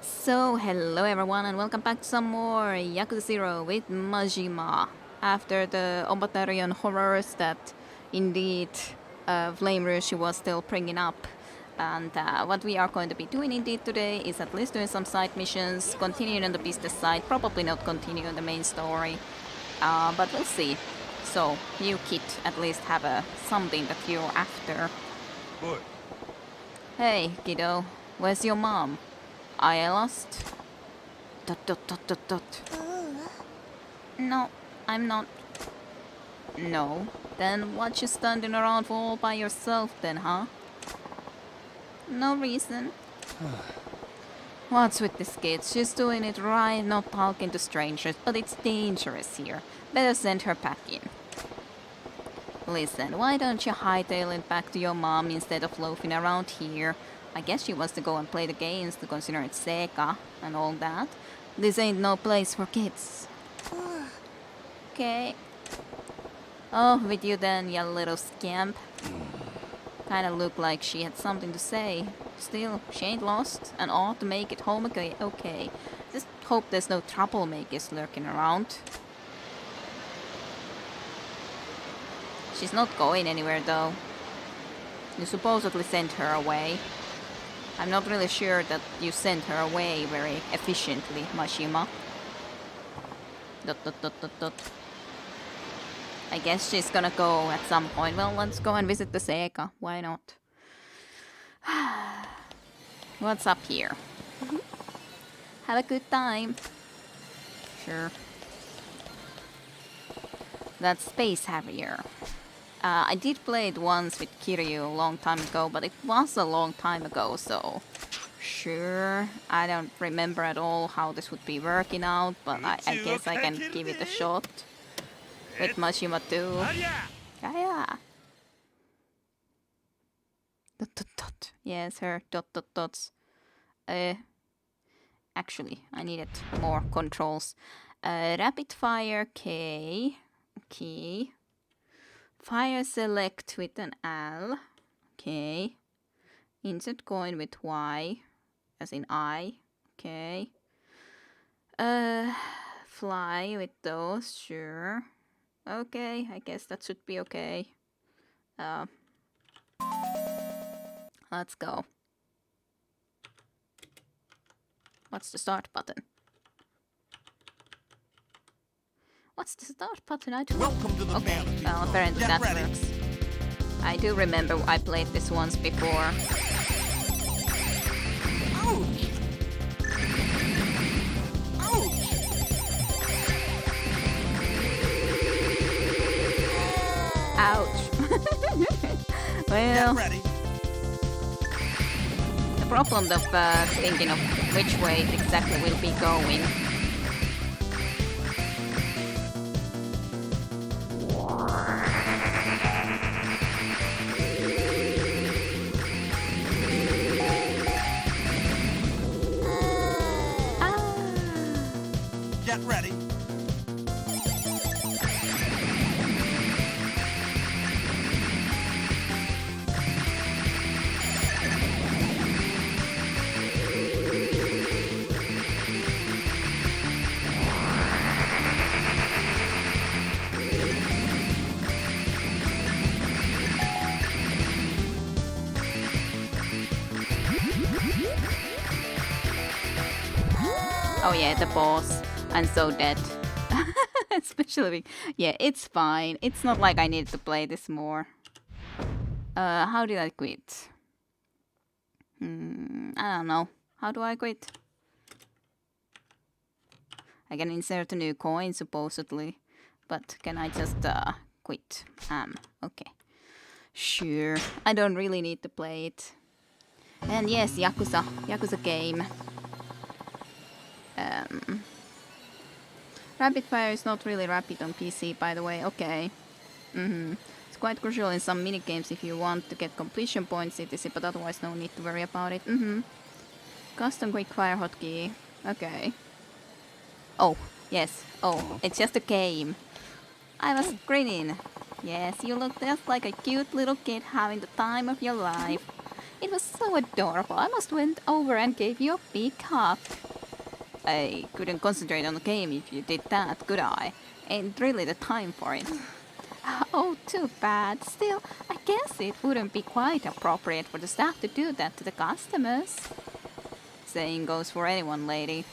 So, hello everyone and welcome back to some more Yakuza 0 with Majima. After the Obatarian horrors that indeed Flame Rouge was still bringing up. And what we are going to be doing indeed today is at least doing some side missions, continuing on the business side, probably not continuing the main story. But we'll see. So, you kid at least have something that you're after. Boy, Hey, kiddo, where's your mom? I lost. Dot dot dot dot dot. No, I'm not. No. Then what you standing around for all by yourself then, huh? No reason. What's with this kid? She's doing it right, not talking to strangers, but it's dangerous here. Better send her packing. Listen, why don't you hightail it back to your mom instead of loafing around here? I guess she wants to go and play the games to consider it Seka and all that. This ain't no place for kids. Okay. Oh, with you then, you little scamp. Kinda looked like she had something to say. Still, she ain't lost and ought to make it home okay. Just hope there's no troublemakers lurking around. She's not going anywhere though. You supposedly sent her away. I'm not really sure that you sent her away very efficiently, Mashima. Dot dot dot dot dot. I guess she's gonna go at some point. Well, let's go and visit the Seika. Why not? What's up here? Have a good time. Sure. That's Space Harrier. I did play it once with Kiryu a long time ago, but it was a long time ago, so... Sure, I don't remember at all how this would be working out, but I guess I can give it a shot. With Mashima too. Yeah. Dot dot dot. Yes, her dot dot dots. Actually, I needed more controls. Rapid fire K. Okay. Fire select with an L. Okay. Insert coin with Y. As in I. Okay. Fly with those, sure. Okay, I guess that should be okay. Let's go. What's the start button? What's the start button? I don't know. welcome to the Okay, family. well, apparently Get that ready. works. I do remember I played this once before. Ouch! Ouch! Ouch. Get Well, ready. the problem of thinking of which way exactly we'll be going. Get ready. Oh yeah, the boss. I'm so dead. Especially, yeah, it's fine. It's not like I need to play this more. How did I quit? I don't know. How do I quit? I can insert a new coin, supposedly. But can I just quit? Okay. Sure. I don't really need to play it. And yes, Yakuza. Yakuza game. Rapid fire is not really rapid on PC, by the way. Okay. It's quite crucial in some minigames if you want to get completion points, etc. But otherwise, no need to worry about it. Custom quick fire hotkey. Okay. Oh, yes. Oh, it's just a game. I was grinning. Yes, you look just like a cute little kid having the time of your life. It was so adorable. I must went over and gave you a big hug. I couldn't concentrate on the game if you did that, could I? Ain't really the time for it. Oh, too bad. Still, I guess it wouldn't be quite appropriate for the staff to do that to the customers. Saying goes for anyone, lady.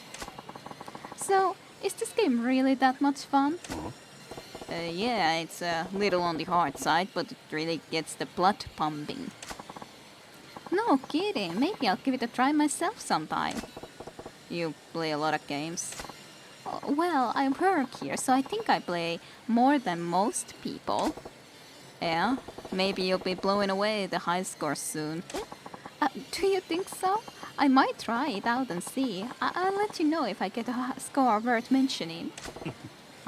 So, is this game really that much fun? Yeah, it's a little on the hard side, but it really gets the blood pumping. No kidding, maybe I'll give it a try myself sometime. You play a lot of games? Well, I work here, so I think I play more than most people. Yeah, maybe you'll be blowing away the high scores soon. Do you think so? I might try it out and see. I'll let you know if I get a score worth mentioning.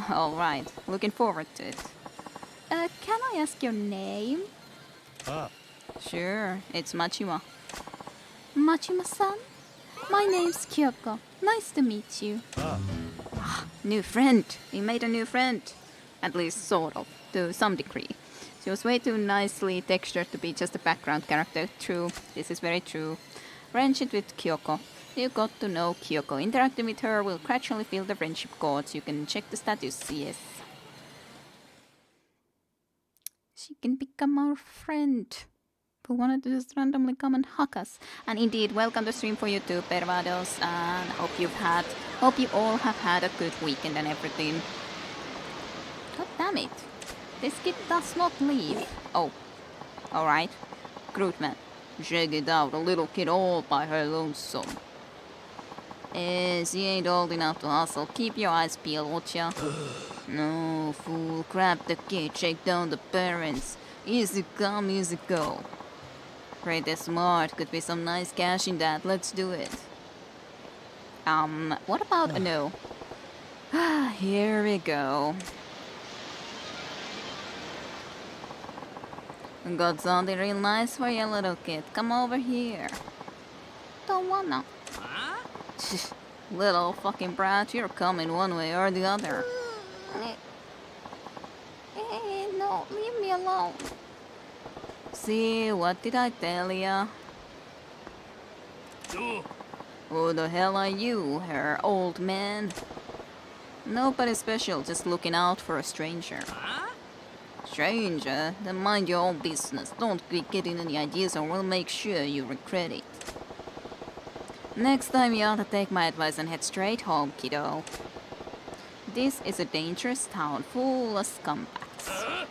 Alright, looking forward to it. Can I ask your name? Sure, it's Machima. Machima-san? My name's Kyoko. Nice to meet you. New friend. We made a new friend. At least sort of, to some degree. She was way too nicely textured to be just a background character. True, this is very true. Friendship with Kyoko. You got to know Kyoko. Interacting with her will gradually fill the friendship chords. You can check the status, yes. She can become our friend. Who wanted to just randomly come and hug us. And indeed, welcome to stream for you too, Pervados. And hope you all have had a good weekend and everything. God damn it. This kid does not leave. Oh, alright. Grootman, check it out, a little kid all by her lonesome. She ain't old enough to hustle. Keep your eyes peeled, won't ya? No, fool. Grab the kid, shake down the parents. Easy come, easy go. Pretty smart. Could be some nice cash in that. Let's do it. What about a no? Here we go. Got something real nice for you, little kid. Come over here. Don't wanna. Little fucking brat, you're coming one way or the other. No, leave me alone. See, what did I tell ya? Who the hell are you, her old man? Nobody special, just looking out for a stranger. Stranger? Then mind your own business. Don't be getting any ideas or we'll make sure you regret it. Next time you ought to take my advice and head straight home, kiddo. This is a dangerous town full of scumbags.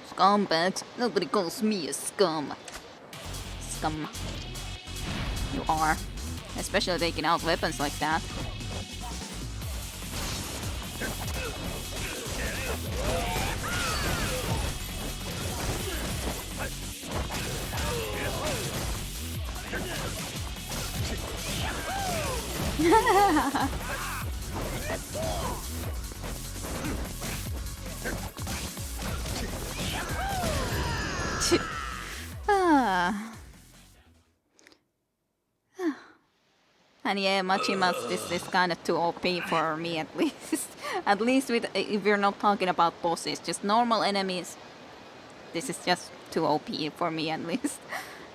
Scumbags? Nobody calls me a scum. Scum. You are. Especially taking out weapons like that. And yeah, Machimas, this is kind of too OP for me at least. At least with if we're not talking about bosses, just normal enemies. This is just too OP for me at least.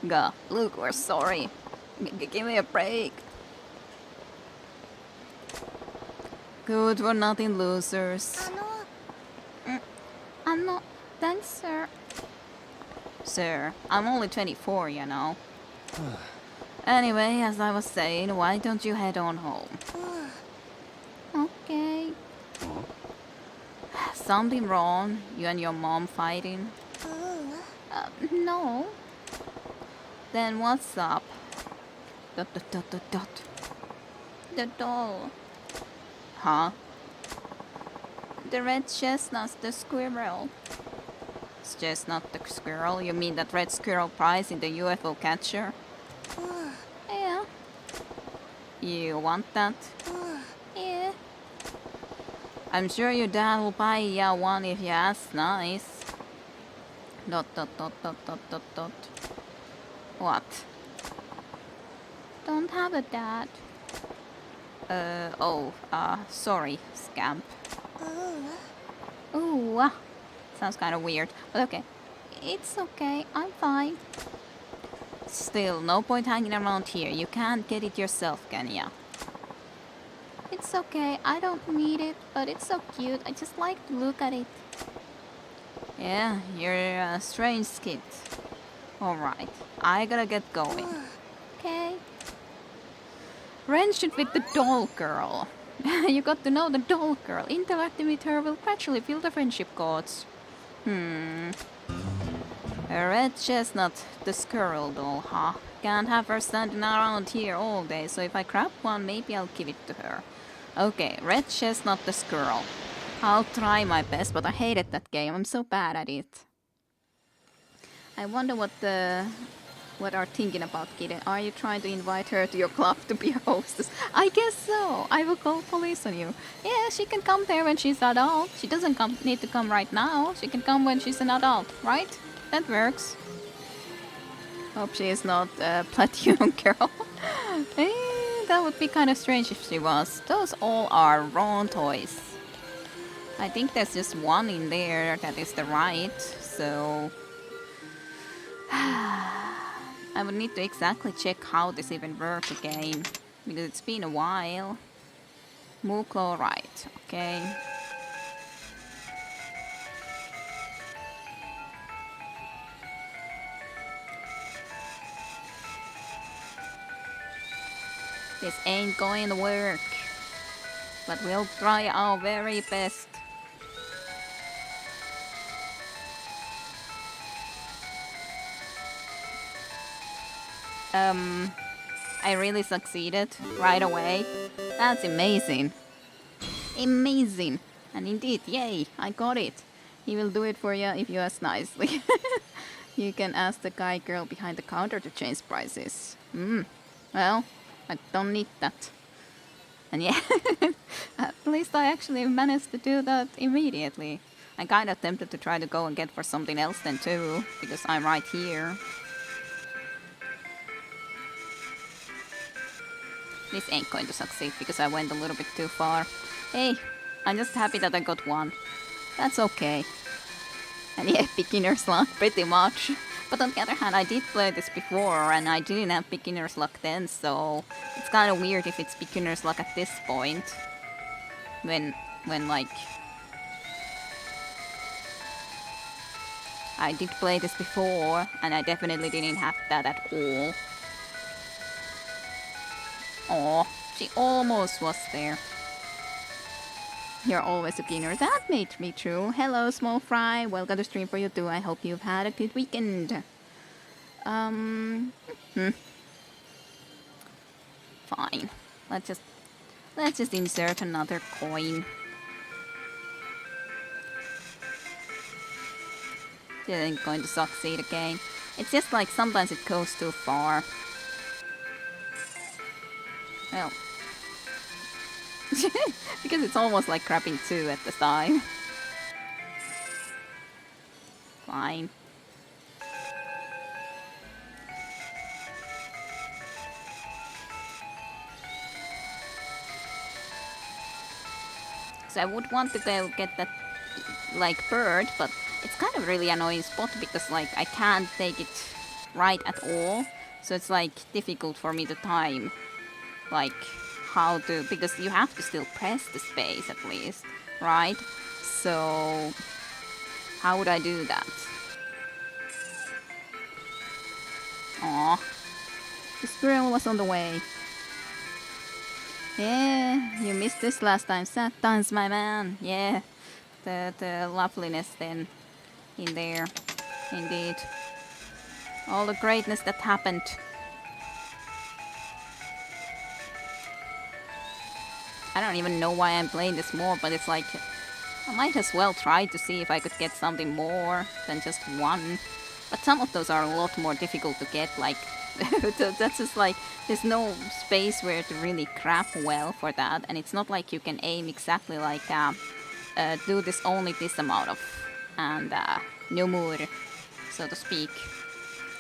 God, look, we're sorry. Give me a break. Good for nothing, losers. Thanks, sir. Sir, I'm only 24, you know. Anyway, as I was saying, why don't you head on home? Okay. Something wrong? You and your mom fighting? No. Then what's up? ... The doll. Huh? The red chestnut, the squirrel. It's just not the squirrel? You mean that red squirrel prize in the UFO catcher? Yeah. You want that? Yeah. I'm sure your dad will buy ya one if you ask nice. ... What? Don't have a dad. Sorry, scamp. Ooh, sounds kind of weird, but okay. It's okay, I'm fine. still, no point hanging around here. You can't get it yourself, can ya? It's okay, I don't need it, but it's so cute. I just like to look at it. Yeah, you're a strange kid. Alright, I gotta get going. Okay. Friendship with the doll girl. You got to know the doll girl. Interacting with her will gradually build the friendship chords. A red chestnut, the squirrel doll, huh? Can't have her standing around here all day, so if I grab one, maybe I'll give it to her. Okay, red chestnut, the squirrel. I'll try my best, but I hated that game. I'm so bad at it. I wonder what are thinking about Kitten. Are you trying to invite her to your club to be a hostess? I guess so. I will call police on you. Yeah, she can come there when she's adult. She doesn't need to come right now. She can come when she's an adult, right? That works. Hope she is not a platinum girl. That would be kind of strange if she was. Those all are wrong toys. I think there's just one in there that is the right, so... I would need to exactly check how this even works again, because it's been a while. Muchlorite, okay. This ain't going to work, but we'll try our very best. I really succeeded right away. That's amazing. Amazing. And indeed, yay, I got it. He will do it for you if you ask nicely. You can ask the guy girl behind the counter to change prices. Well, I don't need that. And yeah, at least I actually managed to do that immediately. I kinda tempted to try to go and get for something else then too, because I'm right here. This ain't going to succeed because I went a little bit too far. Hey, I'm just happy that I got one. That's okay. And yeah, beginner's luck, pretty much. But on the other hand, I did play this before and I didn't have beginner's luck then, so it's kind of weird if it's beginner's luck at this point. When like... I did play this before and I definitely didn't have that at all. Oh, she almost was there. You're always a beginner. That made me true. Hello, small fry. Welcome to stream for you too. I hope you've had a good weekend. Fine. Let's just insert another coin. Didn't going to succeed again. It's just like sometimes it goes too far. Well. Because it's almost like grabbing two at the time. Fine. So I would want to go get that, like, bird, but it's kind of really annoying spot because, like, I can't take it right at all. So it's, like, difficult for me to time, like, how to, because you have to still press the space at least, right? So how would I do that? Aw, the squirrel was on the way. Yeah, you missed this last time. Sad times, my man. Yeah, the loveliness then in there, indeed. All the greatness that happened. I don't even know why I'm playing this more, but it's like, I might as well try to see if I could get something more than just one. But some of those are a lot more difficult to get, like, that's just like, there's no space where to really grab well for that, and it's not like you can aim exactly like, do this only this amount of, and no more, so to speak.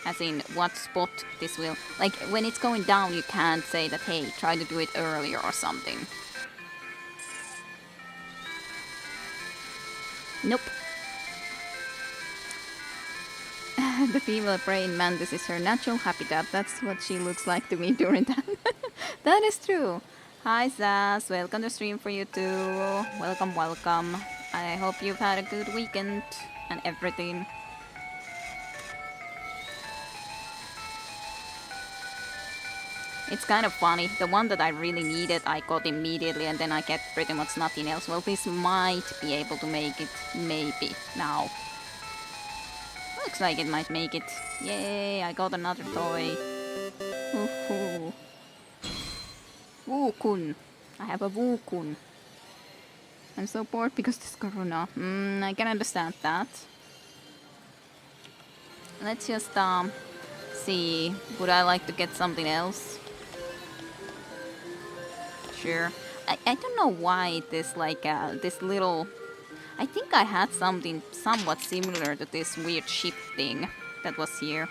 As in, what spot this will, like, when it's going down, you can't say that, hey, try to do it earlier or something. Nope. The female praying mantis is her natural habitat. That's what she looks like to me during that. That is true. Hi Zaz, welcome to stream for you too. Welcome, welcome. I hope you've had a good weekend and everything. It's kind of funny. The one that I really needed, I got immediately, and then I get pretty much nothing else. Well, this might be able to make it, maybe, now. Looks like it might make it. Yay, I got another toy. Woohoo. Woo-kun. I have a Woo-kun. I'm so bored because this corona. I can understand that. Let's just, see. Would I like to get something else? Sure. I don't know why this, like, this little... I think I had something somewhat similar to this weird ship thing that was here.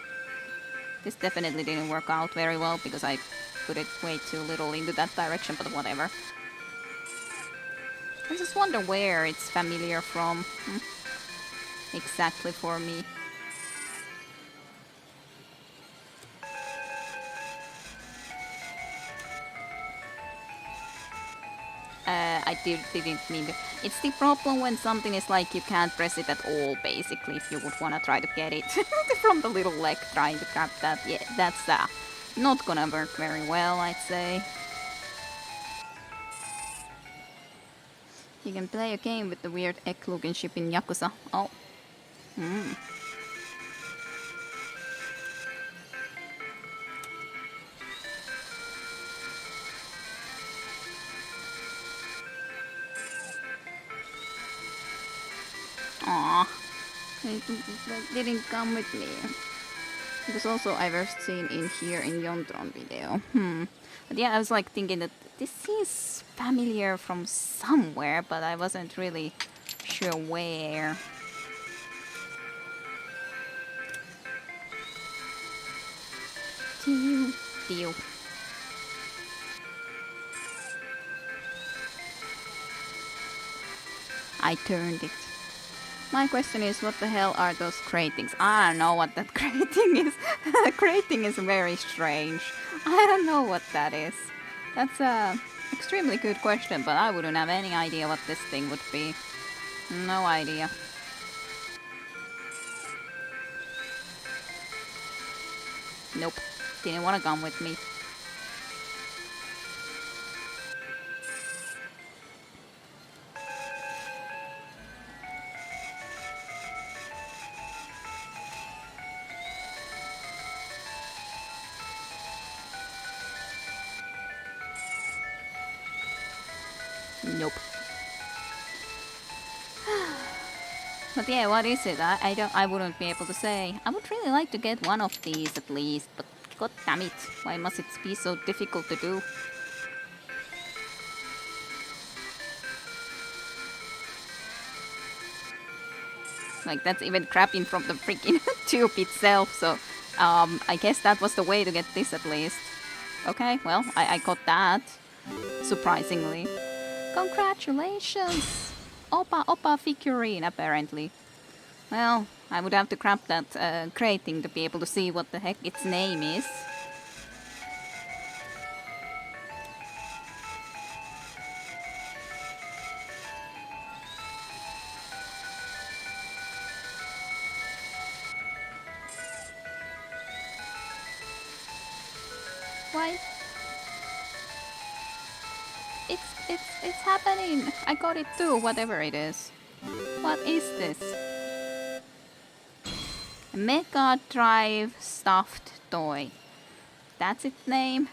This definitely didn't work out very well because I put it way too little into that direction, but whatever. I just wonder where it's familiar from. Exactly for me. I didn't mean to. It's the problem when something is like you can't press it at all, basically, if you would want to try to get it from the little leg trying to grab that. Yeah, that's not gonna work very well, I'd say. You can play a game with the weird egg-looking ship in Yakuza. Oh. Aww. It didn't come with me. Because also I was seen in here in Yontron video. But yeah, I was like thinking that this seems familiar from somewhere, but I wasn't really sure where. Deal. I turned it. My question is, what the hell are those cratings? I don't know what that crating is. Crating is very strange. I don't know what that is. That's a extremely good question, but I wouldn't have any idea what this thing would be. No idea. Nope. Didn't want to come with me. Nope. But yeah, what is it? I wouldn't be able to say. I would really like to get one of these at least, but god damn it, why must it be so difficult to do? Like, that's even crapping from the freaking tube itself, so I guess that was the way to get this at least. Okay, well, I got that, surprisingly. Congratulations! Oppa figurine, apparently. Well, I would have to grab that crating to be able to see what the heck its name is. Why? It's happening! I got it too, whatever it is. What is this? Mega Drive stuffed toy. That's its name?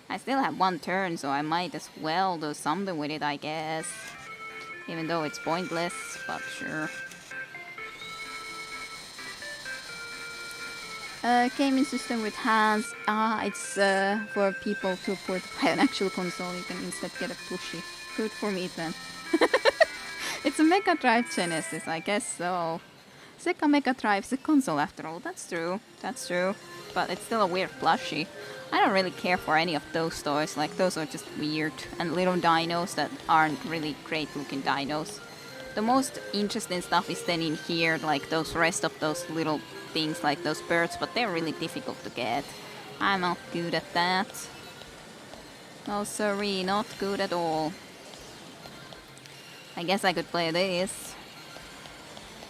I still have one turn, so I might as well do something with it, I guess. Even though it's pointless, but sure. Gaming system with hands. It's for people to put an actual console. You can instead get a plushie. Good for me then. It's a Mega Drive Genesis, I guess so. Sega Mega Drive's a console after all. That's true. That's true. But it's still a weird plushie. I don't really care for any of those toys. Like, those are just weird. And little dinos that aren't really great looking dinos. The most interesting stuff is then in here, like those rest of those little things like those birds, but they're really difficult to get. I'm not good at that. No sorry, not good at all. I guess I could play this.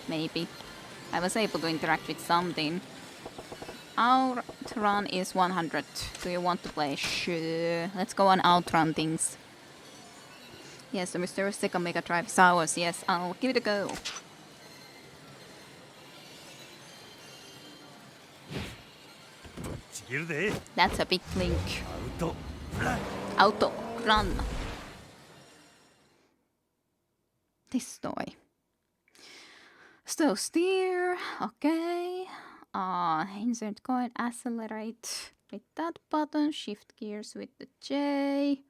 Maybe. I was able to interact with something. Outrun is 100. Do you want to play? Sure. Let's go on outrun things. Yes, the mysterious second Mega Drive is ours. Yes, I'll give it a go. That's a big link. Auto run. This toy. So steer. Okay. Insert coin. Accelerate with that button. Shift gears with the J.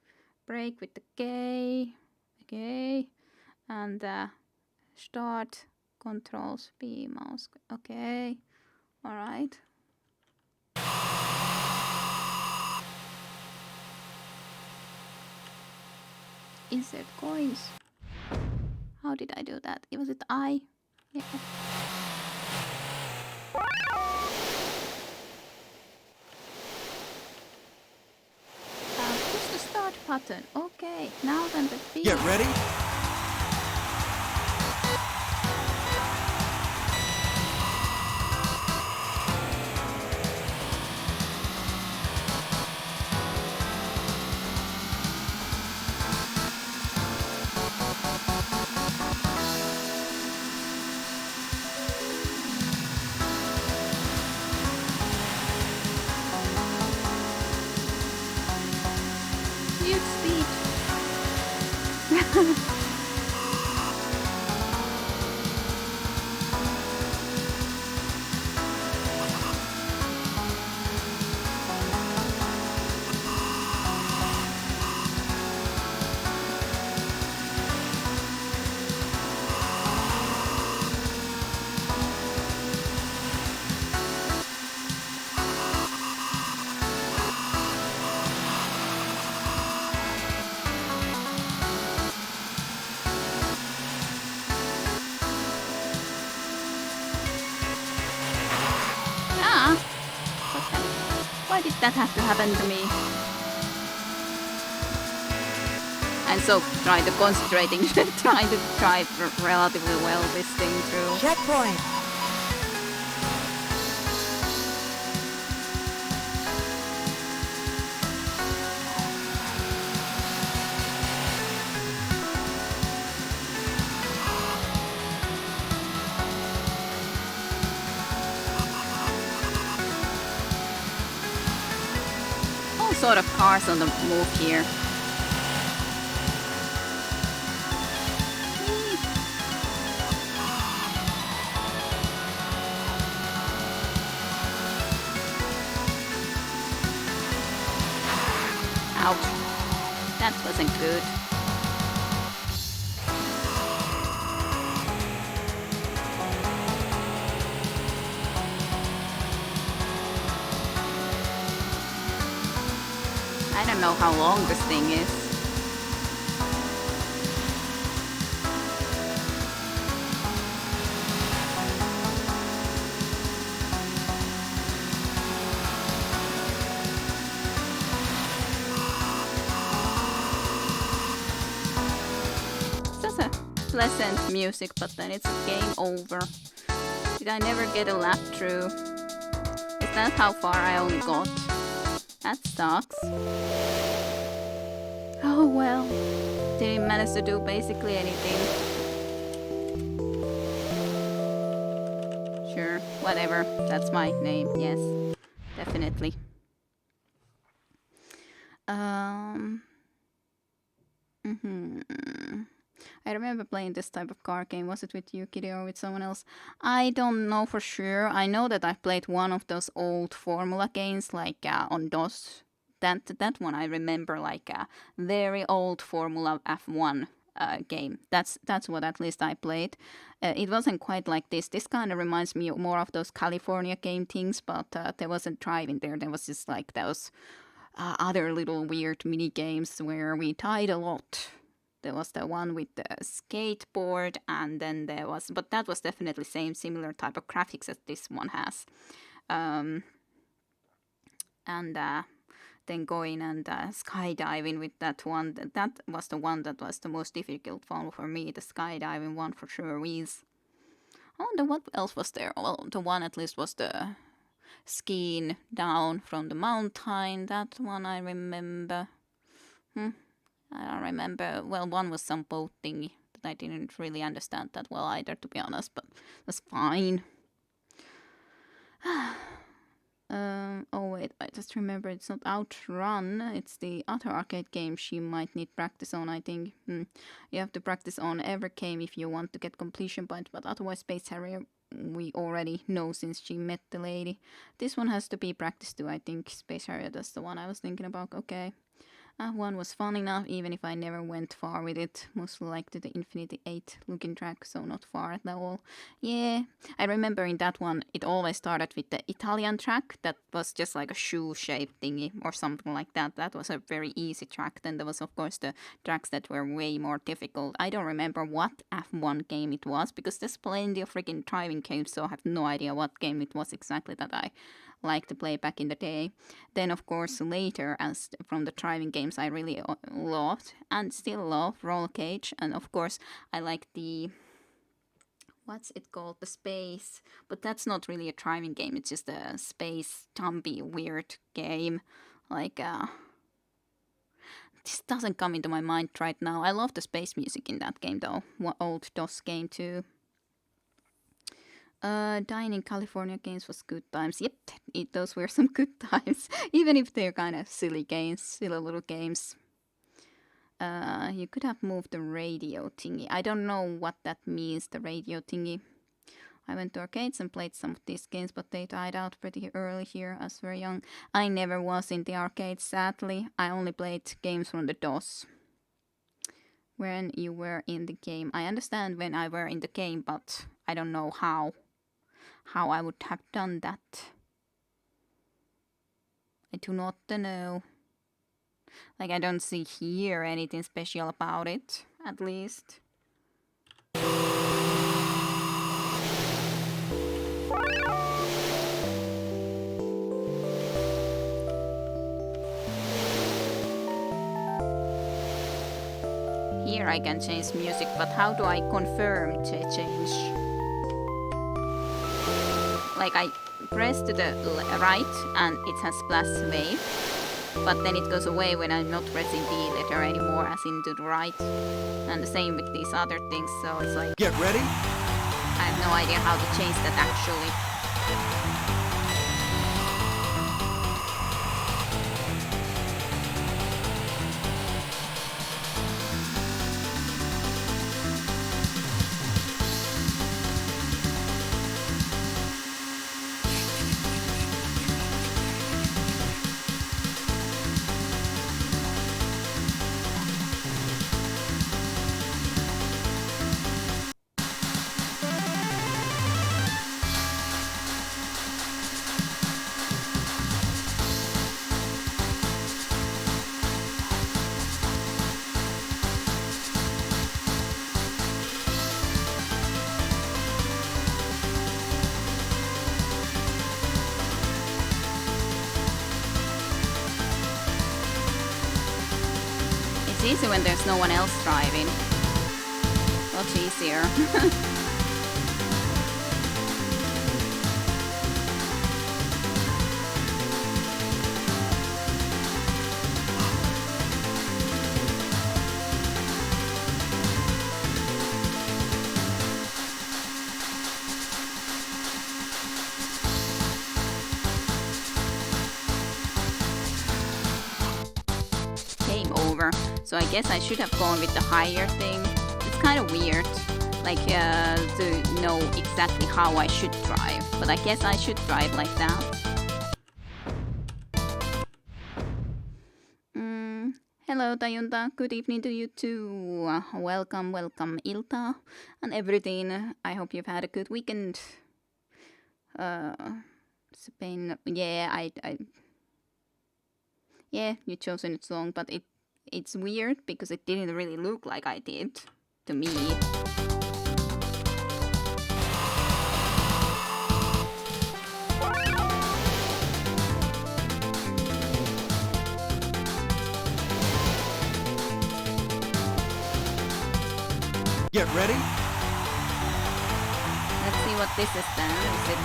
Brake with the K. Okay. And start controls B mouse. Okay. All right. Insert coins. How did I do that? Was it I? Yeah. Push the start button. Okay. Now then the B. Get ready. Huge speed. Ah! What the? Why did that have to happen to me? I'm so trying to concentrating, trying to drive relatively well this thing through. Checkpoint. All sort of cars on the move here. Ouch. That wasn't good. I don't know how long this thing is. Such a pleasant music, but then it's a game over. Did I never get a lap through? Is that how far I only got? That sucks. Oh well. Didn't manage to do basically anything. Sure, whatever. That's my name, yes. Definitely. I remember playing this type of car game. Was it with you, Kitty, or with someone else? I don't know for sure. I know that I played one of those old Formula games, like on DOS. That one I remember, like a very old Formula F1 game. That's what at least I played. It wasn't quite like this. This kind of reminds me more of those California game things, but there wasn't driving there. There was just like those other little weird mini games where we died a lot. There was the one with the skateboard, and then there was, but that was definitely similar type of graphics as this one has. And then going and skydiving with that one. That was the one that was the most difficult one for me. The skydiving one for sure is. I wonder what else was there. Well, the one at least was the skiing down from the mountain. That one I remember. I don't remember. Well, one was some boat thingy that I didn't really understand that well either, to be honest, but that's fine. Oh wait, I just remember it's not Outrun. It's the other arcade game she might need practice on, I think. You have to practice on every game if you want to get completion points, but otherwise Space Harrier we already know since she met the lady. This one has to be practiced too, I think. Space Harrier, that's the one I was thinking about. Okay. That one was fun enough, even if I never went far with it. Mostly like to the Infinity 8 looking track, so not far at all. Yeah, I remember in that one, it always started with the Italian track. That was just like a shoe-shaped thingy or something like that. That was a very easy track. Then there was, of course, the tracks that were way more difficult. I don't remember what F1 game it was, because there's plenty of freaking driving games, so I have no idea what game it was exactly that I like to play back in the day. Then, of course, later, as from the driving games, I really loved and still love Roll Cage. And of course, I like the, what's it called? The space. But that's not really a driving game. It's just a space zombie weird game. Like, this doesn't come into my mind right now. I love the space music in that game, though. Old DOS game, too. Dying in California games was good times. Yep, those were some good times. Even if they're kind of silly games, silly little games. You could have moved the radio thingy. I don't know what that means, the radio thingy. I went to arcades and played some of these games, but they died out pretty early here. I was very young. I never was in the arcades, sadly. I only played games from the DOS. When you were in the game. I understand when I were in the game, but I don't know how I would have done that. I do not know. Like, I don't see here anything special about it, at least. Here I can change music, but how do I confirm to change? Like, I press to the right and it has plus wave, but then it goes away when I'm not pressing the letter anymore, as in to the right. And the same with these other things, so it's like, Get ready. I have no idea how to change that actually. It's easy when there's no one else driving. Much easier. Game over. So I guess I should have gone with the higher thing. It's kind of weird, like to know exactly how I should drive. But I guess I should drive like that. Hello Tajunta, good evening to you too. Welcome Ilta and everything. I hope you've had a good weekend. Spain, yeah, yeah, you chosen it long, but It's weird because it didn't really look like I did to me. Get ready. Let's see what this is then. Is it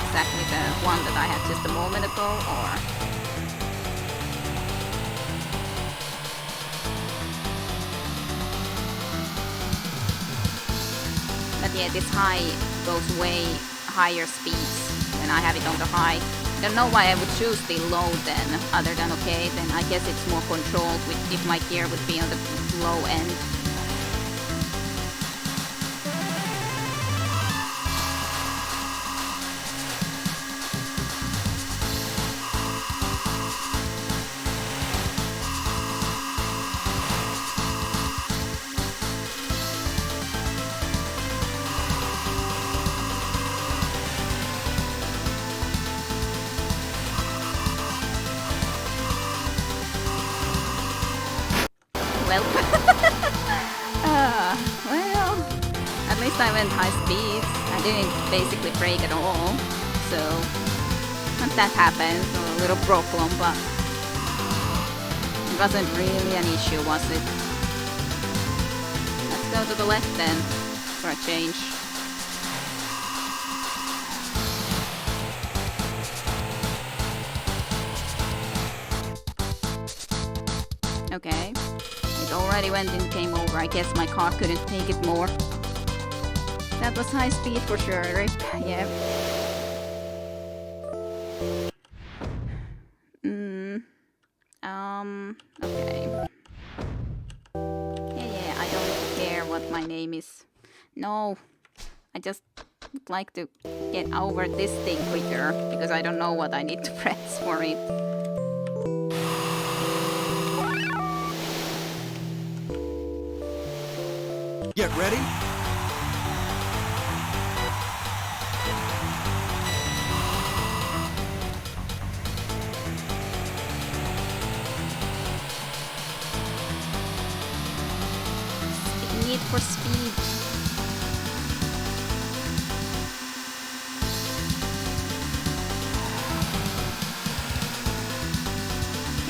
exactly the one that I had just a moment ago, or? But yeah, this high goes way higher speeds when I have it on the high. I don't know why I would choose the low then, other than okay, then I guess it's more controlled with if my gear would be on the low end. Well, at least I went high speeds. I didn't basically break at all, so that happens, a little problem, but it wasn't really an issue, was it? Let's go to the left then, for a change. Okay. It already went and came over. I guess my car couldn't take it more. That was high speed for sure, Rip. Yeah. Okay. Yeah, I don't care what my name is. No. I just would like to get over this thing quicker, because I don't know what I need to press for it. Get ready. Need for speed.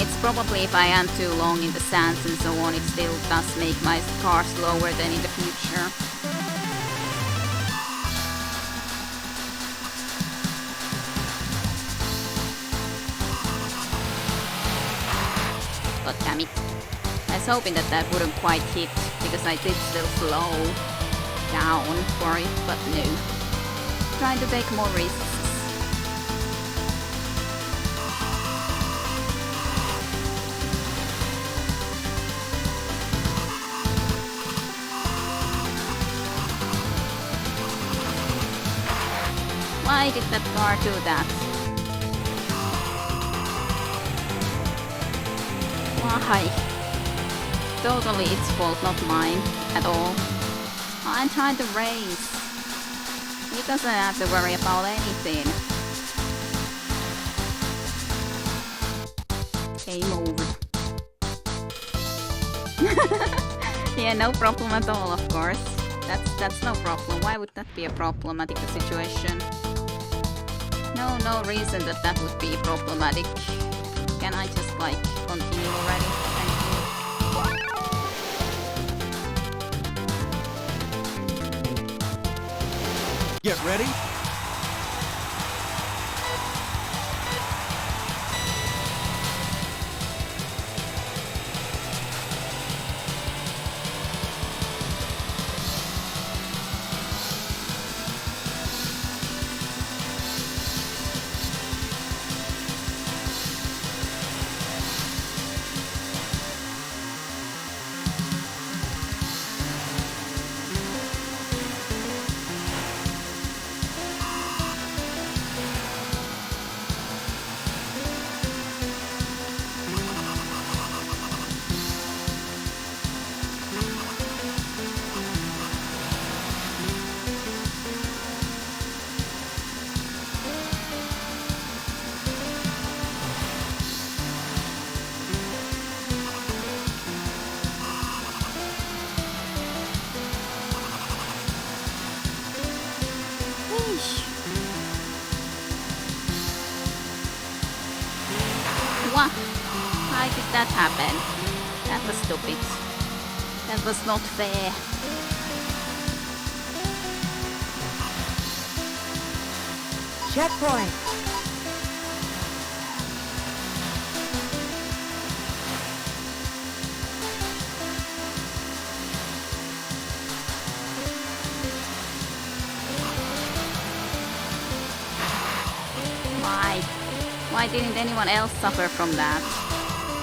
It's probably if I am too long in the sands and so on, it still does make my car slower than in the future. But damn it. I was hoping that that wouldn't quite hit, because I did still slow down for it, but no. Trying to take more risks. Why did that car do that? Why? Totally its fault, not mine at all. I'm trying to race. He doesn't have to worry about anything. Game over. Yeah, no problem at all, of course. That's no problem. Why would that be a problematic situation? No reason that that would be problematic. Can I just like continue already? Thank you. Get ready. that happen? That was stupid. That was not fair. Checkpoint. Why? Why didn't anyone else suffer from that?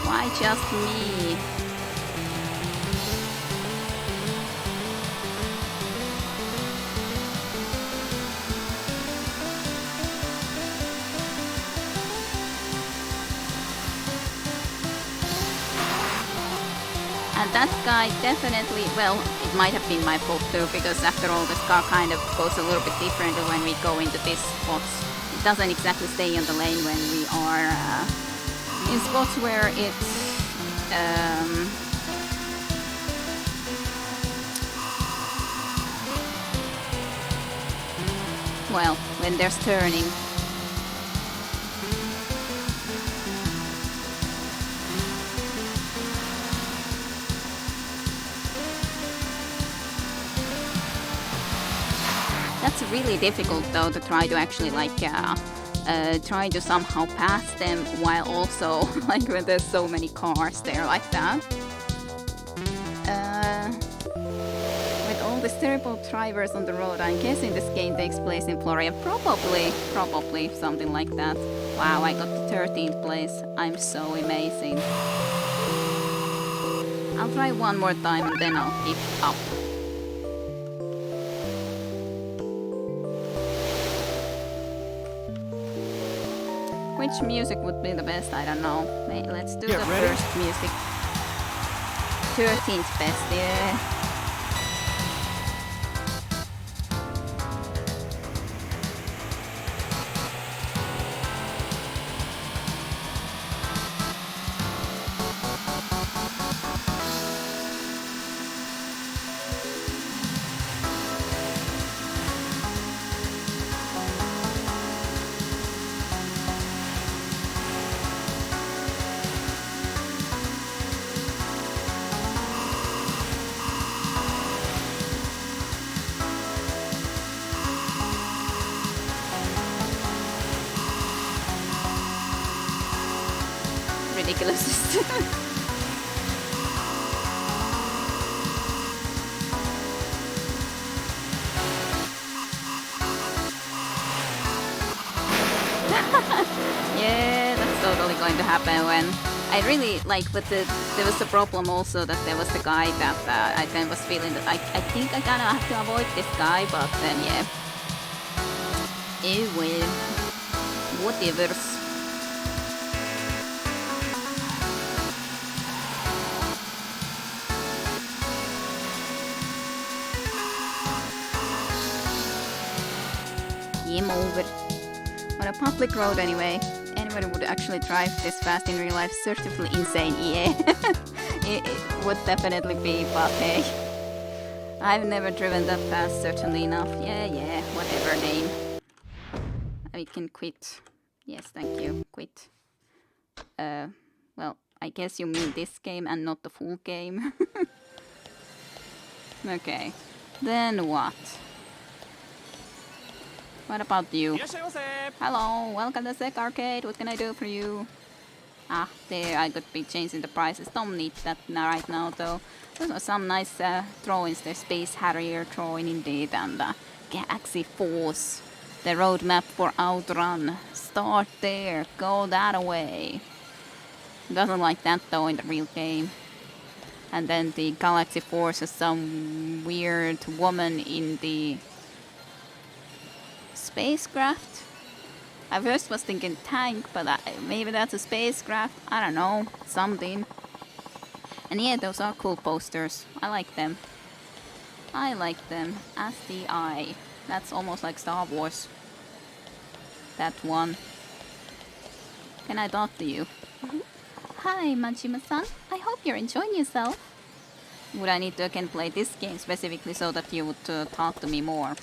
Why just me? And that guy definitely, well, it might have been my fault too, because after all this car kind of goes a little bit differently when we go into these spots. It doesn't exactly stay on the lane when we are in spots where it's well, when there's turning. That's really difficult though, to try to actually like try to somehow pass them while also like when there's so many cars there like that. With all these terrible drivers on the road, I'm guessing this game takes place in Florida. Probably something like that. Wow, I got the 13th place. I'm so amazing. I'll try one more time and then I'll give up. Which music would be the best? I don't know. Let's do the first music. 13th best, yeah. Ridiculous. Yeah, that's totally going to happen when I really like, but there was a problem also that there was the guy that I then was feeling that I think I kind of have to avoid this guy, but then yeah. Well, whatever. Game over. On a public road anyway. Anybody would actually drive this fast in real life, certainly insane, yeah. it would definitely be, but hey. I've never driven that fast, certainly enough. Yeah, whatever name. We can quit. Yes, thank you. Quit. Well, I guess you mean this game and not the full game. Okay. Then what? What about you? Hello, welcome to Sec Arcade. What can I do for you? Ah, there, I could be changing the prices. Don't need that right now, though. Those are some nice drawings. The Space Harrier drawing indeed, and Galaxy Force. The roadmap for Outrun. Start there, go that way. Doesn't like that though in the real game. And then the Galaxy Force is some weird woman in the spacecraft. I first was thinking tank, but maybe that's a spacecraft. I don't know, something. And yeah, those are cool posters. I like them. I like them. As the eye. That's almost like Star Wars. That one. Can I talk to you? Hi, Majima-san. I hope you're enjoying yourself. Would I need to again play this game specifically so that you would talk to me more?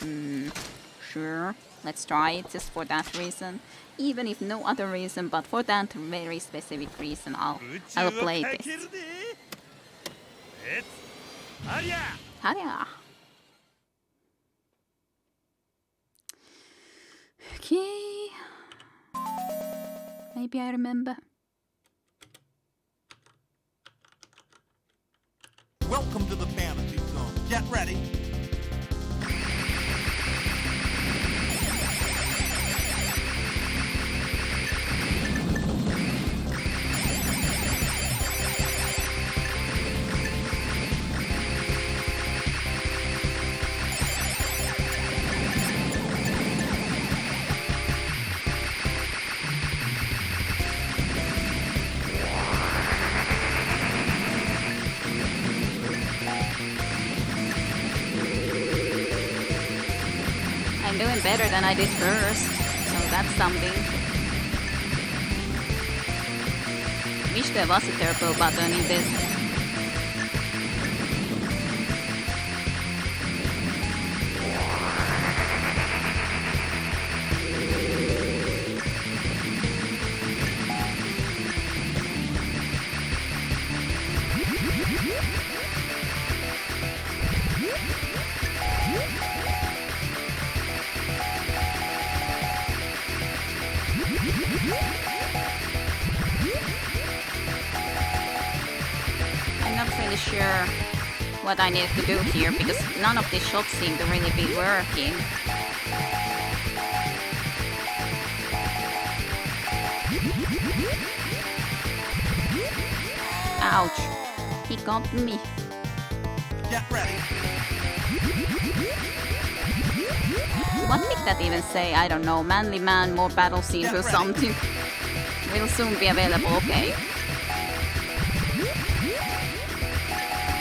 Sure, let's try it just for that reason. Even if no other reason, but for that very specific reason, I'll play this. Haria! Okay. Maybe I remember. Welcome to the fantasy zone. Get ready. I'm doing better than I did first, so that's something. Wish there was a turbo button in this. I'm not really sure what I need to do here because none of these shots seem to really be working. Ouch. He got me. Get ready. What did that even say? I don't know. Manly man, more battle scenes or something. Will soon be available, okay.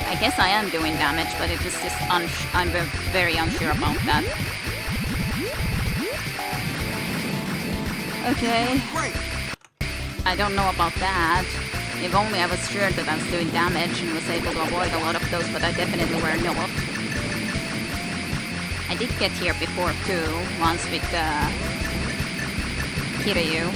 I guess I am doing damage, but it is just I'm very unsure about that. Okay. I don't know about that. If only I was sure that I was doing damage and was able to avoid a lot of those, but I definitely were not. I did get here before too, once with Kiryu.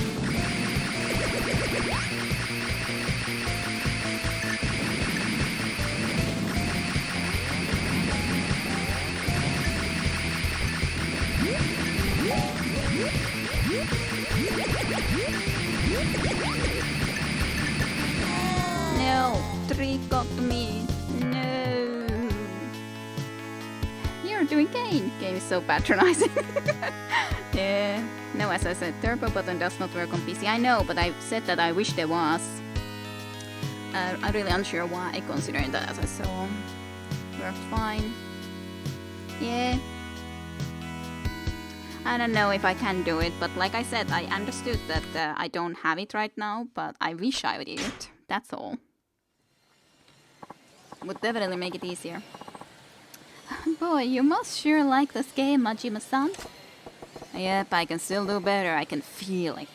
No, 3 got me. No. You're doing game. Game is so patronizing. Yeah. No, as I said, turbo button does not work on PC. I know, but I said that I wish there was. I'm really unsure why, considering that as I saw. Worked fine. Yeah. I don't know if I can do it, but like I said, I understood that I don't have it right now, but I wish I did it. That's all. Would definitely make it easier. Boy, you must sure like this game, Majima-san. Yep, I can still do better. I can feel it.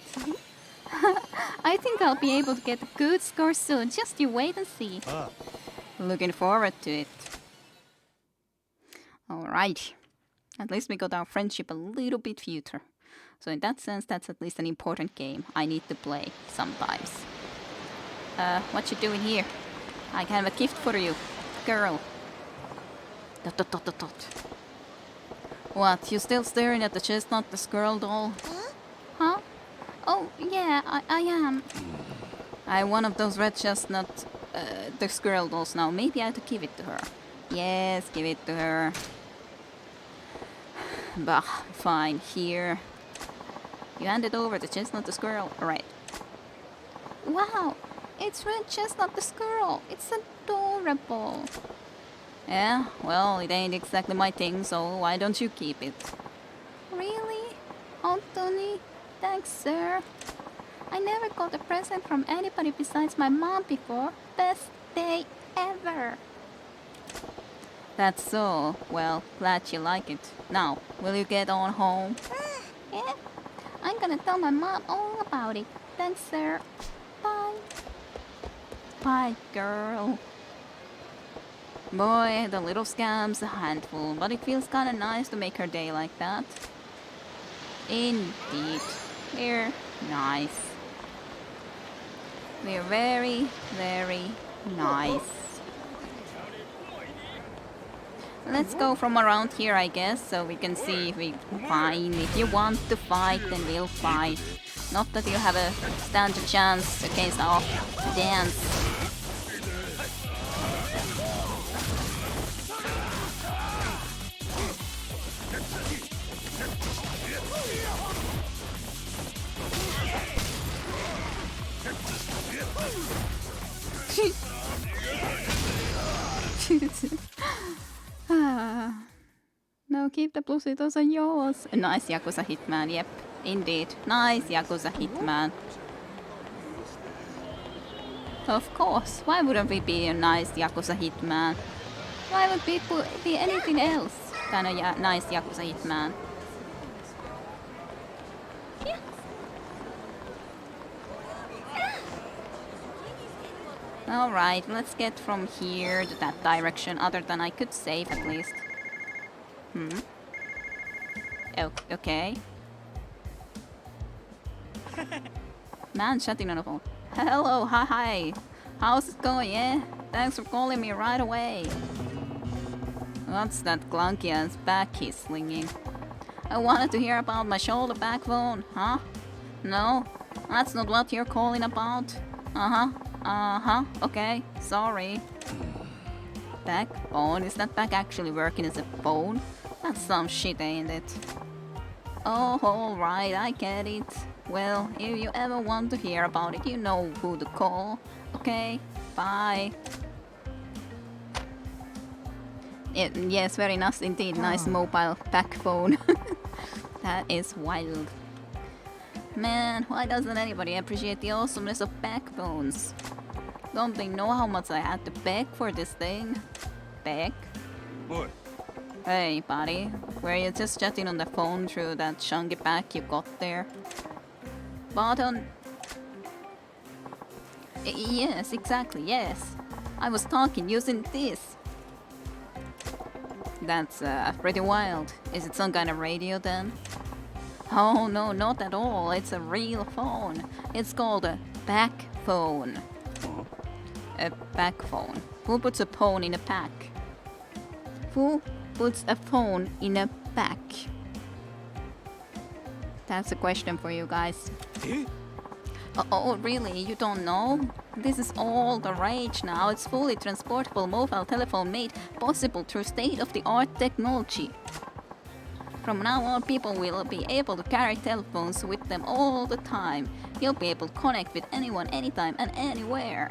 I think I'll be able to get a good score soon. Just you wait and see. Looking forward to it. Alright. At least we got our friendship a little bit future. So in that sense, that's at least an important game I need to play sometimes. What you doing here? I have a gift for you, girl. ... What, you still staring at the chestnut, the squirrel doll? Huh? Oh, yeah, I am. I have one of those red chestnut, the squirrel dolls now. Maybe I have to give it to her. Yes, give it to her. Bah, fine, here. You handed over the chestnut the squirrel. Alright. Wow, it's red chestnut the squirrel. It's adorable. Yeah, well, it ain't exactly my thing, so why don't you keep it? Really? Anthony? Thanks, sir. I never got a present from anybody besides my mom before. Best day ever. That's so. Well, glad you like it. Now, will you get on home? Yeah, I'm gonna tell my mom all about it. Thanks, sir. Bye. Bye, girl. Boy, the little scam's a handful, but it feels kinda nice to make her day like that. Indeed. We're nice. We're very, very nice. Let's go from around here, I guess, so we can see if we fine. If you want to fight, then we'll fight. Not that you have a stand a chance against our dance. No, keep the plussy, those are yours. A nice Yakuza hitman, yep, indeed. Nice Yakuza hitman. Of course, why wouldn't we be a nice Yakuza hitman? Why would people be anything else than a nice Yakuza hitman? Alright, let's get from here to that direction, other than I could save at least. Okay. Man chatting on the phone. Hello, hi. How's it going, yeah? Thanks for calling me right away. What's that clunky ass back he's slinging? I wanted to hear about my shoulder backbone, huh? No? That's not what you're calling about? Okay, sorry. Backbone? Is that back actually working as a bone? That's some shit, ain't it? Oh, alright, I get it. Well, if you ever want to hear about it, you know who to call. Okay, bye. Yes, very nice indeed. Nice mobile backbone. That is wild. Man, why doesn't anybody appreciate the awesomeness of backbones? Don't they know how much I had to beg for this thing? Beg? What? Hey, buddy. Were you just chatting on the phone through that chunky back you got there? Button. Yes, exactly, yes. I was talking using this. That's pretty wild. Is it some kind of radio then? Oh no, not at all. It's a real phone. It's called a back phone. A back phone. Who puts a phone in a pack? Who puts a phone in a pack? That's a question for you guys. Oh, really? You don't know? This is all the rage now. It's fully transportable mobile telephone made possible through state-of-the-art technology. From now on, people will be able to carry telephones with them all the time. You'll be able to connect with anyone, anytime, and anywhere.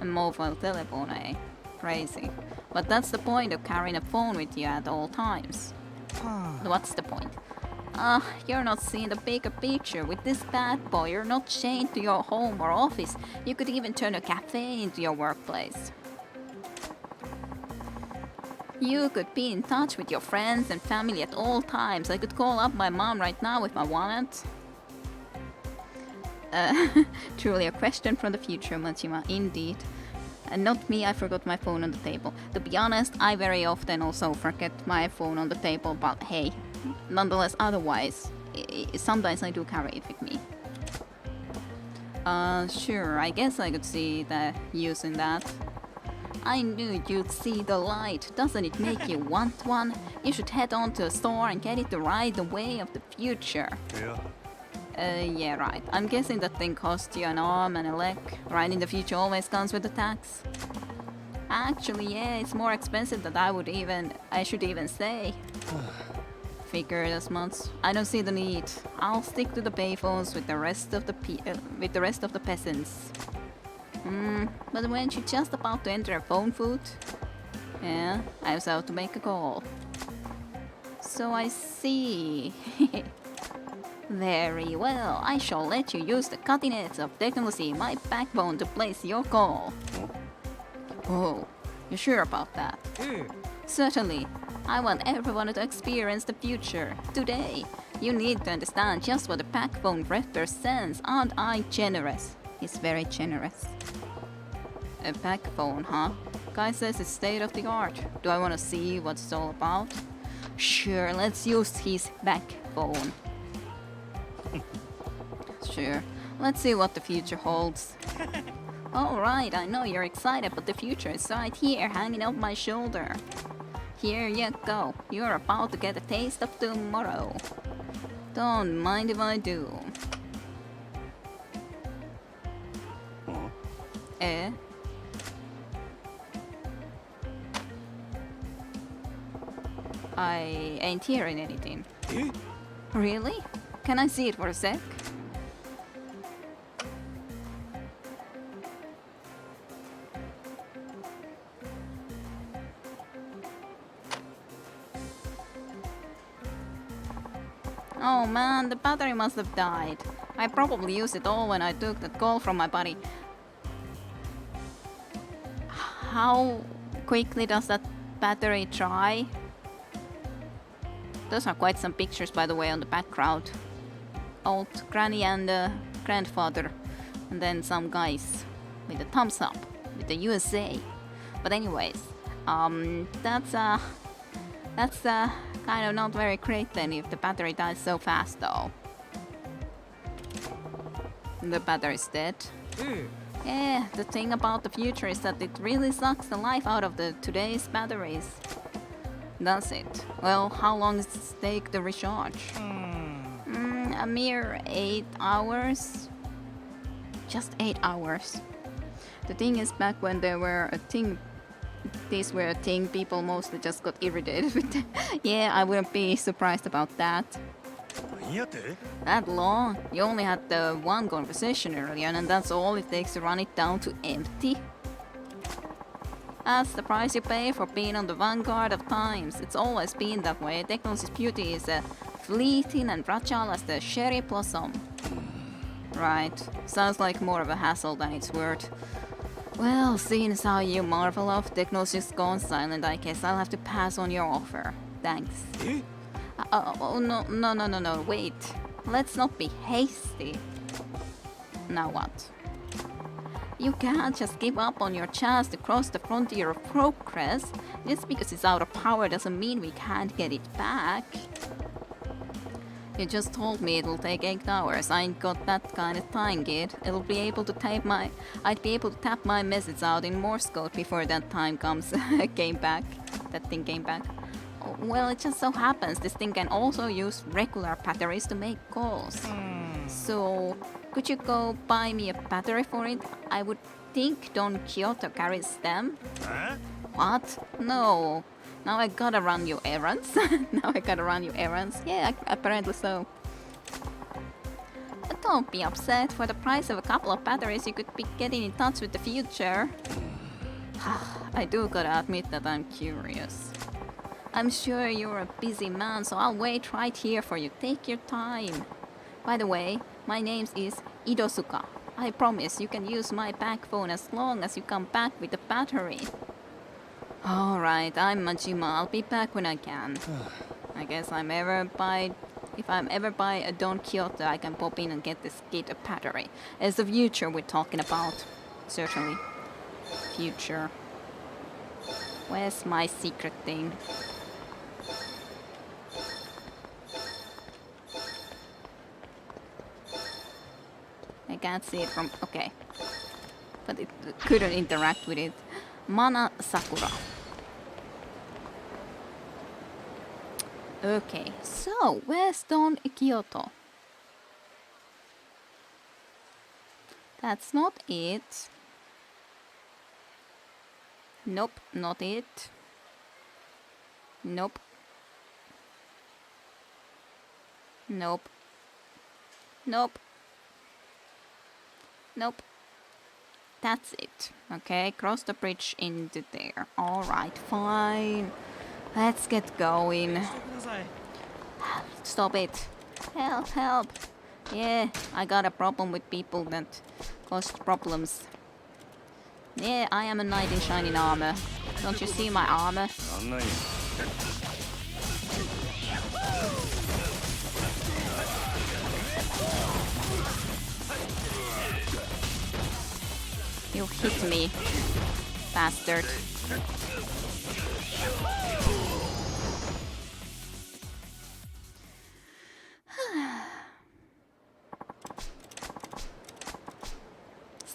A mobile telephone, eh? Crazy. But that's the point of carrying a phone with you at all times. What's the point? You're not seeing the bigger picture. With this bad boy, you're not chained to your home or office. You could even turn a cafe into your workplace. You could be in touch with your friends and family at all times. I could call up my mom right now with my wallet. Truly a question from the future, Majima, indeed. And not me, I forgot my phone on the table. To be honest, I very often also forget my phone on the table, but hey, nonetheless, otherwise, sometimes I do carry it with me. Sure, I guess I could see the use in that. I knew you'd see the light. Doesn't it make you want one? You should head on to a store and get it to ride the way of the future. Yeah, right. I'm guessing that thing costs you an arm and a leg. Riding the future always comes with a tax. Actually, yeah, it's more expensive than I should even say. Figured as much. I don't see the need. I'll stick to the payphones with the rest of the peasants. But weren't you just about to enter a phone booth? Yeah, I was out to make a call. So I see. Very well, I shall let you use the cutting edge of technology, my backbone, to place your call. Oh, you sure about that? Certainly. I want everyone to experience the future. Today, you need to understand just what the backbone represents. Aren't I generous? He's very generous. A backbone, huh? Guy says it's state of the art. Do I want to see what it's all about? Sure, let's use his backbone. Sure. Let's see what the future holds. Alright, I know you're excited, but the future is right here, hanging off my shoulder. Here you go. You're about to get a taste of tomorrow. Don't mind if I do. Eh? I ain't hearing anything. Really? Can I see it for a sec? Oh man, the battery must have died. I probably used it all when I took that call from my buddy. How quickly does that battery dry? Those are quite some pictures, by the way, on the background. Old granny and grandfather, and then some guys with a thumbs up with the USA. But anyways, that's kind of not very great then if the battery dies so fast though. The battery's dead. Yeah, the thing about the future is that it really sucks the life out of the today's batteries. Does it? Well, how long does it take to recharge? A mere 8 hours. Just 8 hours. The thing is, back when there were a thing, these were a thing, people mostly just got irritated with them. Yeah, I wouldn't be surprised about that. That long? You only had the one conversation earlier, and that's all it takes to run it down to empty? That's the price you pay for being on the vanguard of times. It's always been that way. Technology's beauty is fleeting and fragile as the cherry blossom. Right. Sounds like more of a hassle than it's worth. Well, seeing as how you marvel of technology's gone silent, I guess I'll have to pass on your offer. Thanks. Oh, no, wait. Let's not be hasty. Now what? You can't just give up on your chance to cross the frontier of progress. Just because it's out of power doesn't mean we can't get it back. You just told me it'll take 8 hours. I ain't got that kind of time, kid. I'd be able to tap my message out in Morse code before that time comes. Came back. That thing came back. Oh, well, it just so happens this thing can also use regular batteries to make calls. So, could you go buy me a battery for it? I would think Don Quixote carries them. What? No. Now I gotta run you errands. Yeah, apparently so. But don't be upset. For the price of a couple of batteries, you could be getting in touch with the future. I do gotta admit that I'm curious. I'm sure you're a busy man, so I'll wait right here for you. Take your time. By the way, my name is Idosuka. I promise you can use my back phone as long as you come back with the battery. Alright, I'm Majima. I'll be back when I can. I guess if I'm ever by a Don Quixote, I can pop in and get this kid a battery. It's the future we're talking about. Certainly. Future. Where's my secret thing? I can't see it from... okay. But it couldn't interact with it. Mana Sakura. Okay, so where's Don Quixote? That's not it. Nope, not it. Nope. Nope. Nope. Nope. That's it. Okay, cross the bridge into there. Alright, fine. Let's get going. Stop it. Help, help. Yeah, I got a problem with people that cause problems. Yeah, I am a knight in shining armor. Don't you see my armor? You hit me, bastard.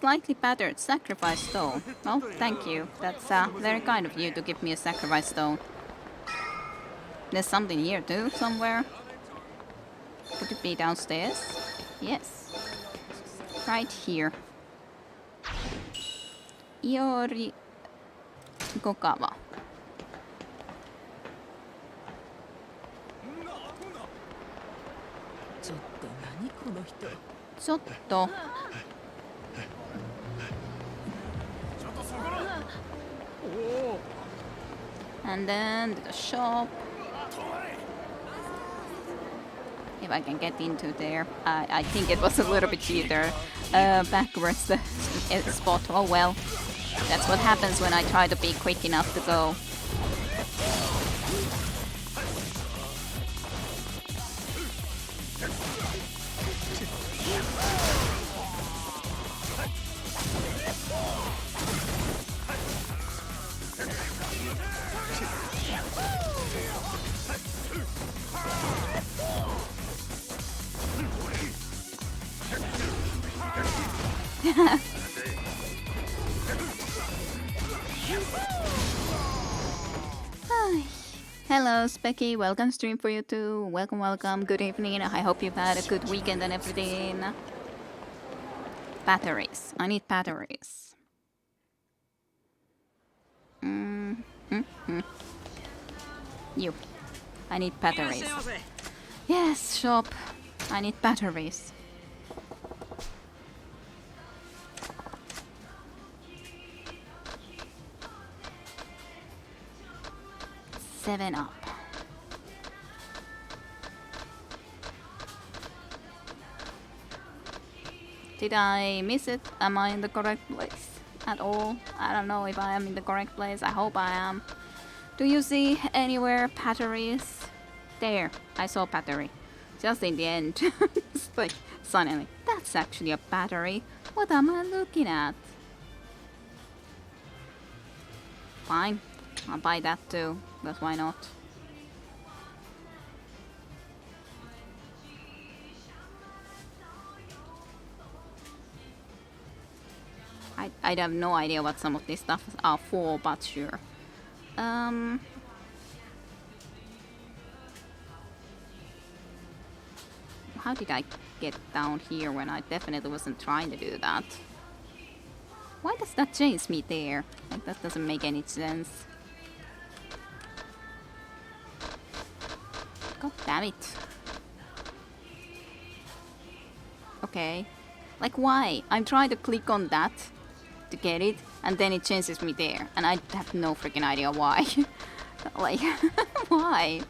slightly battered sacrifice stone. Oh, thank you. That's very kind of you to give me a sacrifice stone. There's something here too, somewhere. Could it be downstairs? Yes. Right here. Iori Gokawa. Chotto. And then the shop. If I can get into there. I think it was a little bit cheater. Backwards the spot. Oh well. That's what happens when I try to be quick enough to go. Hello, Specky. Welcome stream for you too. Welcome, welcome. Good evening. I hope you've had a good weekend and everything. Batteries. I need batteries. You. I need batteries. Yes, shop. I need batteries. Seven up. Did I miss it? Am I in the correct place at all? I don't know if I am in the correct place. I hope I am. Do you see anywhere batteries? There, I saw battery. Just in the end. It's like suddenly, that's actually a battery. What am I looking at? Fine, I'll buy that too. But why not? I'd have no idea what some of these stuff are for, but sure. How did I get down here when I definitely wasn't trying to do that? Why does that chase me there? Like, that doesn't make any sense. God damn it. Okay. Like, why? I'm trying to click on that to get it, and then it changes me there. And I have no freaking idea why. Like, why?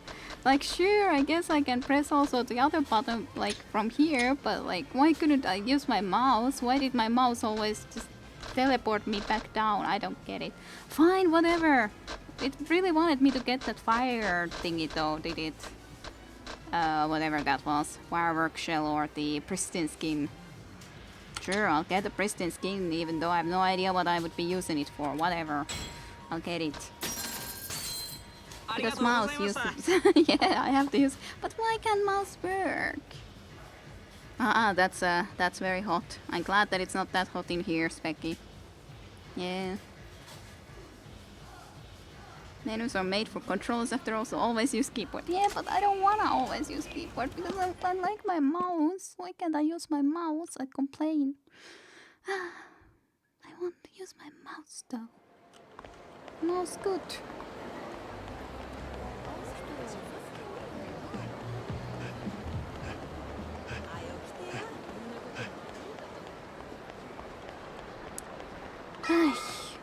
Like, sure, I guess I can press also the other button, like, from here, but, like, why couldn't I use my mouse? Why did my mouse always just teleport me back down? I don't get it. Fine, whatever. It really wanted me to get that fire thingy, though, did it? Whatever that was. Firework shell or the pristine skin. Sure, I'll get the pristine skin, even though I have no idea what I would be using it for. Whatever. I'll get it. Because mouse uses... yeah, I have to use... But why can't mouse work? That's very hot. I'm glad that it's not that hot in here, Specky. Yeah. Menus are made for controls after all, so always use keyboard. Yeah, but I don't wanna always use keyboard because I like my mouse. Why can't I use my mouse? I complain. I want to use my mouse though. Mouse good.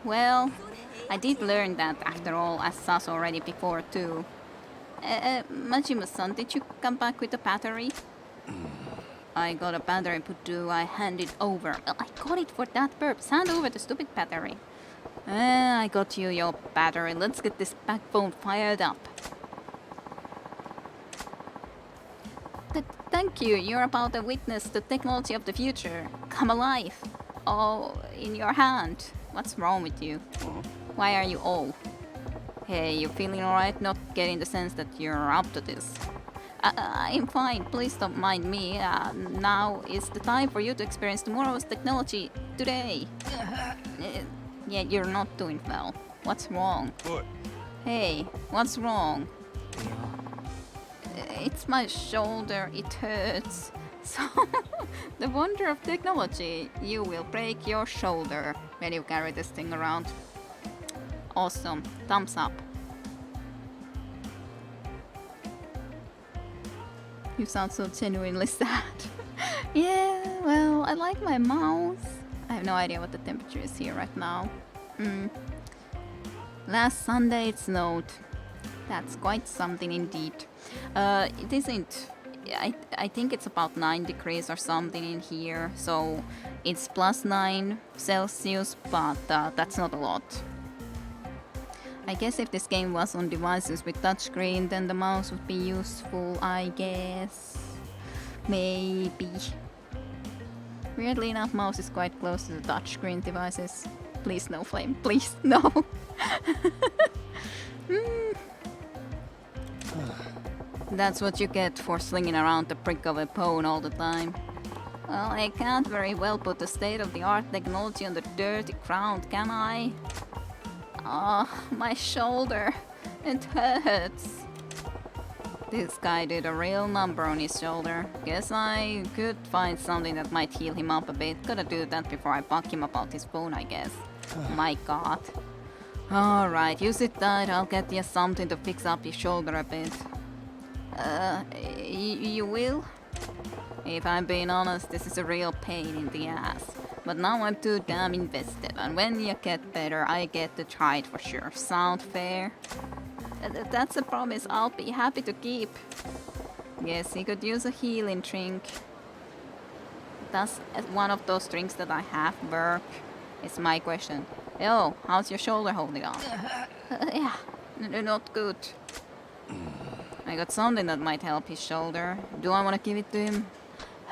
Well, I did learn that after all, as Sas already before too. Majima-san, did you come back with the battery? I got a battery, but do I hand it over? Well, I got it for that purpose. Hand over the stupid battery. I got you your battery. Let's get this backbone fired up. Thank you. You're about to witness the technology of the future. Come alive. Oh, in your hand. What's wrong with you? Why are you all? Hey, you feeling alright? Not getting the sense that you're up to this. I'm fine, please don't mind me. Now is the time for you to experience tomorrow's technology today. Yeah, you're not doing well. What's wrong? What? Hey, what's wrong? It's my shoulder, it hurts. So, the wonder of technology, you will break your shoulder when you carry this thing around. Awesome, thumbs up. You sound so genuinely sad. Yeah, well, I like my mouse. I have no idea what the temperature is here right now. Last Sunday it snowed. That's quite something indeed. It isn't. I think it's about 9 degrees or something in here. So it's +9 Celsius, but that's not a lot. I guess if this game was on devices with touchscreen, then the mouse would be useful, I guess. Maybe. Weirdly enough, mouse is quite close to the touchscreen devices. Please no flame, please no. That's what you get for slinging around the prick of a phone all the time. Well, I can't very well put the state-of-the-art technology on the dirty ground, can I? Oh, my shoulder. It hurts. This guy did a real number on his shoulder. Guess I could find something that might heal him up a bit. Gotta do that before I bug him about his phone, I guess. My god. Alright, you sit tight. I'll get you something to fix up your shoulder a bit. You will? If I'm being honest, this is a real pain in the ass. But now I'm too damn invested, and when you get better, I get to try it for sure. Sound fair? That's a promise I'll be happy to keep. Yes, he could use a healing drink. Does one of those drinks that I have work? Is my question. Yo, how's your shoulder holding on? Yeah, not good. I got something that might help his shoulder. Do I want to give it to him?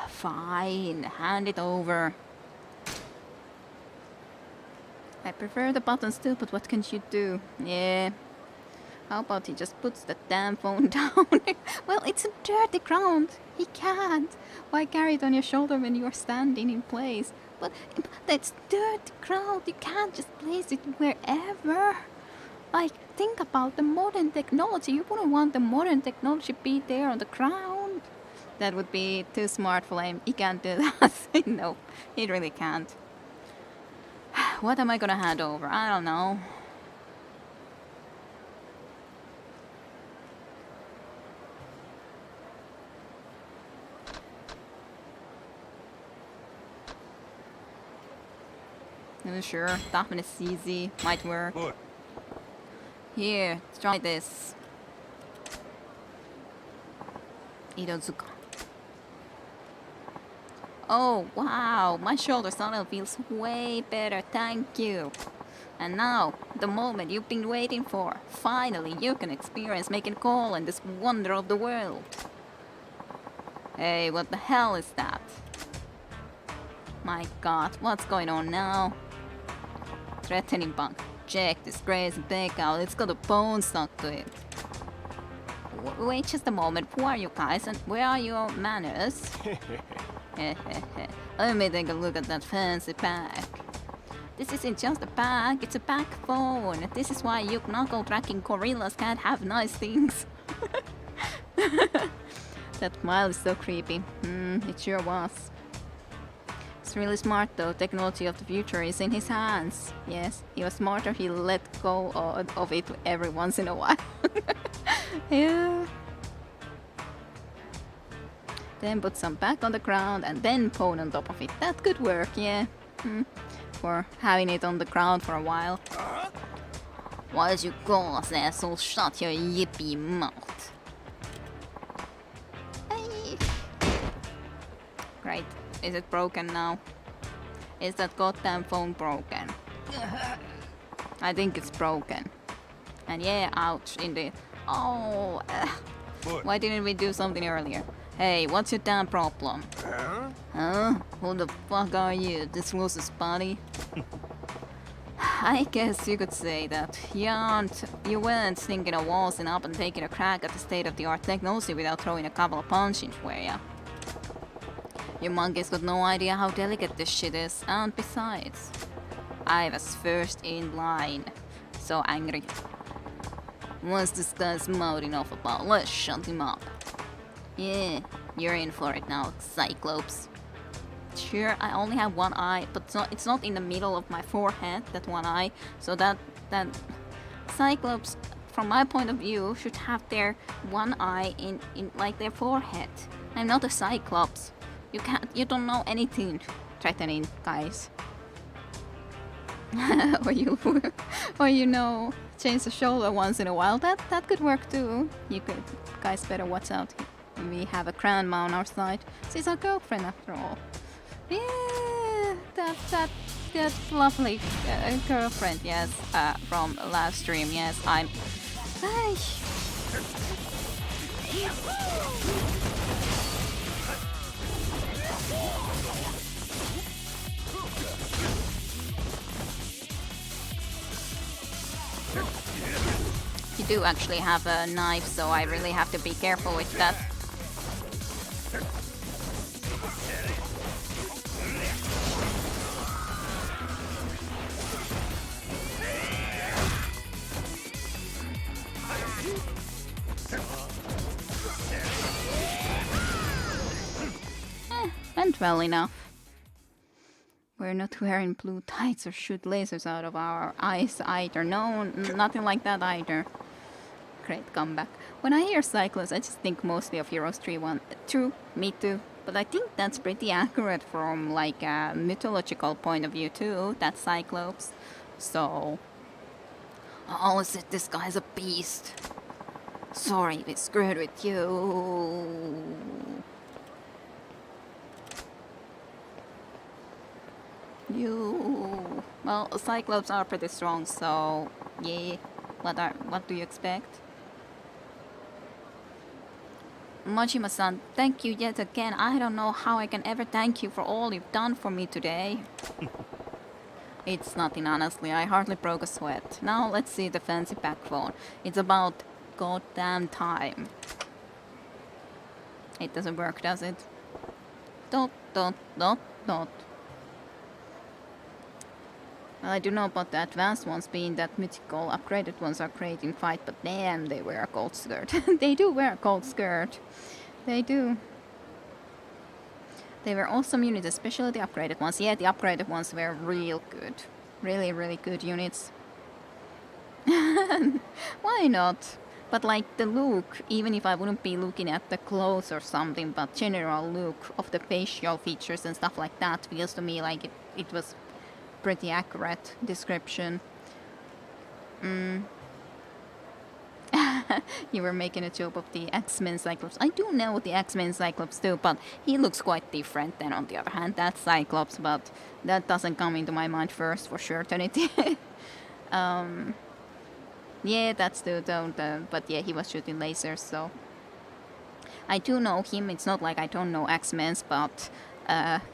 Fine, hand it over. I prefer the buttons too, but what can you do? Yeah. How about he just puts the damn phone down? Well, it's a dirty ground. He can't. Why carry it on your shoulder when you're standing in place? But that's dirty ground. You can't just place it wherever. Like, think about the modern technology. You wouldn't want the modern technology be there on the ground. That would be too smart for him. He can't do that. No, he really can't. What am I gonna hand over? I don't know. Sure, toughness is easy. Might work. What? Here, try this. Irozuka. Oh, wow, my shoulder suddenly feels way better, thank you. And now, the moment you've been waiting for. Finally, you can experience making a call in this wonder of the world. Hey, what the hell is that? My god, what's going on now? Threatening bug. Check this crazy deck out, it's got a bone stuck to it. Wait just a moment, who are you guys and where are your manners? Let me take a look at that fancy pack. This isn't just a pack, it's a pack phone. This is why you knuckle-tracking gorillas can't have nice things. That smile is so creepy. It sure was. It's really smart though, technology of the future is in his hands. Yes, he was smarter, he let go of it every once in a while. Yeah. Then put some back on the ground and then phone on top of it. That could work, yeah. For having it on the ground for a while. Why did you cause, asshole? Shut your yippy mouth. Hey. Great. Is it broken now? Is that goddamn phone broken? I think it's broken. And yeah, ouch, indeed. Oh, why didn't we do something earlier? Hey, what's your damn problem? Huh? Who the fuck are you? This was his body? I guess you could say that. You weren't thinking of waltzing up and taking a crack at the state-of-the-art technology without throwing a couple of punches, were ya? Your monkey's got no idea how delicate this shit is, and besides, I was first in line. So angry. What's this guy's mouthing off about? Let's shut him up. Yeah, you're in for it now, Cyclops. Sure, I only have one eye, but it's not in the middle of my forehead, that one eye. So that Cyclops, from my point of view, should have their one eye in like their forehead. I'm not a Cyclops. You don't know anything threatening, guys. or change the shoulder once in a while. That could work too. You could, guys, better watch out. We have a grandma on our side. She's our girlfriend after all. Yeah, that lovely girlfriend. Yes, from last stream. Yes, I'm. Ay. You do actually have a knife, so I really have to be careful with that. Went well enough. We're not wearing blue tights or shoot lasers out of our eyes either. No, nothing like that either. Great comeback. When I hear Cyclops, I just think mostly of Heroes 3-1. True, me too. But I think that's pretty accurate from like a mythological point of view too, that Cyclops. So... oh, is it this guy's a beast? Sorry, we screwed with you. Well, Cyclops are pretty strong, so yeah. What do you expect? Majima-san, thank you yet again. I don't know how I can ever thank you for all you've done for me today. It's nothing, honestly. I hardly broke a sweat. Now let's see the fancy backbone. It's about goddamn time. It doesn't work, does it? Dot. Well, I do know about the advanced ones being that mythical. Upgraded ones are great in fight, but damn, they wear a gold skirt. They do wear a gold skirt. They do. They were awesome units, especially the upgraded ones. Yeah, the upgraded ones were real good. Really, really good units. Why not? But like the look, even if I wouldn't be looking at the clothes or something, but general look of the facial features and stuff like that feels to me like it was pretty accurate description. You were making a joke of the X-Men Cyclops. I do know the X-Men Cyclops too, but he looks quite different than on the other hand. That's Cyclops, but that doesn't come into my mind first for certainty. Yeah, that's but yeah, he was shooting lasers, so I do know him. It's not like I don't know X-Men's, but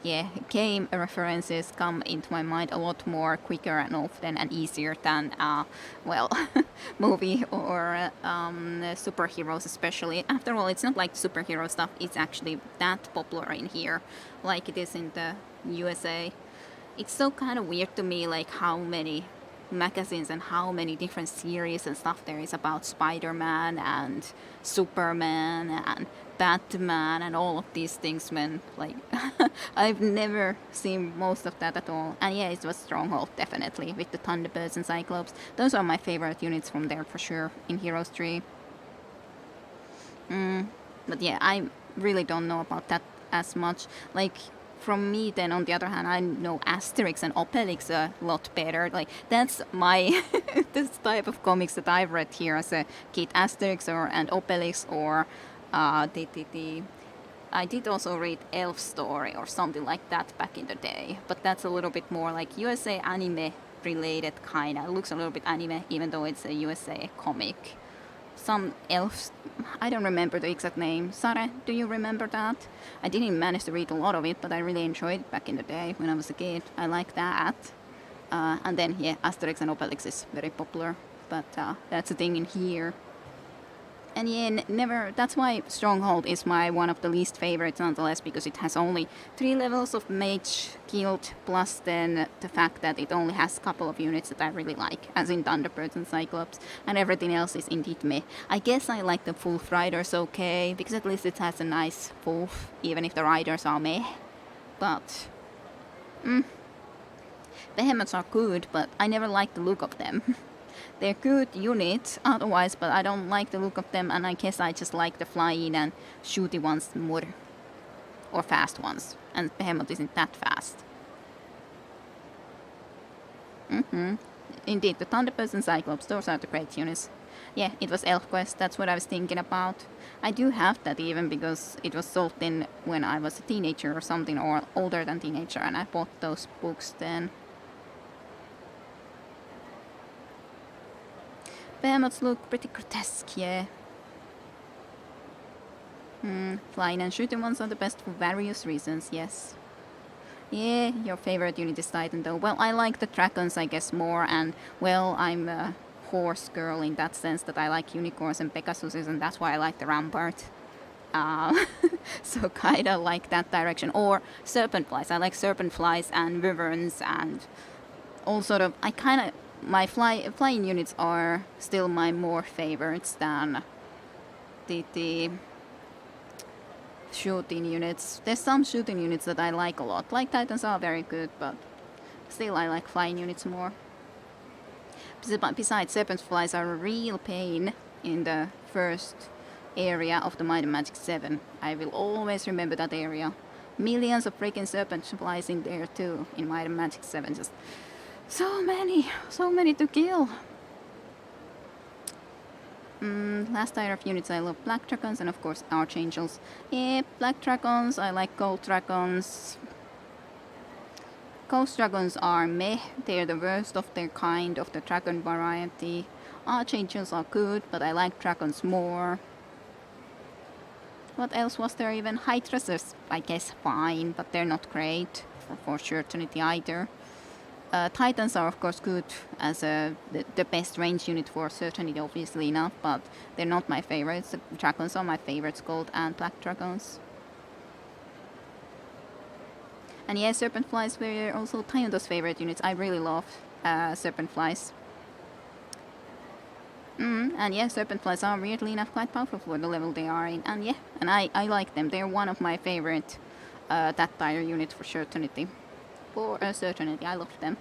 yeah, game references come into my mind a lot more quicker and often and easier than, well, movie or superheroes especially. After all, it's not like superhero stuff is actually that popular in here like it is in the USA. It's so kind of weird to me, like how many magazines and how many different series and stuff there is about Spider-Man and Superman and Batman and all of these things, when like I've never seen most of that at all. And yeah, it was Stronghold definitely with the Thunderbirds and Cyclops. Those are my favorite units from there for sure in Heroes 3. But yeah, I really don't know about that as much. Like from me, then on the other hand, I know Asterix and Obelix a lot better. Like that's my this type of comics that I've read here as a kid, Asterix and Obelix, or I did also read Elf Story or something like that back in the day, but that's a little bit more like USA anime related kind of. It looks a little bit anime even though it's a USA comic. Some elves, I don't remember the exact name. Sare, do you remember that? I didn't manage to read a lot of it, but I really enjoyed it back in the day when I was a kid. I like that. And then, yeah, Asterix and Obelix is very popular, but that's a thing in here. And yeah, never. That's why Stronghold is my one of the least favorites, nonetheless, because it has only 3 levels of Mage Guild, plus then the fact that it only has a couple of units that I really like, as in Thunderbirds and Cyclops, and everything else is indeed meh. I guess I like the Wolf Riders okay, because at least it has a nice wolf, even if the riders are meh. But Behemoths are good, but I never liked the look of them. They're good units otherwise, but I don't like the look of them, and I guess I just like the flying and shooty ones more. Or fast ones. And Behemoth isn't that fast. Indeed, the Thunderbirds and Cyclops, those are the great units. Yeah, it was ElfQuest, that's what I was thinking about. I do have that even because it was sold in when I was a teenager or something, or older than teenager, and I bought those books then. Behemoths look pretty grotesque, yeah. Flying and shooting ones are the best for various reasons, yes. Yeah, your favorite unit is Titan though. Well, I like the dragons, I guess, more, and, well, I'm a horse girl in that sense that I like unicorns and Pegasuses, and that's why I like the Rampart. So kinda like that direction. Or serpent flies. I like serpent flies and wyverns and all sort of... I kinda... My flying units are still my more favorites than the shooting units. There's some shooting units that I like a lot. Like Titans are very good, but still I like flying units more. Besides, serpent flies are a real pain in the first area of the Might and Magic 7. I will always remember that area. Millions of freaking serpent flies in there too, in Might and Magic 7. Just so many to kill. Last tier of units, I love Black Dragons and of course Archangels. Yeah, Black Dragons, I like Gold Dragons. Ghost Dragons are meh, they're the worst of their kind of the dragon variety. Archangels are good, but I like dragons more. What else was there even? Hydrasers, I guess fine, but they're not great. Or for certainty either. Titans are of course good as the best range unit for certainty, obviously enough, but they're not my favorites. The dragons are my favorites, Gold and Black Dragons. And yeah, Serpent Flies were also Tayundo's favorite units. I really love Serpent Flies. And yeah, Serpent Flies are weirdly enough quite powerful for the level they are in. And yeah, and I like them. They're one of my favorite that tier units for certainty. For certainty, I love them.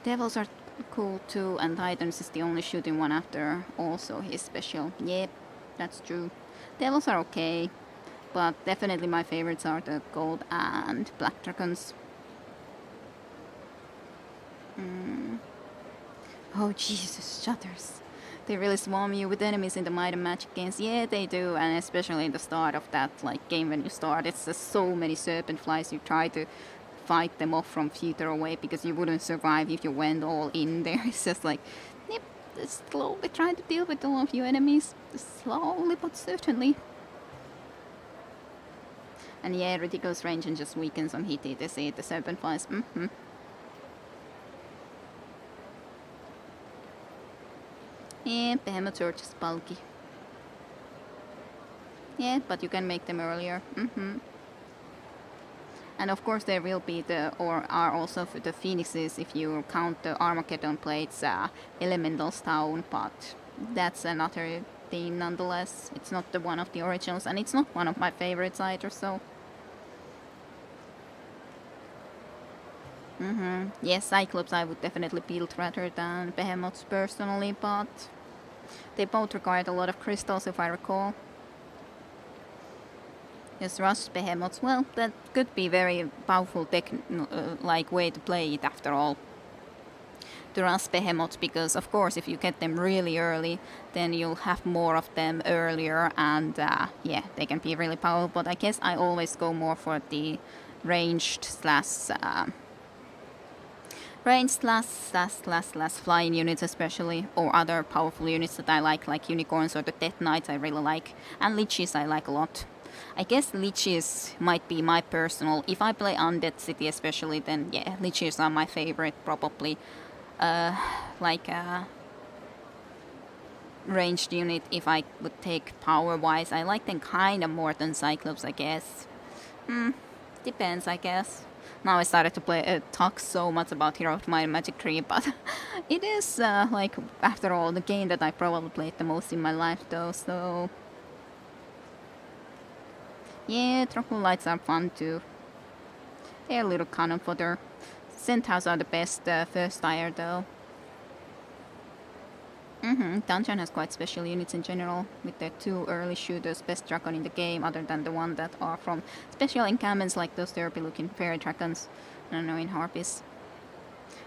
Devils are cool too, and Titans is the only shooting one after also his special. Yep, that's true. Devils are okay, but definitely my favorites are the Gold and Black Dragons. Oh Jesus, shutters. They really swarm you with enemies in the Might and Magic games. Yeah, they do, and especially in the start of that game when you start. It's just so many serpent flies. You try to fight them off from further away because you wouldn't survive if you went all in there. It's just like, yep, just slowly trying to deal with all of your enemies. Just slowly but certainly. And yeah, ridiculous range and just weakens on hit etc. The serpent flies. Yeah, behemoths are just bulky. Yeah, but you can make them earlier. And of course there will be are also the phoenixes if you count the Armageddon Plates Elemental's Town, but that's another thing nonetheless. It's not the one of the originals, and it's not one of my favorites either, so... Yes, Cyclops I would definitely build rather than Behemoths personally, but they both required a lot of crystals if I recall. Yes, Rush Behemoths, well, that could be very powerful way to play it after all. To rush Behemoths, because of course if you get them really early, then you'll have more of them earlier, and yeah, they can be really powerful, but I guess I always go more for the ranged slash flying units especially, or other powerful units that I like unicorns or the Death Knights I really like, and Liches I like a lot. I guess liches might be my personal. If I play Undead City especially, then yeah, liches are my favorite probably. Like a ranged unit if I would take power wise. I like them kinda more than Cyclops, I guess. Depends, I guess. Now I started to talk so much about Hero of Might and Magic 3, but it is, like, after all, the game that I probably played the most in my life, though, so... Yeah, Tropical Lights are fun, too. They're a little cannon fodder. Centaurs are the best first tier, though. Dungeon has quite special units in general, with their 2 early shooters, best dragon in the game, other than the one that are from special encampments like those derpy looking fairy dragons, I don't know, in Harpies.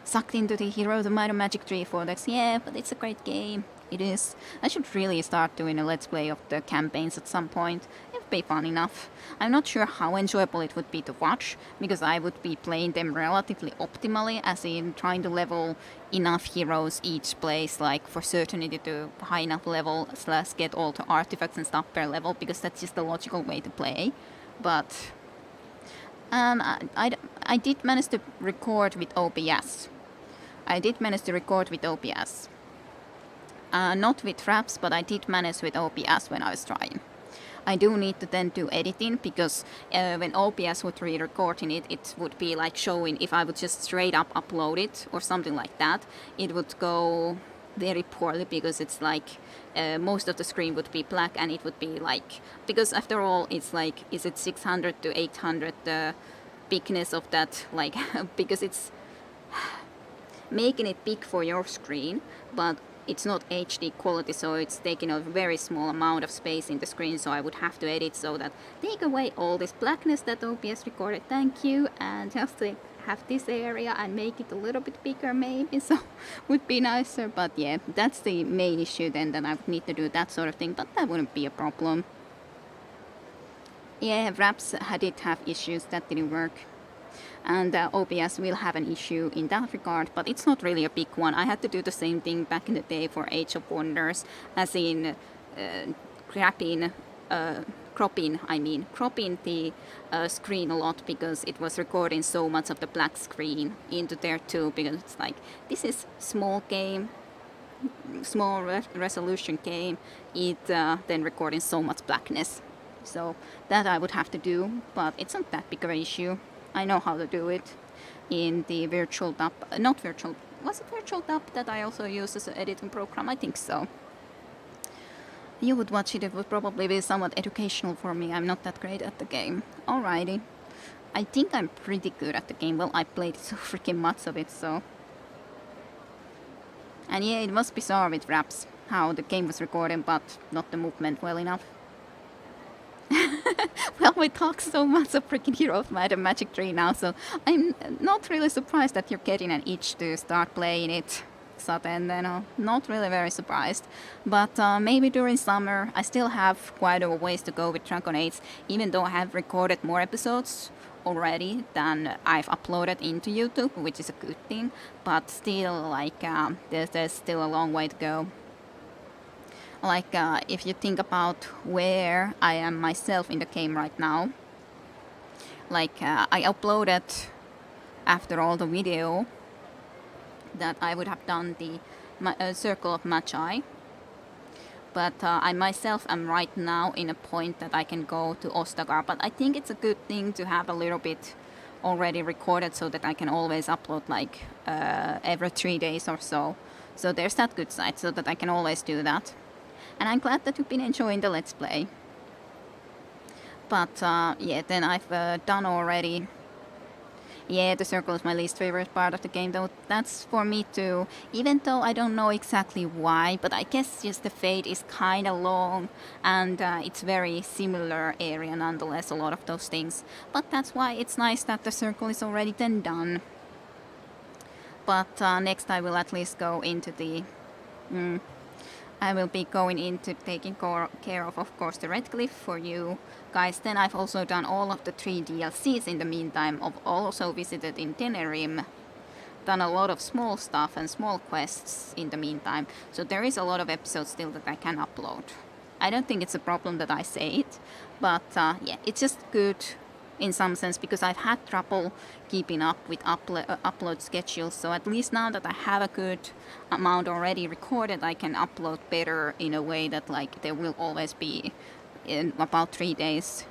Sucked into the Hero of the Might and Magic 3 Vortex, yeah, but it's a great game. It is. I should really start doing a let's play of the campaigns at some point. It would be fun enough. I'm not sure how enjoyable it would be to watch, because I would be playing them relatively optimally, as in trying to level enough heroes each place, like for certainty to high enough level / get all the artifacts and stuff per level, because that's just the logical way to play. But I did manage to record with OBS. Not with Fraps, but I did manage with OBS when I was trying. I do need to then do editing, because when OBS would re-recording it, it would be like showing if I would just straight up upload it or something like that, it would go very poorly, because it's like most of the screen would be black, and it would be like, because after all it's like, is it 600 to 800 the bigness of that, like because it's making it big for your screen, but it's not HD quality, so it's taking a very small amount of space in the screen, so I would have to edit so that take away all this blackness that OBS recorded, thank you, and just have this area and make it a little bit bigger maybe, so would be nicer. But yeah, that's the main issue then, that I would need to do that sort of thing, but that wouldn't be a problem. Yeah, Wraps did have issues that didn't work, and OBS will have an issue in that regard, but it's not really a big one. I had to do the same thing back in the day for Age of Wonders, as in cropping the screen a lot, because it was recording so much of the black screen into there too, because it's like, this is small game, small resolution game, it then recording so much blackness. So that I would have to do, but it's not that big of an issue. I know how to do it in the virtual dub, not virtual, was it virtual dub that I also use as an editing program? I think so. You would watch it, it would probably be somewhat educational for me. I'm not that great at the game. Alrighty. I think I'm pretty good at the game. Well, I played so freaking much of it, so. And yeah, it was bizarre with Wraps, how the game was recording, but not the movement well enough. Well, we talk so much of freaking Hero of Might and Magic 3 now, so I'm not really surprised that you're getting an itch to start playing it. So then, not really very surprised. But maybe during summer, I still have quite a ways to go with Dragon Age, even though I have recorded more episodes already than I've uploaded into YouTube, which is a good thing. But still, like, there's still a long way to go. Like, if you think about where I am myself in the game right now, like, I uploaded, after all the video, that I would have done the Circle of Magi, but I myself am right now in a point that I can go to Ostagar, but I think it's a good thing to have a little bit already recorded, so that I can always upload, like, every 3 days or so. So there's that good side, so that I can always do that. And I'm glad that you've been enjoying the Let's Play. But yeah, then I've done already. Yeah, the circle is my least favorite part of the game, though that's for me too. Even though I don't know exactly why, but I guess just the fade is kinda long, and it's very similar area nonetheless, a lot of those things. But that's why it's nice that the circle is already then done. But next I will at least go into the... I will be going into taking care of course, the Red Cliff for you guys. Then I've also done all of the 3 DLCs in the meantime. I've also visited in Tenerim, done a lot of small stuff and small quests in the meantime. So there is a lot of episodes still that I can upload. I don't think it's a problem that I say it, but yeah, it's just good in some sense because I've had trouble keeping up with upload schedules. So at least now that I have a good amount already recorded, I can upload better in a way that like there will always be in about 3 days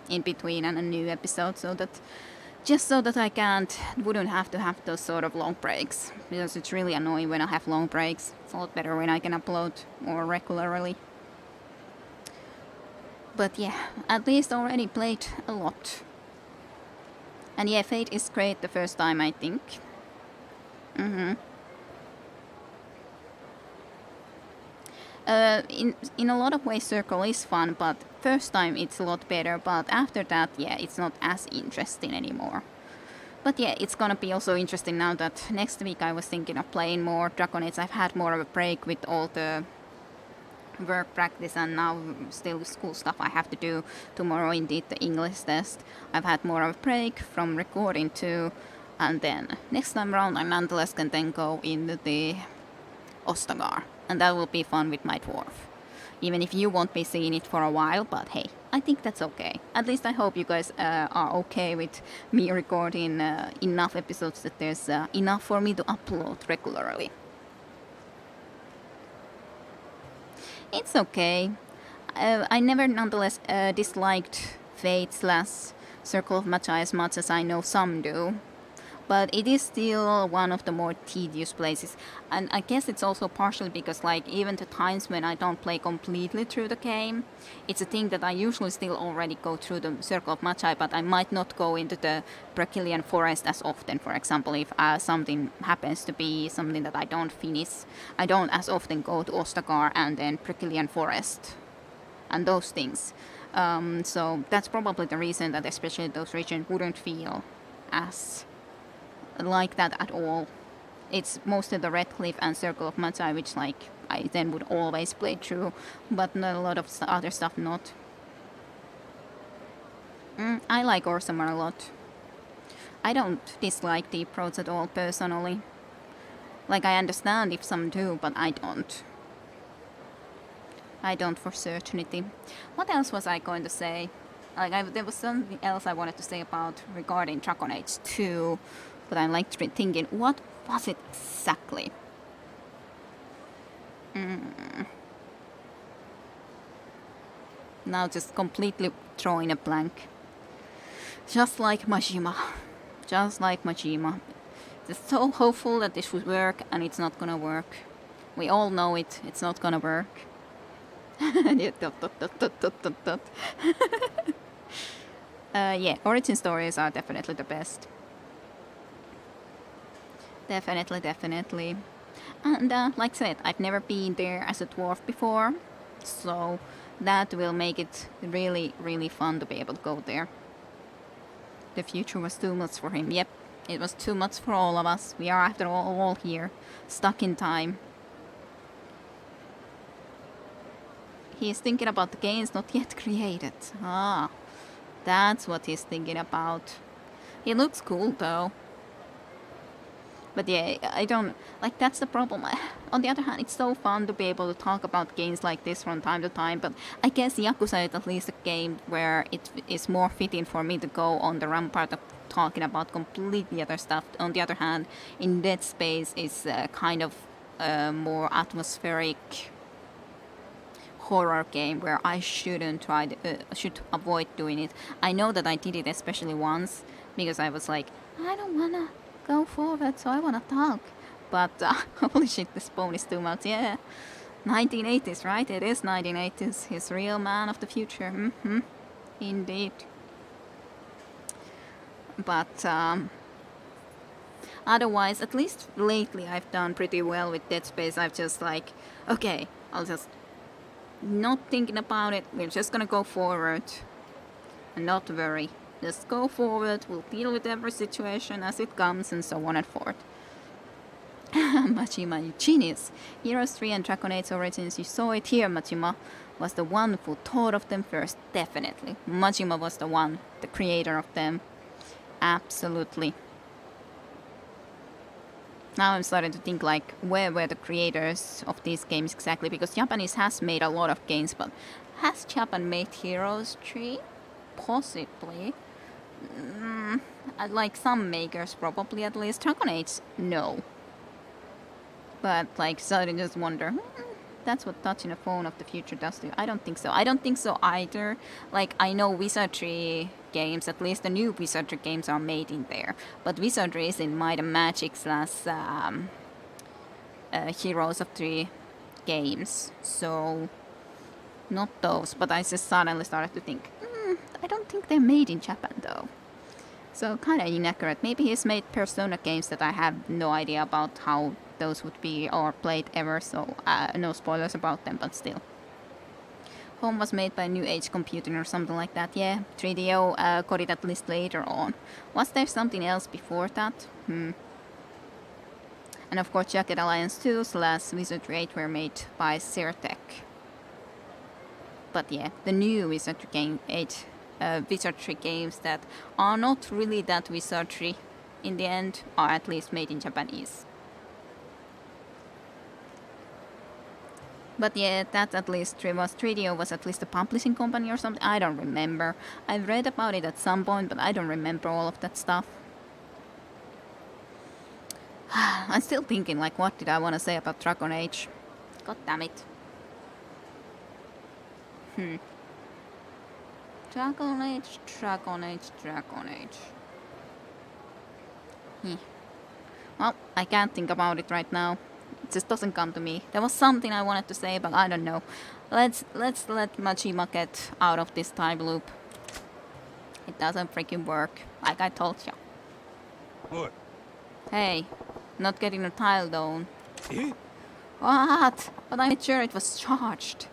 in between and a new episode, so that just so that I wouldn't have to have those sort of long breaks, because it's really annoying when I have long breaks. It's a lot better when I can upload more regularly. But yeah, at least already played a lot. And yeah, Fate is great the first time, I think. In a lot of ways, Circle is fun, but first time it's a lot better. But after that, yeah, it's not as interesting anymore. But yeah, it's gonna be also interesting now that next week I was thinking of playing more Dragon Age. I've had more of a break with all the work practice and now still school stuff I have to do. Tomorrow indeed the English test. I've had more of a break from recording too, and then next time around I nonetheless can then go into the Ostagar, and that will be fun with my dwarf. Even if you won't be seeing it for a while, but hey, I think that's okay. At least I hope you guys are okay with me recording enough episodes that there's enough for me to upload regularly. It's okay. I never nonetheless disliked Fate / Circle of Matcha as much as I know some do. But it is still one of the more tedious places. And I guess it's also partially because like even the times when I don't play completely through the game, it's a thing that I usually still already go through the Circle of Matcha, but I might not go into the Brecilian Forest as often. For example, if something happens to be something that I don't finish, I don't as often go to Ostagar and then Brecilian Forest and those things. So that's probably the reason that especially those regions wouldn't feel as like that at all. It's mostly the Red Cliff and Circle of Matcha which like I then would always play through, but not a lot of other stuff not. I like Orsamar a lot. I don't dislike Deep Roads at all personally. Like I understand if some do, but I don't. I don't for certainty. What else was I going to say? Like there was something else I wanted to say about regarding Dragon Age 2. But I'm like thinking, what was it exactly? Now just completely drawing a blank. Just like Majima. Just like Majima. Just so hopeful that this would work and it's not gonna work. We all know it, it's not gonna work. Yeah, origin stories are definitely the best. Definitely. And like I said, I've never been there as a dwarf before, so that will make it really, really fun to be able to go there. The future was too much for him. Yep, it was too much for all of us. We are after all here, stuck in time. He is thinking about the games not yet created. Ah, that's what he's thinking about. He looks cool though. But yeah, I don't, like that's the problem. On the other hand, it's so fun to be able to talk about games like this from time to time, but I guess Yakuza is at least a game where it is more fitting for me to go on the rampart of talking about completely other stuff. On the other hand, in Dead Space is kind of a more atmospheric horror game where I shouldn't should avoid doing it. I know that I did it especially once because I was like, I don't wanna go forward, so I wanna talk. But holy shit, this phone is too much. Yeah, 1980s, right? It is 1980s. He's real man of the future. Indeed. But otherwise, at least lately, I've done pretty well with Dead Space. I've just like, okay, I'll just not thinking about it. We're just gonna go forward and not worry. Just go forward, we'll deal with every situation as it comes, and so on and forth. Majima, you genius. Heroes 3 and Dragon Age Origins, you saw it here. Majima was the one who thought of them first, definitely. Majima was the one, the creator of them. Absolutely. Now I'm starting to think like where were the creators of these games exactly, because Japanese has made a lot of games, but has Japan made Heroes 3? Possibly. Like some makers probably, at least. Dragon Age, no. But like suddenly just wonder, that's what touching a phone of the future does to you. I don't think so. I don't think so either. Like I know Wizardry games, at least the new Wizardry games are made in there. But Wizardry is in Might and Magic slash Heroes of 3 games. So not those, but I just suddenly started to think, I don't think they're made in Japan though. So kind of inaccurate. Maybe he's made Persona games that I have no idea about how those would be or played ever, so no spoilers about them, but still. Home was made by New Age Computing or something like that, yeah. 3DO got it at least later on. Was there something else before that? And of course Jacket Alliance 2 / Wizardry 8 were made by Sirtec. But yeah, the new Wizardry game 8 Wizardry games that are not really that Wizardry in the end are at least made in Japanese. But yeah, that at least was 3DO was at least a publishing company or something. I don't remember. I've read about it at some point, but I don't remember all of that stuff. I'm still thinking, like, what did I want to say about Dragon Age? God damn it. Dragon Age, Dragon Age, Dragon Age. Well, I can't think about it right now. It just doesn't come to me. There was something I wanted to say, but I don't know. Let's let Majima get out of this time loop. It doesn't freaking work, like I told you. What? Hey, not getting a tile down. Eh? What? But I'm sure it was charged.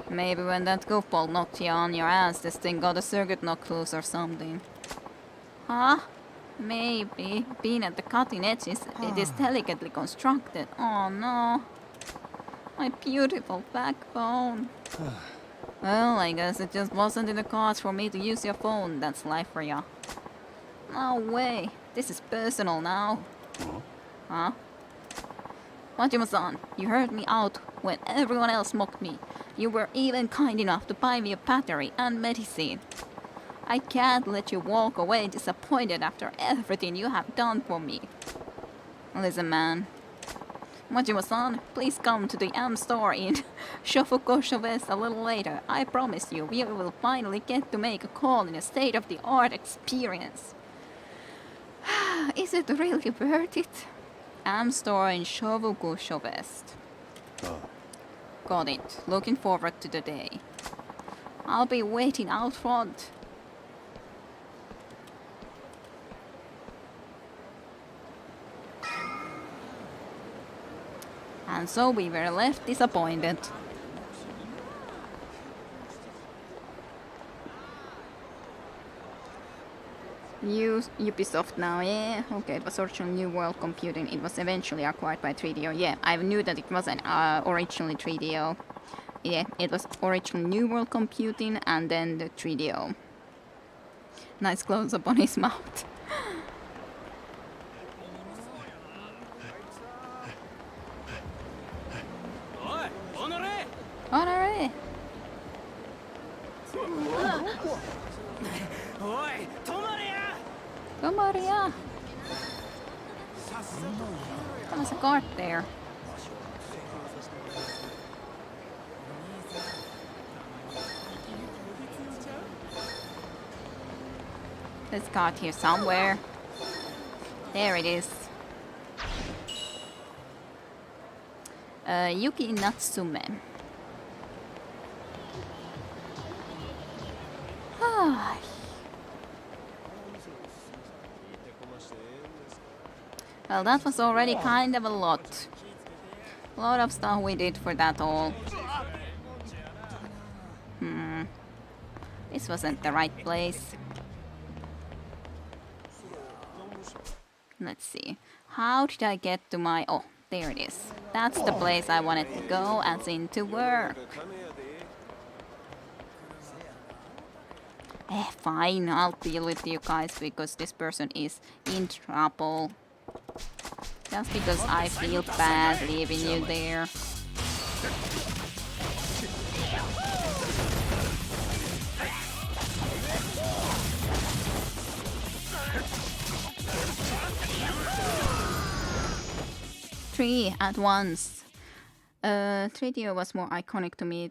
Maybe when that goofball knocked you on your ass, this thing got a circuit knock loose or something. Huh? Maybe. Being at the cutting edge, it is delicately constructed. Oh no. My beautiful backbone. Well, I guess it just wasn't in the cards for me to use your phone. That's life for ya. No way. This is personal now. Huh? Majima-san, you heard me out when everyone else mocked me. You were even kind enough to buy me a battery and medicine. I can't let you walk away disappointed after everything you have done for me. Listen, man. Majima-san, please come to the AM store in Shofukusho West a little later. I promise you, we will finally get to make a call in a state-of-the-art experience. Is it really worth it? AM store in Shofukusho West. Got it. Looking forward to the day. I'll be waiting out front. And so we were left disappointed. Ubisoft now, yeah. Okay, it was originally New World Computing. It was eventually acquired by 3DO. Yeah, I knew that it wasn't originally 3DO. Yeah, it was originally New World Computing and then the 3DO. Nice close up on his mouth. Honore! Tomaria! There's a guard there. There's a guard here somewhere. There it is. Yuki Natsume. Well, that was already kind of a lot. A lot of stuff we did for that all. This wasn't the right place. Let's see. How did I get to my... Oh, there it is. That's the place I wanted to go as in to work. Fine, I'll deal with you guys because this person is in trouble. Just because I feel bad leaving you there. Three at once. 3DO was more iconic to me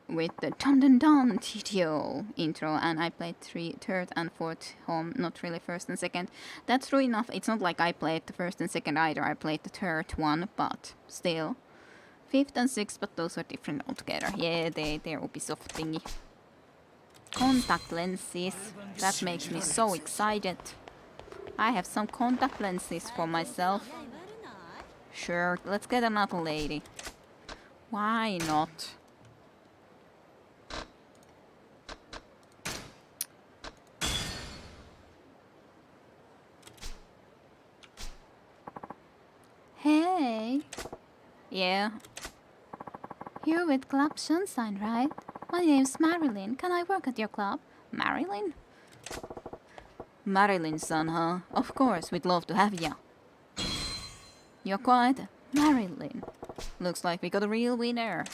with the dun dun dun TTO intro, and I played third and fourth home, not really first and second. That's true enough. It's not like I played the first and second either. I played the third one, but still. Fifth and sixth, but those are different altogether. Yeah, they're Ubisoft thingy. Contact lenses. That makes me so excited. I have some contact lenses for myself. Sure, let's get another lady. Why not? Hey. Yeah. You're with Club Sunshine, right? My name's Marilyn. Can I work at your club? Marilyn? Marilyn-san, huh? Of course, we'd love to have ya. You're quiet, Marilyn. Looks like we got a real winner.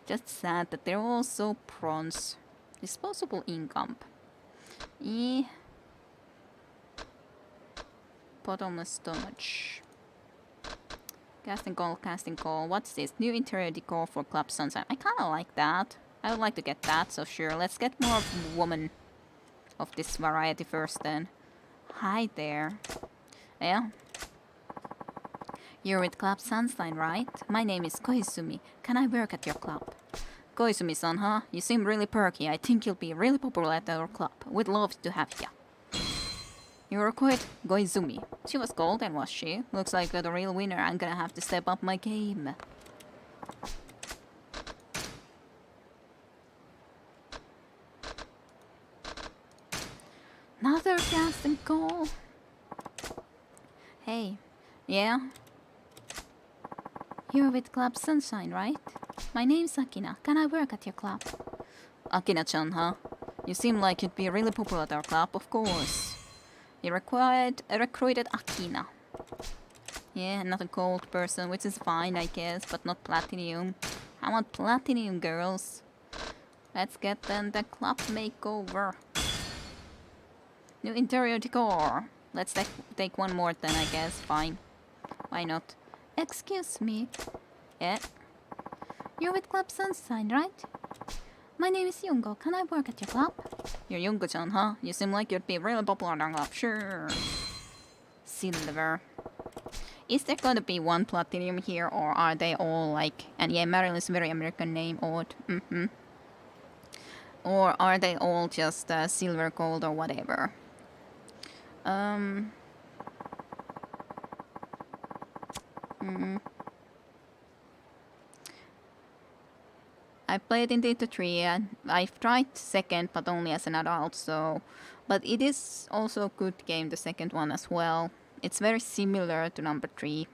Just sad that they're all so prawns. Disposable income. Bottomless stomach. Casting call. What's this? New interior decor for Club Sunshine. I kinda like that. I would like to get that, so sure. Let's get more women of this variety first then. Hi there. Yeah? You're with Club Sunshine, right? My name is Koizumi. Can I work at your club? Koizumi-san, huh? You seem really perky. I think you'll be really popular at our club. We'd love to have ya. You're quite Koizumi. She was golden, was she? Looks like you're the real winner. I'm gonna have to step up my game. Another casting call. Hey. Yeah? You're with Club Sunshine, right? My name's Akina. Can I work at your club? Akina-chan, huh? You seem like you'd be really popular at our club, of course. You recruited Akina. Yeah, not a gold person, which is fine, I guess, but not platinum. I want platinum, girls. Let's get then the club makeover. New interior decor. Let's take one more then, I guess. Fine. Why not? Excuse me. Yeah? You're with Club Sunshine, right? My name is Yungo. Can I work at your club? You're Yungo-chan, huh? You seem like you'd be really popular at our club. Sure. Silver. Is there gonna be one platinum here, or are they all like... And yeah, Marilyn's a very American name, odd. Or are they all just silver, gold, or whatever? I played Indeed the 3 and I've tried second, but only as an adult, so... But it is also a good game, the second one as well. It's very similar to number 3.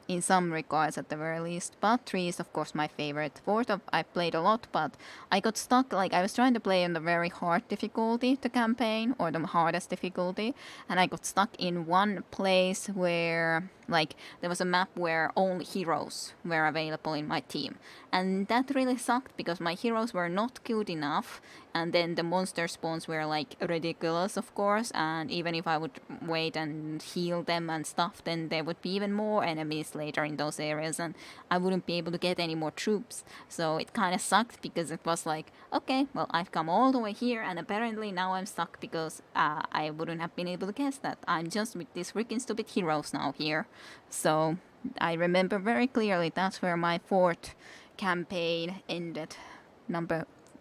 In some regards, at the very least. But 3 is, of course, my favorite. 4th, I played a lot, but I got stuck. Like, I was trying to play on the very hard difficulty, the campaign, or the hardest difficulty, and I got stuck in one place where, like, there was a map where only heroes were available in my team. And that really sucked, because my heroes were not good enough, and then the monster spawns were, like, ridiculous, of course, and even if I would wait and heal them and stuff, then there would be even more enemies later in those areas, and I wouldn't be able to get any more troops. So it kind of sucked, because it was like, okay, well, I've come all the way here, and apparently now I'm stuck because I wouldn't have been able to guess that. I'm just with these freaking stupid heroes now here. So I remember very clearly that's where my 4th campaign ended.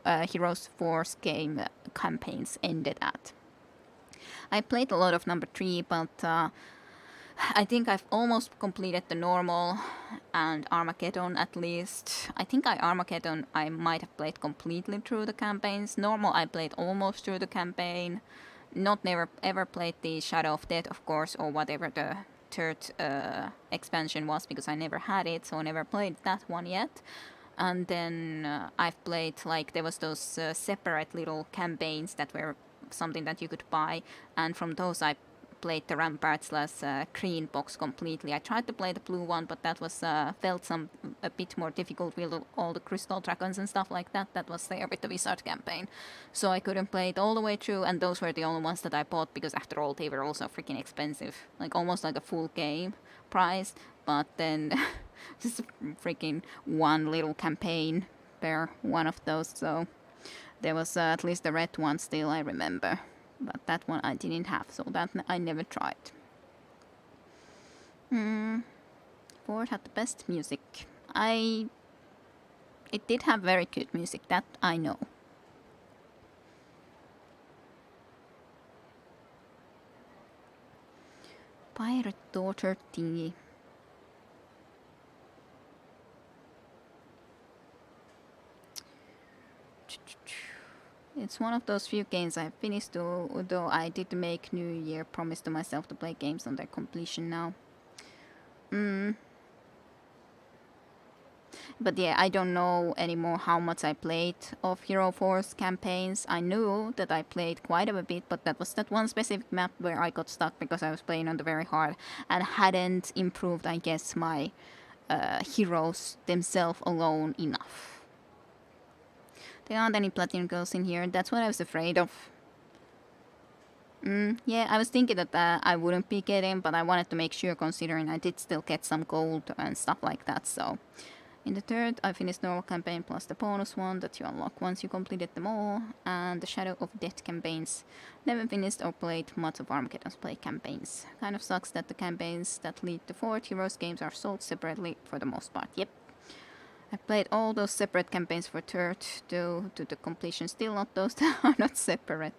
Heroes 4's game campaigns ended at. I played a lot of number 3, but I think I've almost completed the normal and Armageddon at least. I think Armageddon I might have played completely through the campaigns. Normal I played almost through the campaign. Never ever played the Shadow of Death, of course, or whatever the 3rd expansion was, because I never had it, so I never played that one yet. And then I've played, like, there was those separate little campaigns that were something that you could buy, and from those I played the Rampart / green box completely. I tried to play the blue one, but that was felt a bit more difficult with all the crystal dragons and stuff like that. That was there with the wizard campaign, so I couldn't play it all the way through. And those were the only ones that I bought because after all they were also freaking expensive, like almost like a full game price. But then just freaking one little campaign per one of those. So there was at least the red one still I remember. But that one I didn't have, so that I never tried. 4 had the best music. It did have very good music, that I know. Pirate Daughter thingy. It's one of those few games I finished, though I did make New Year promise to myself to play games on their completion now. But yeah, I don't know anymore how much I played of Hero Force campaigns. I knew that I played quite a bit, but that was that one specific map where I got stuck because I was playing on the very hard and hadn't improved, I guess, my heroes themselves alone enough. There aren't any platinum girls in here. That's what I was afraid of. Yeah, I was thinking that I wouldn't be getting, but I wanted to make sure considering I did still get some gold and stuff like that, so. In the third, I finished normal campaign plus the bonus one that you unlock once you completed them all, and the Shadow of Death campaigns. Never finished or played much of Armageddon's play campaigns. Kind of sucks that the campaigns that lead to 4 Heroes games are sold separately for the most part. Yep. I played all those separate campaigns for third, though to the completion, still not those that are not separate.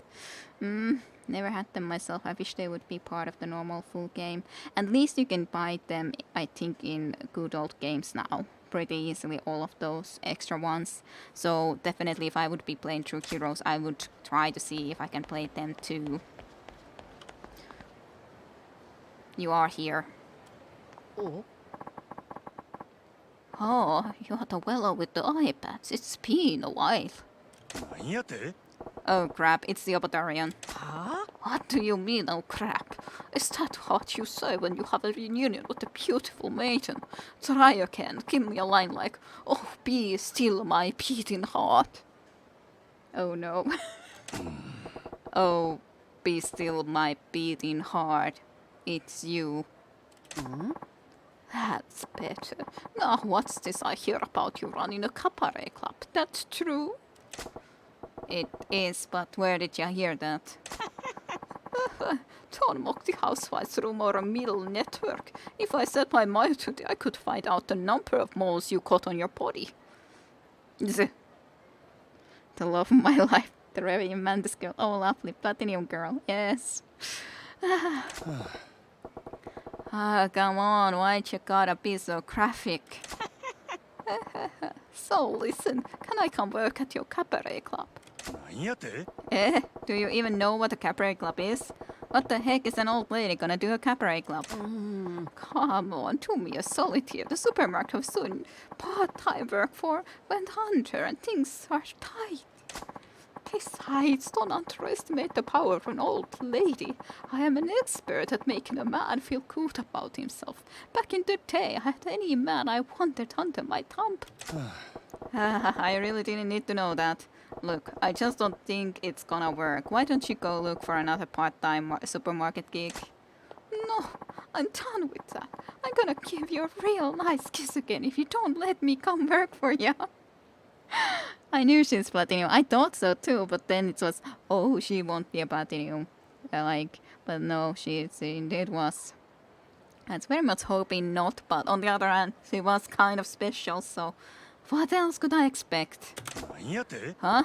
Never had them myself. I wish they would be part of the normal full game. At least you can buy them, I think, in good old games now. Pretty easily, all of those extra ones. So definitely if I would be playing through Heroes, I would try to see if I can play them too. You are here. Oh, you're the fellow with the iPads. It's been a while. Oh crap, it's the Obatarian. Huh? What do you mean, oh crap? Is that what you say when you have a reunion with a beautiful maiden? Try again, give me a line like, oh, be still my beating heart. Oh no. Oh, be still my beating heart. It's you. That's better. Now what's this I hear about you running a cabaret club? That's true? It is, but where did you hear that? Don't mock the housewives rumor a middle network. If I set my mind to it, I could find out the number of moles you caught on your body. The love of my life, the Revenant Mantis girl. Oh, lovely, Platinum girl, yes. Come on, why'd you gotta be so graphic? So listen, can I come work at your cabaret club? Do you even know what a cabaret club is? What the heck is an old lady gonna do a cabaret club? Come on, do me a solid here. The supermarket was soon part-time work for went under and things are tight. Besides, don't underestimate the power of an old lady. I am an expert at making a man feel good about himself. Back in the day, I had any man I wanted under my thumb. I really didn't need to know that. Look, I just don't think it's gonna work. Why don't you go look for another part-time supermarket gig? No, I'm done with that. I'm gonna give you a real nice kiss again if you don't let me come work for you. I knew she's platinum. I thought so too, but then it was, oh, she won't be a platinum. But no, she indeed was. I was very much hoping not, but on the other hand, she was kind of special, so what else could I expect? Huh?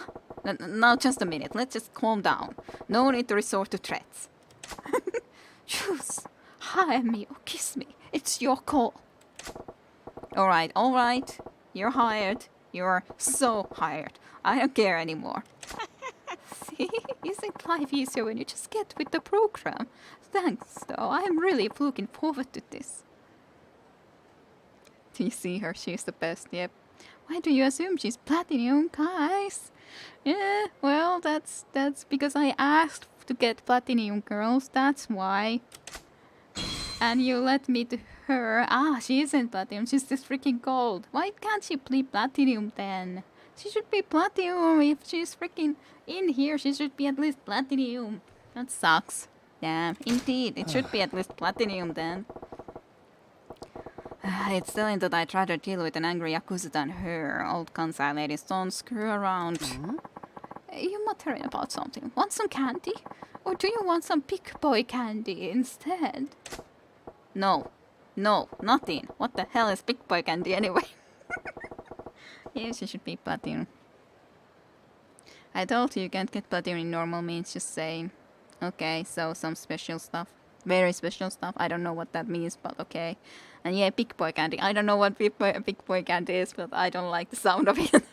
Now just a minute, let's just calm down. No need to resort to threats. Choose. Hire me or kiss me. It's your call. Alright. You're hired. You're so hired. I don't care anymore. See? Isn't life easier when you just get with the program? Thanks, though. I'm really looking forward to this. Do you see her? She's the best, yep. Why do you assume she's platinum, guys? Yeah, well, that's because I asked to get platinum girls, that's why. And you let me to her. Ah, she isn't platinum, she's just freaking gold. Why can't she be platinum then? She should be platinum if she's freaking in here. She should be at least platinum. That sucks. Yeah, indeed, it should be at least platinum then. It's telling that I'd rather deal with an angry Yakuza than her. Old kansai ladies don't screw around. You muttering about something. Want some candy? Or do you want some big boy candy instead? No. No, nothing. What the hell is big boy candy anyway? Yeah, she should be platinum. I told you can't get platinum in normal means, just saying. Okay, so some special stuff. Very special stuff. I don't know what that means, but okay. And yeah, big boy candy. I don't know what big boy candy is, but I don't like the sound of it.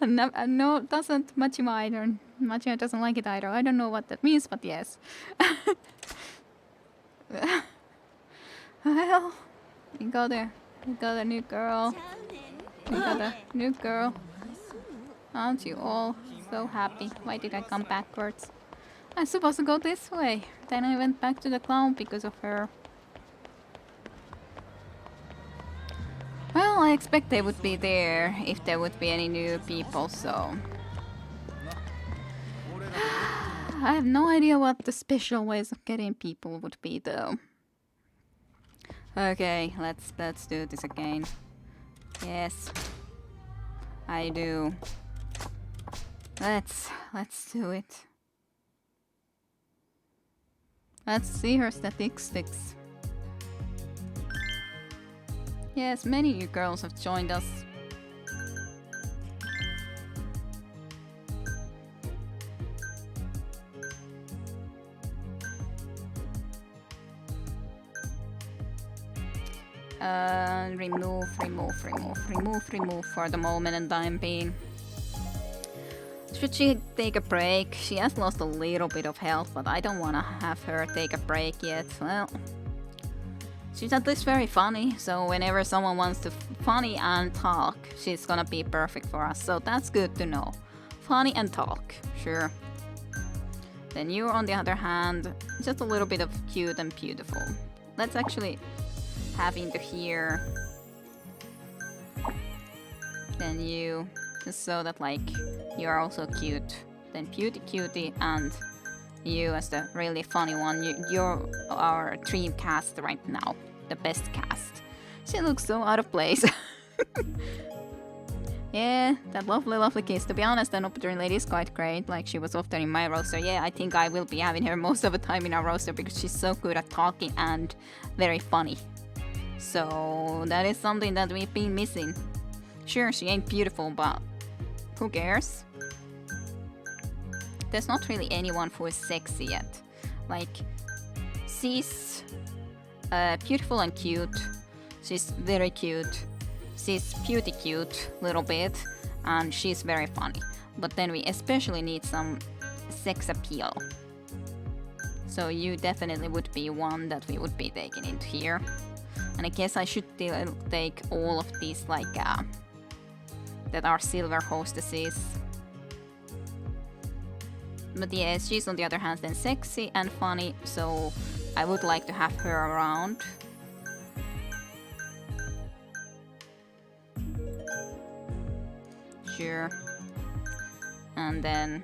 and no, doesn't Majima either. Majima doesn't like it either. I don't know what that means, but yes. Well, we got a new girl. We got a new girl. Aren't you all so happy? Why did I come backwards? I'm supposed to go this way. Then I went back to the clown because of her. Well, I expect they would be there if there would be any new people, so... I have no idea what the special ways of getting people would be, though. Okay, let's do this again. Yes. I do. Let's do it. Let's see her statistics. Yes, many new girls have joined us. Remove for the moment and time being. Should she take a break? She has lost a little bit of health, but I don't want to have her take a break yet. Well, she's at least very funny, so whenever someone wants to funny and talk, she's gonna be perfect for us, so that's good to know. Funny and talk, sure. Then you, on the other hand, just a little bit of cute and beautiful. Let's actually have into here. Then you, just so that like you are also cute. Then cutie, and you as the really funny one. You're our dream cast right now, the best cast. She looks so out of place. Yeah, that lovely kiss. To be honest, the Nocturne lady is quite great. Like, she was often in my roster. Yeah, I think I will be having her most of the time in our roster because she's so good at talking and very funny. So that is something that we've been missing. Sure, she ain't beautiful, but who cares? There's not really anyone who is sexy yet. Like, she's beautiful and cute. She's very cute. She's beauty cute, little bit, and she's very funny. But then we especially need some sex appeal. So you definitely would be one that we would be taking into here. And I guess I should take all of these, like, that are silver hostesses. But yes, she's on the other hand then sexy and funny, so I would like to have her around. Sure. And then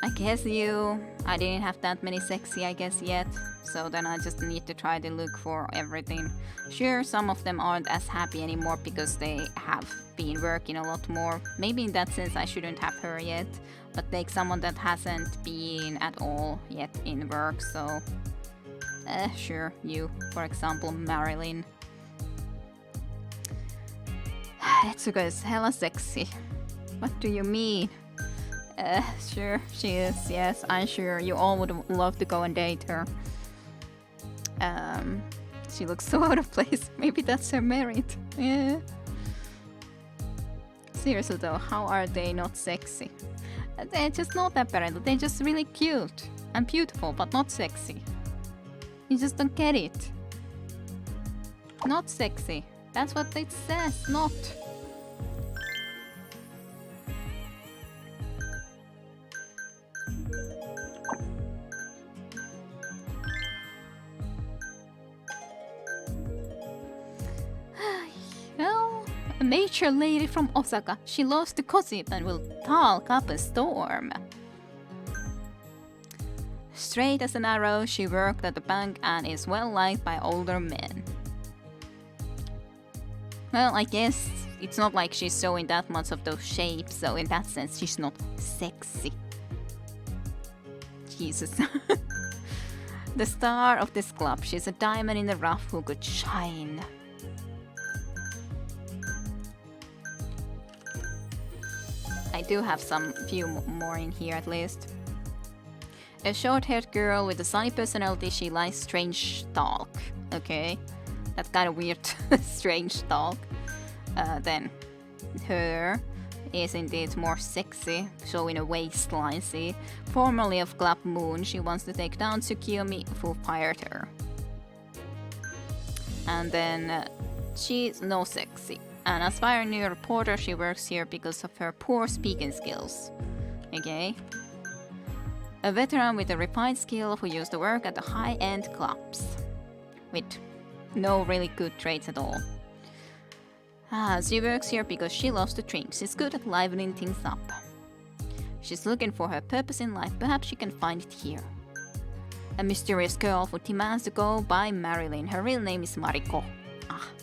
I guess I didn't have that many sexy I guess yet, so then I just need to try to look for everything. Sure, some of them aren't as happy anymore because they have been working a lot more. Maybe in that sense I shouldn't have her yet, but take someone that hasn't been at all yet in work, so sure, you, for example, Marilyn. Etsuko is hella sexy. What do you mean? Sure, she is, yes, I'm sure you all would love to go and date her. She looks so out of place. Maybe that's her merit. Yeah. Seriously though, how are they not sexy? They're just not apparent, they're just really cute and beautiful, but not sexy. You just don't get it. Not sexy. That's what it says, not. Well, a major lady from Osaka. She loves to gossip and will talk up a storm. Straight as an arrow, she worked at the bank and is well liked by older men. Well, I guess it's not like she's showing that much of those shapes, so in that sense, she's not sexy. Jesus. The star of this club, she's a diamond in the rough who could shine. I do have some few more in here at least. A short-haired girl with a sunny personality, she likes strange talk. Okay, that's kind of weird, strange talk. Then her is indeed more sexy, showing a waistline, see? Formerly of Club Moon, she wants to take down Tsukiyomi who fired her. And then she's no sexy. An aspiring new reporter, she works here because of her poor speaking skills. Okay. A veteran with a refined skill who used to work at the high-end clubs. With no really good traits at all. She works here because she loves to drink. She's good at livening things up. She's looking for her purpose in life. Perhaps she can find it here. A mysterious girl who demands to go by Marilyn. Her real name is Mariko.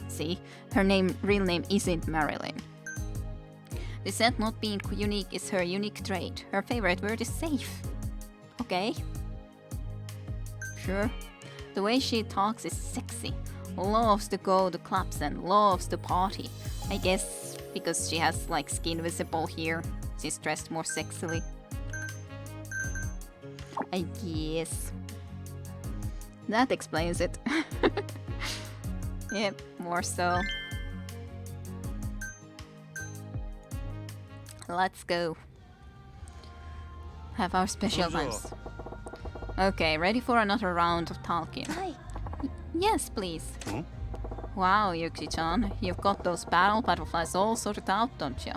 See? Her real name isn't Marilyn. They said not being unique is her unique trait. Her favorite word is safe. Okay. Sure. The way she talks is sexy. Loves to go to clubs and loves to party. I guess because she has like skin visible here, she's dressed more sexily. I guess. That explains it. Yep, more so. Let's go. Have our special times. Okay, ready for another round of talking. Hi. Yes, please. Hmm? Wow, Yuki-chan, you've got those battle butterflies all sorted out, don't you?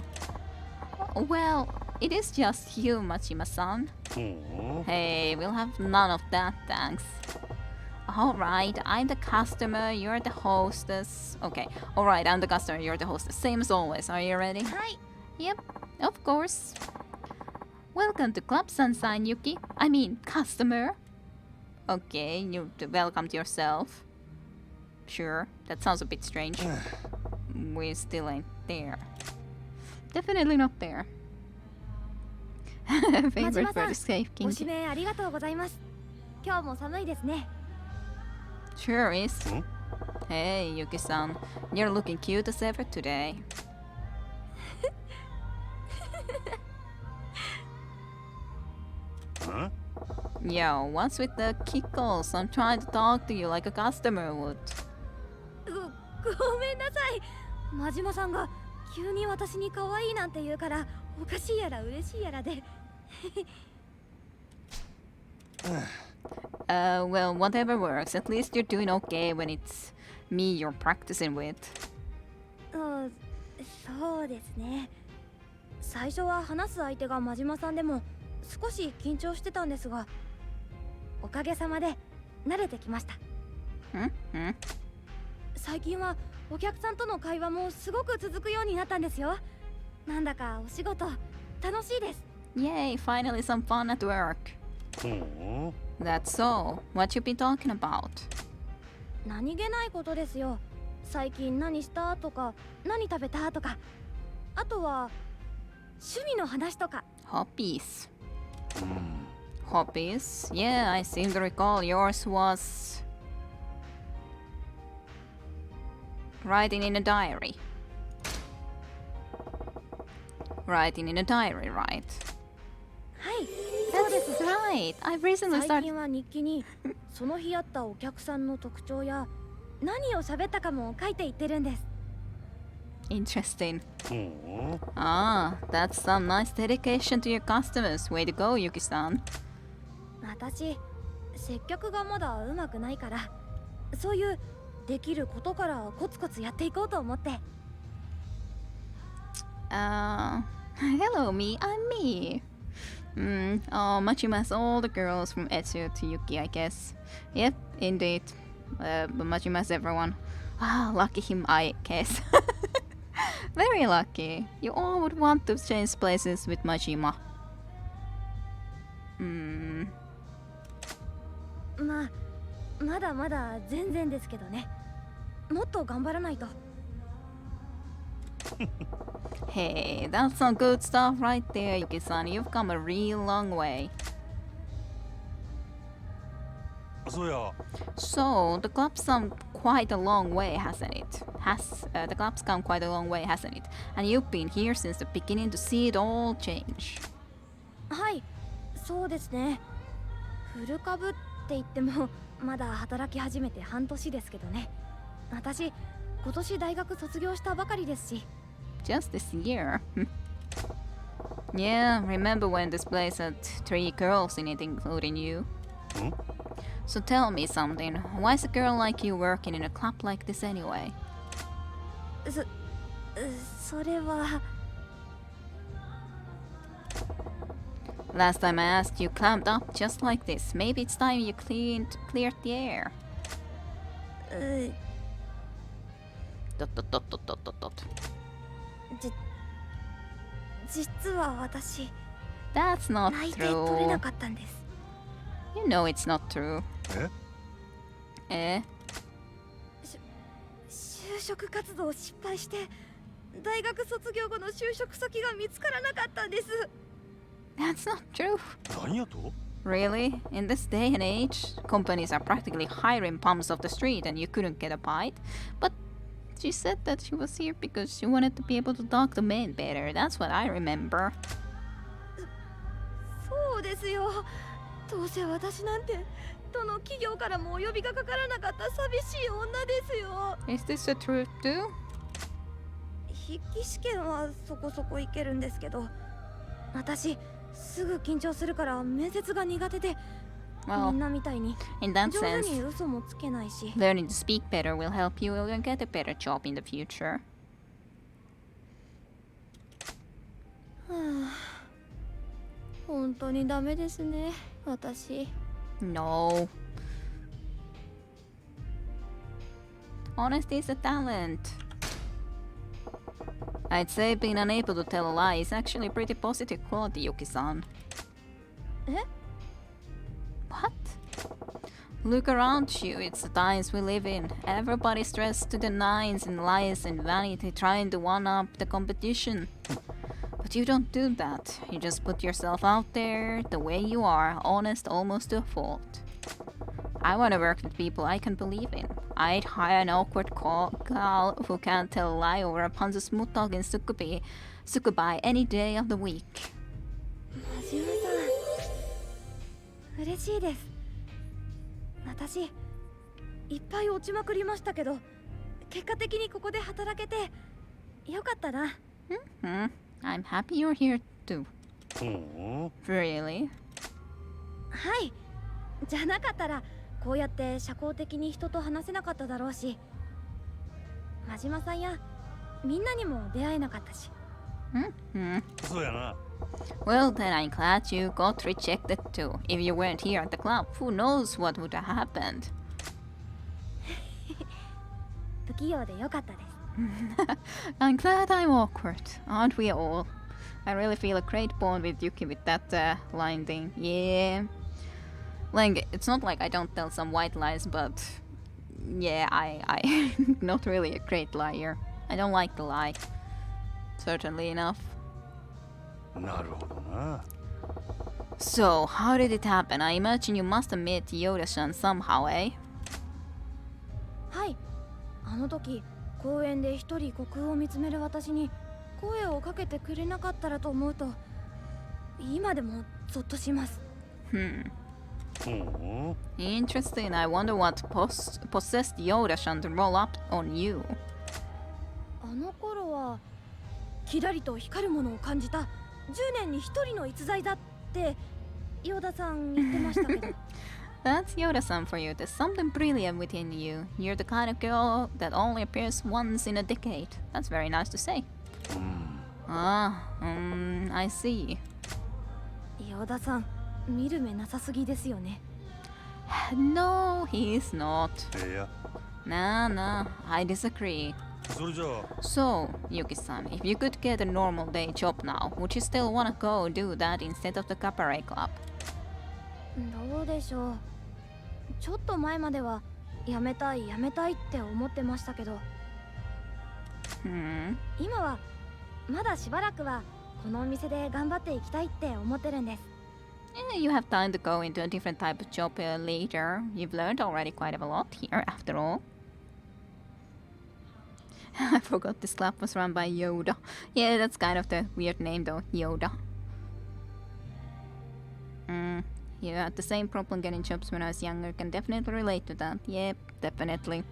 Well, it is just you, Majima-san. Hey, we'll have none of that, thanks. Alright, I'm the customer, you're the hostess. Okay, alright, I'm the customer, you're the hostess. Same as always, are you ready? Hi. Yep, of course. Welcome to Club Sunshine, Yuki. I mean, customer. Okay, you welcomed yourself. Sure, that sounds a bit strange. We still ain't there. Definitely not there. Favorite word is safe ご king. 指名ありがとうございます。今日も寒いですね。 Sure is. Hey, Yuki-san, you're looking cute as ever today. Huh? Yo, what's with the kickles? I'm trying to talk to you like a customer would. ごめんなさい。真島さんが急に私に可愛いなんて言うからおかしいやら嬉しいやらで。Well, whatever works. At least you're doing okay when it's me you're practicing with. そうですね。最初は話す相手が真島さんでも少し緊張してたんですが、おかげさまで慣れてきました。最近はお客さんとの会話もすごく続くようになったんですよ。なんだかお仕事楽しいです。 Yay, finally some fun at work. That's all. What you been talking about? 何気ないことですよ。最近何したとか、何食べたとか、あとは趣味の話とか。 Hobbies. Hobbies? Yeah, I seem to recall yours was writing in a diary. Writing in a diary, right? はい、そうです。 That's right. I've recently 最 started. 近は日記にその日あったお客さんの特徴や何を喋ったかも書いていってるんです。 Interesting. Ah, that's some nice dedication to your customers. Way to go, Yuki-san. 私、接客がまだうまくないから、そういうできることからコツコツやっていこうと思って。Hello me, I'm me. Machima's all the girls from Etsu to Yuki, I guess. Yep, indeed. But Machima's everyone. Ah, lucky him, I guess. Very lucky. You all would want to change places with Majima. まだまだ全然ですけどね。もっと頑張らないと。Hey, that's some good stuff right there, Yuki-san. You've come a real long way. そうや。 So, the club's come quite a long way, hasn't it? The club's come quite a long way, hasn't it? And you've been here since the beginning to see it all change. はい、そうですね。フル株って言ってもまだ働き始めて半年ですけどね。私、今年大学卒業したばかりですし。Just this year. Yeah, remember when this place had 3 girls in it, including you? So tell me something. Why is a girl like you working in a club like this anyway? それは。Last time I asked, you climbed up just like this. Maybe it's time you cleared the air. Dot. 実は私、 That's not 内定取れな true. かったんです。 You know it's not true. え？ Eh? 就職活動を失敗して大学卒業後の就職先が見つからなかったんです。 That's not true. 何やと？ Really? In this day and age, companies are practically hiring bums off the street and you couldn't get a bite? But she said that she was here because she wanted to be able to talk to men better. That's what I remember. そうですよ。どうせ私なんてどの企業からもお呼びがかからなかった寂しい女ですよ。 Is this the truth too? 筆記試験はそこそこいけるんですけど、私すぐ緊張するから面接が苦手で、み Well, んなみたいに in that 上手 sense, に嘘もつけないし。 learning to speak better will help you and get a better job in the future. 本当にダメですね、私。 No. Honesty is a talent. I'd say being unable to tell a lie is actually a pretty positive quality, Yuki-san. え？ What? Look around you, it's the times we live in. Everybody's dressed to the nines in lies and vanity, trying to one-up the competition. But you don't do that. You just put yourself out there, the way you are, honest almost to a fault. I want to work with people I can believe in. I'd hire an awkward gal who can't tell a lie over a bunch of smooth-talking sukubai any day of the week. 真島さん、嬉しいです。私いっぱい落ちまくりましたけど、結果的にここで働けてよかったな。I'm happy you're here too. うん。 Really? はい。じゃなかったらこうやって社交的に人と話せなかっただろうし、真島さんやみんなにも出会えなかったし。そうやな。 Well, then I'm glad you got rejected too. If you weren't here at the club, who knows what would have happened? 不器用でよかったです。 I'm glad I'm awkward, aren't we all? I really feel a great bond with Yuki with that line thing. Yeah. Like, it's not like I don't tell some white lies, but yeah, I not really a great liar. I don't like to lie. Certainly enough. なるほどな。 So, how did it happen? I imagine you must have met Yoda-san somehow, eh? はい。あの時公園で一人虚空を見つめる私に声をかけてくれなかったらと思うと、今でもゾッとします。Interesting. I wonder what possessed Yoda-san to roll up on you. あの頃はキラリと光るものを感じた10年に一人の逸材だってヨーダさん言ってましたけど。That's Yoda-san for you. There's something brilliant within you. You're the kind of girl that only appears once in a decade. That's very nice to say. I see. ヨダさん、見る目なさすぎですよね。No, he's not. いや、 Nah, I disagree. それじゃあ So, Yuki-san, if you could get a normal day job now, would you still wanna go do that instead of the cabaret club? どうでしょう。ちょっと前まではやめたいって思ってましたけど、今はまだしばらくはこのお店で頑張っていきたいって思ってるんです。You have time to go into a different type of job later. You've learned already quite a lot here, after all. I forgot this club was run by Yoda. Yeah, that's kind of the weird name though, Yoda. You had the same problem getting jobs when I was younger. Can definitely relate to that. Yep, definitely.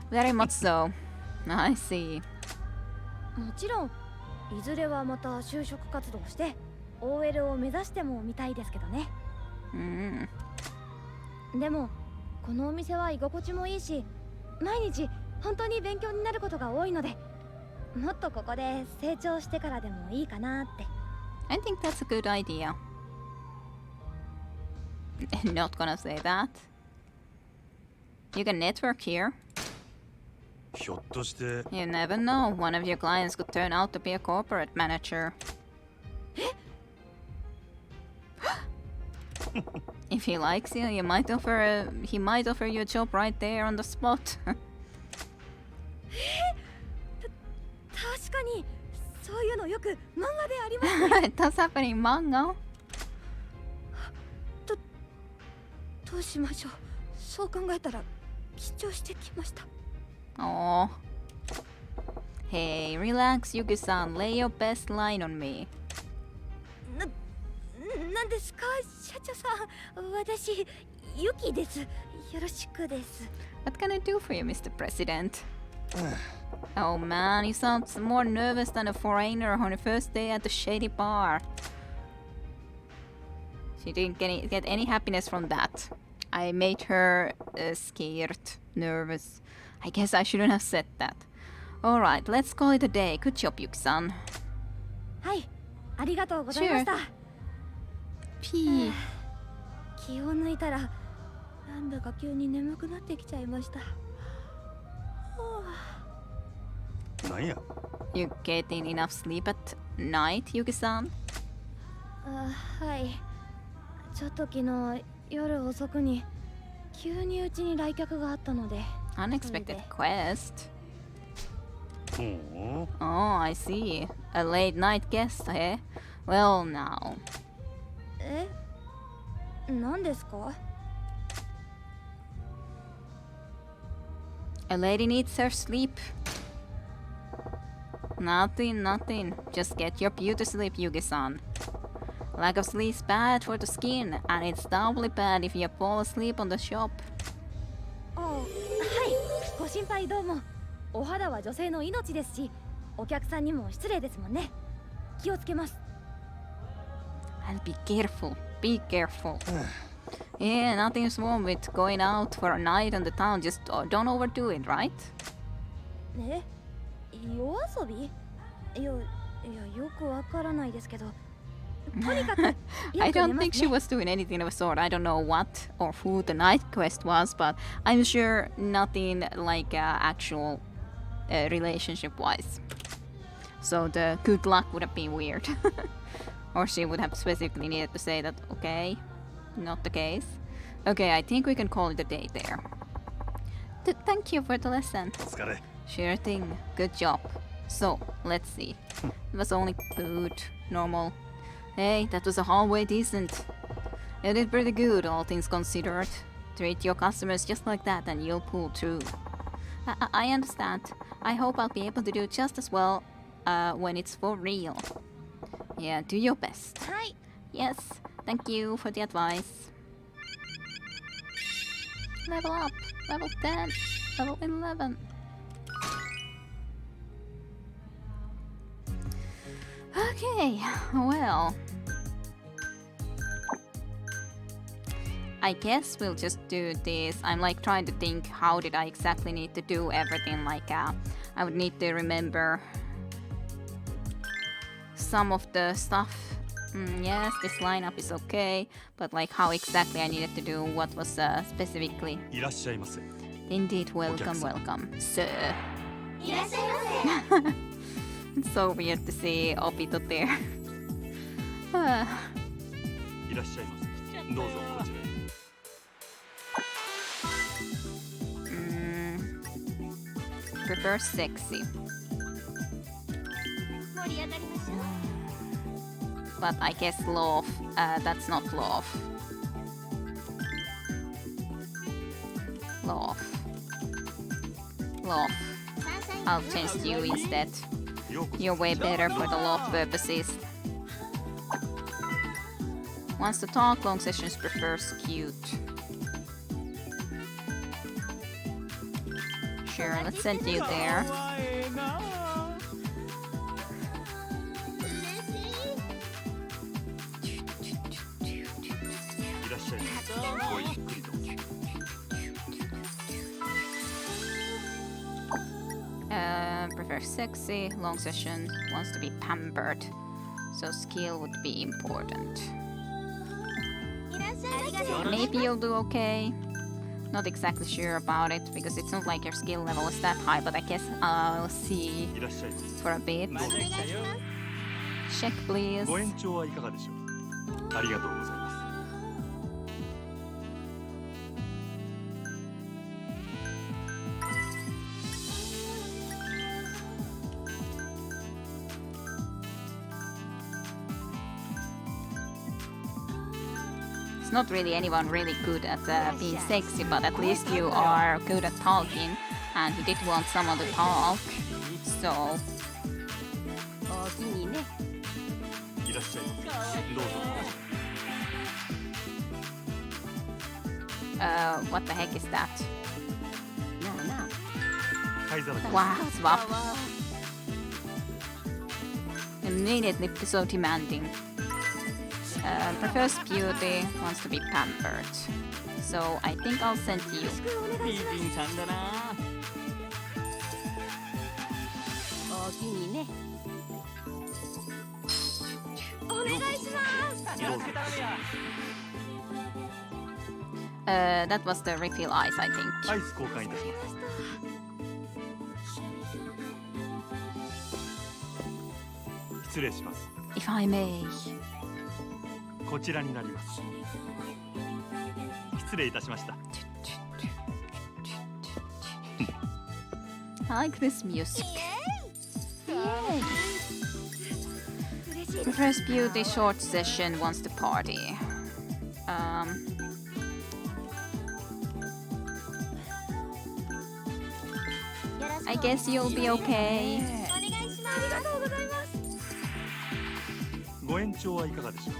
Very much so. I see. もちろんいずれはまた就職活動して OL を目指してもみたいですけどね。でもこのお店は居心地もいいし、毎日本当に勉強になることが多いので、もっとここで成長してからでもいいかなって。I think that's a good idea. Not gonna say that. You can network here. ひょっとして You never know. One of your clients could turn out to be a corporate manager. If he likes you, he might offer you a job right there on the spot. 確かにそういうのよく漫画でありますね。 That's happening in manga. どうしましょう。そう考えたら緊張してきました。 Oh. Hey, relax, Yuki-san. Lay your best line on me. なんですか、社長さん。私ユキです。よろしくです。 What can I do for you, Mr. President? Oh man, he sounds more nervous than a foreigner on the first day at the shady bar. She didn't get any happiness from that. I made her scared, nervous. I guess I shouldn't have said that. Alright, let's call it a day. Good job, Yuki-san. はい、ありがとうございました。 P. 気を抜いたらなんだか急に眠くなってきちゃいました。なんや You getting enough sleep at night, Yuki-san? はい。ちょっと昨日夜遅くに急にうちに来客があったので。 Unexpected quest. ほう Oh, I see. A late night guest, eh? Well, now. え？何ですか？ A lady needs her sleep. Nothing. Just get your beauty sleep, Yugi-san. Lack of sleep's bad for the skin, and it's doubly bad if you fall asleep on the shop. はい。ご心配どうも。お肌は女性の命ですし、お客さんにも失礼ですもんね。気をつけます。 And be careful. Yeah, nothing's wrong with going out for a night on the town. Just don't overdo it, right? え？夜遊び？いやよくわからないですけど。とにかく I don't think she was doing anything of the sort. I don't know what or who the night quest was, but I'm sure nothing like actual relationship-wise. So the good luck would have been weird. Or she would have specifically needed to say that, okay, not the case. Okay, I think we can call it a day there. Thank you for the lesson. お疲れ Sure thing. Good job. So, let's see. It was only food, normal. Hey, that was a hallway decent. You did pretty good, all things considered. Treat your customers just like that and you'll pull through. I understand. I hope I'll be able to do just as well when it's for real. Yeah, do your best. はい。 Yes, thank you for the advice. Level up, level 10, level 11. Okay, well. I guess we'll just do this. I'm like trying to think how did I exactly need to do everything. Like I would need to remember some of the stuff. Yes, this lineup is okay, but like how exactly I needed to do what was specifically. いらっしゃいませ。 Indeed, welcome, Okay. welcome, sir. It's so weird to see Obito there. いらっしゃいませ。どうぞこちらへ。 Prefer sexy. But I guess love, that's not love. Love. Love. I'll change you instead. ようこそ。 You're way better for the love purposes. Wants to talk, long sessions prefers cute. Sure, let's send you there. いらっしゃいませ。ごゆっくりと。 Prefer sexy, long session, wants to be pampered. So skill would be important. Maybe you'll do okay. Not exactly sure about it because it's not like your skill level is that high, but I guess I'll see いらっしゃいませ。 for a bit. どうぞ。 Check please. ご延長はいかがでしょう。ありがとうございます。 It's not really anyone really good at being sexy, but at least you are good at talking, and he did want someone to talk, so いらっしゃいませ。どうぞ。 what the heck is that? 灰皿です。 Wow, swap. Immediately so demanding. Prefers beauty, wants to be pampered. So I think I'll send you. 美人さんだな。おおきにね。お願いします。よろしく頼むよ。 That was the refill ice, I think. アイス交換いたします。 失礼します。 If I may. こちらになります。失礼いたしました。 I like this music. 嬉しいです。 Prefers beauty, short session, wants to party. I guess you'll be okay. お願いします。ありがとうございます。ご延長はいかがでしょう。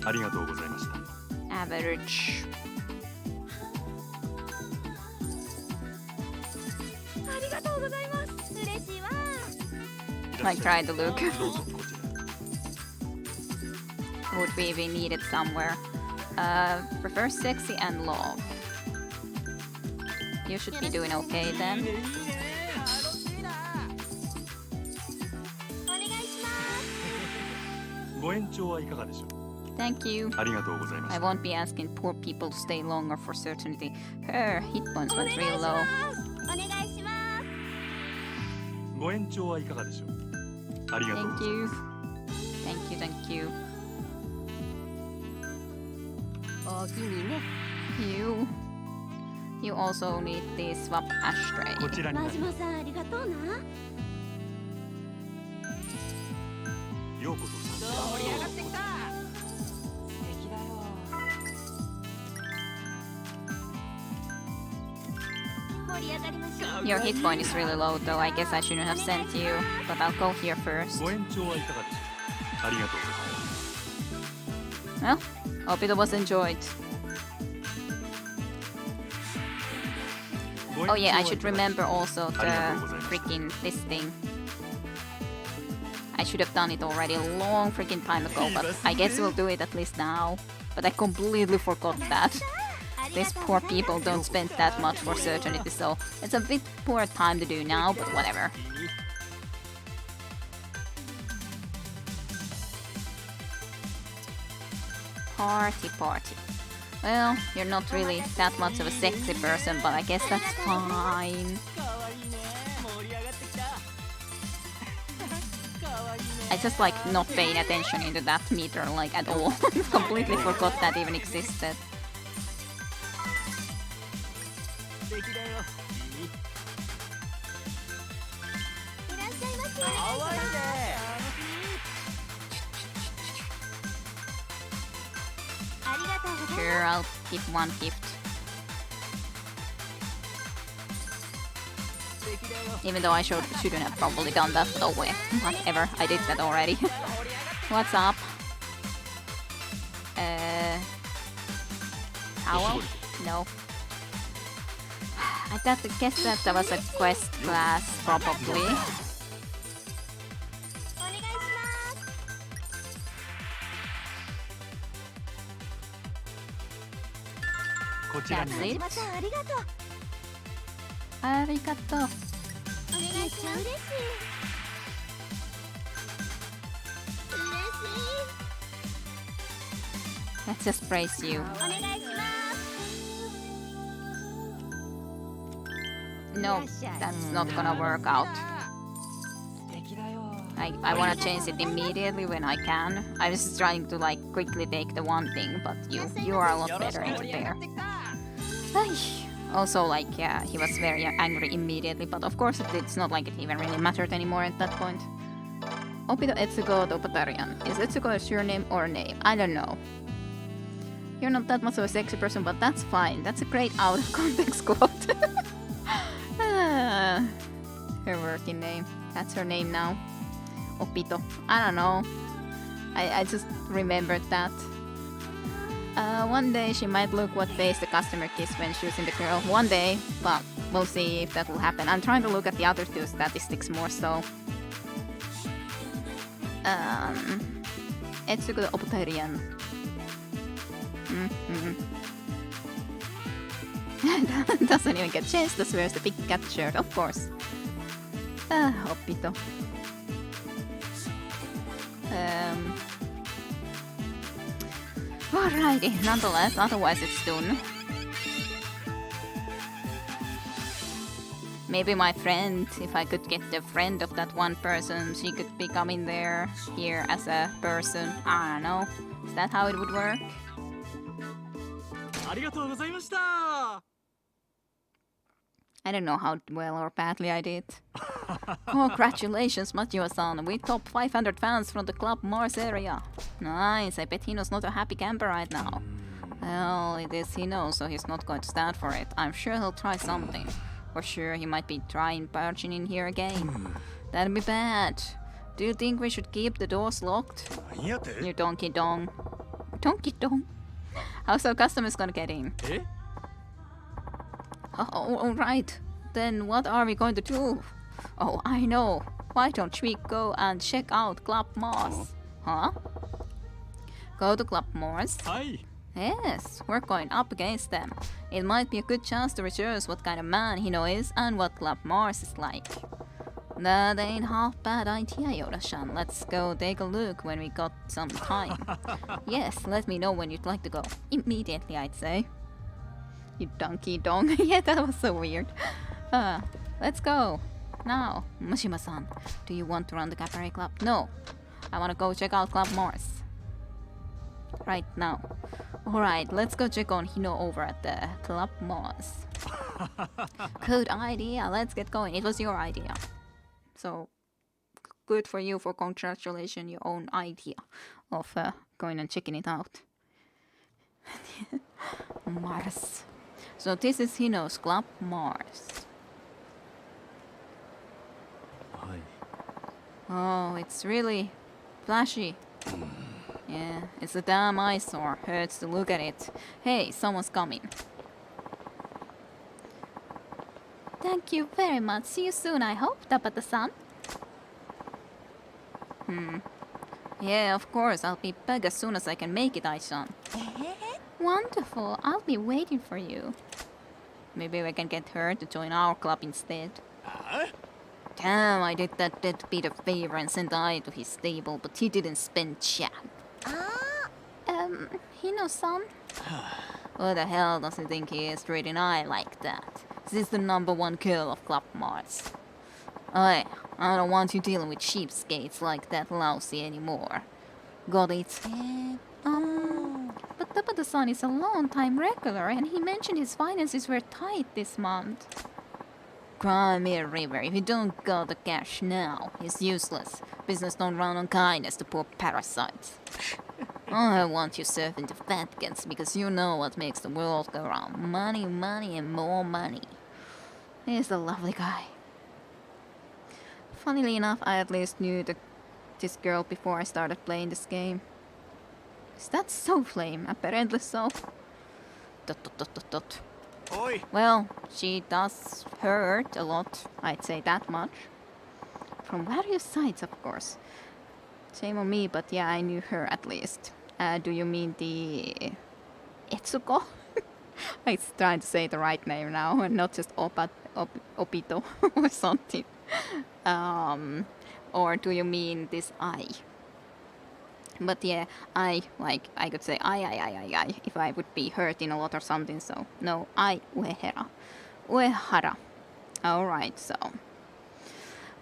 ありがとうございました。 Average. ありがとうございます。嬉しいわ。 Like try to look. どうぞこちら。 Would be if we needed somewhere. Prefer sexy and love. You should be doing okay then. お願いします。ご延長はいかがでしょう。 Thank you. ありがとうございま I した。 won't be asking poor people to stay longer for certainty. Her hit points went real low. お願いします。ご延長はいかがでしょう。ありがとうご Thank ざい you. ます。 Thank you, thank you. おおきにね。 You also need the swap ashtray. こちらにな真りま島さんありがとうな。す。ようこそ。盛り上がってきた。素敵だよ。 盛り上がりましょう。 Your hit point is really low though. I guess I shouldn't have sent you, but I'll go here first. ご延長はいかがでしょう。ありがとうございます。 Well, hope it was enjoyed. ご延 Oh 長 yeah, は I いかが should でしょう。 remember also the ありがとうございます。 freaking this thing. I should have done it already a long freaking time ago, but I guess we'll do it at least now. But I completely forgot that. These poor people don't spend that much for certainty, so it's a bit poor time to do now, but whatever. Party, party. Well, you're not really that much of a sexy person, but I guess that's fine. I just like not paying attention into that meter like at all. Completely forgot that even existed. Sure, I'll give one gift. Even though I shouldn't have probably done that, but oh well, whatever, I did that already. What's up? Towel? No. I guess that was a quest class, probably. That's it. Arigato. Let's just praise you. No, that's not gonna work out. I wanna change it immediately when I can. I was just trying to like quickly take the one thing, but you are a lot better into there. Also, like, yeah, he was very angry immediately, but of course it's not like it even really mattered anymore at that point. Opito Etsuko Topatarian. Is Etsuko a surname or a name? I don't know. You're not that much of a sexy person, but that's fine. That's a great out of context quote. Her working name. That's her name now. Opito. I don't know. I just remembered that. One day she might look what face the customer kissed when choosing the girl. One day, but we'll see if that will happen. I'm trying to look at the other two statistics more so. Etsuko the Opitarian. Doesn't even get changed. This wears the big cat shirt, of course. Opito. Alrighty, nonetheless, otherwise it's done. Maybe my friend, if I could get the friend of that one person, she could be coming there, here as a person. I don't know. Is that how it would work? I don't know how well or badly I did. Congratulations, Matsuo-san. We top 500 fans from the Club Mars area. Nice. I bet Hino's not a happy camper right now. Well, it is Hino, so he's not going to stand for it. I'm sure he'll try something. For sure, he might be trying barging in here again. That'd be bad. Do you think we should keep the doors locked? You donkey dong. Donkey dong? How's our customers gonna get in? Oh, alright. Then what are we going to do? Oh, I know. Why don't we go and check out Club Mars? Huh? Go to Club Mars? Yes, we're going up against them. It might be a good chance to research what kind of man Hino is and what Club Mars is like. That ain't half bad idea, Yoda-san. Let's go take a look when we got some time. Yes, let me know when you'd like to go. Immediately, I'd say. You donkey dong. Yeah, that was so weird. Let's go. Now, Mishima-san, do you want to run the cabaret club? No. I want to go check out Club Mars. Right now. Alright, let's go check on Hino over at the Club Mars. Good idea. Let's get going. It was your idea. So, good for you for congratulations, your own idea of going and checking it out. Mars. So this is Hino's Club Mars. Oh, it's really flashy. Yeah, it's a damn eyesore. Hurts to look at it. Hey, someone's coming. Thank you very much. See you soon, I hope, Tabata-san. Yeah, of course, I'll be back as soon as I can make it, Aishan. Wonderful, I'll be waiting for you. Maybe we can get her to join our club instead. Damn, I did that deadbeat a favor and sent Ai to his stable, but he didn't spend jack. Hino-san? What the hell does he think he is treating Ai like that? This is the #1 kill of Club Mars. I don't want you dealing with cheapskates like that lousy anymore. Got it? But Tabata-san is a long-time regular and he mentioned his finances were tight this month. Cry me a river, if you don't got the cash now, it's useless. Business don't run on kindness to poor parasites. I want you serving the fat cats because you know what makes the world go round. Money, money, and more money. He's a lovely guy. Funnily enough, I at least knew this girl before I started playing this game. Is that so flame? Apparently so. ... Oi! Well, she does hurt a lot, I'd say that much. From various sides, of course. Shame on me, but yeah, I knew her at least. Do you mean the... Etsuko? I was trying to say the right name now, and not just Obito or something. Or do you mean this Ai? But yeah, I could say I, if I would be hurting a lot or something, so no, I, Uehara. Alright, so.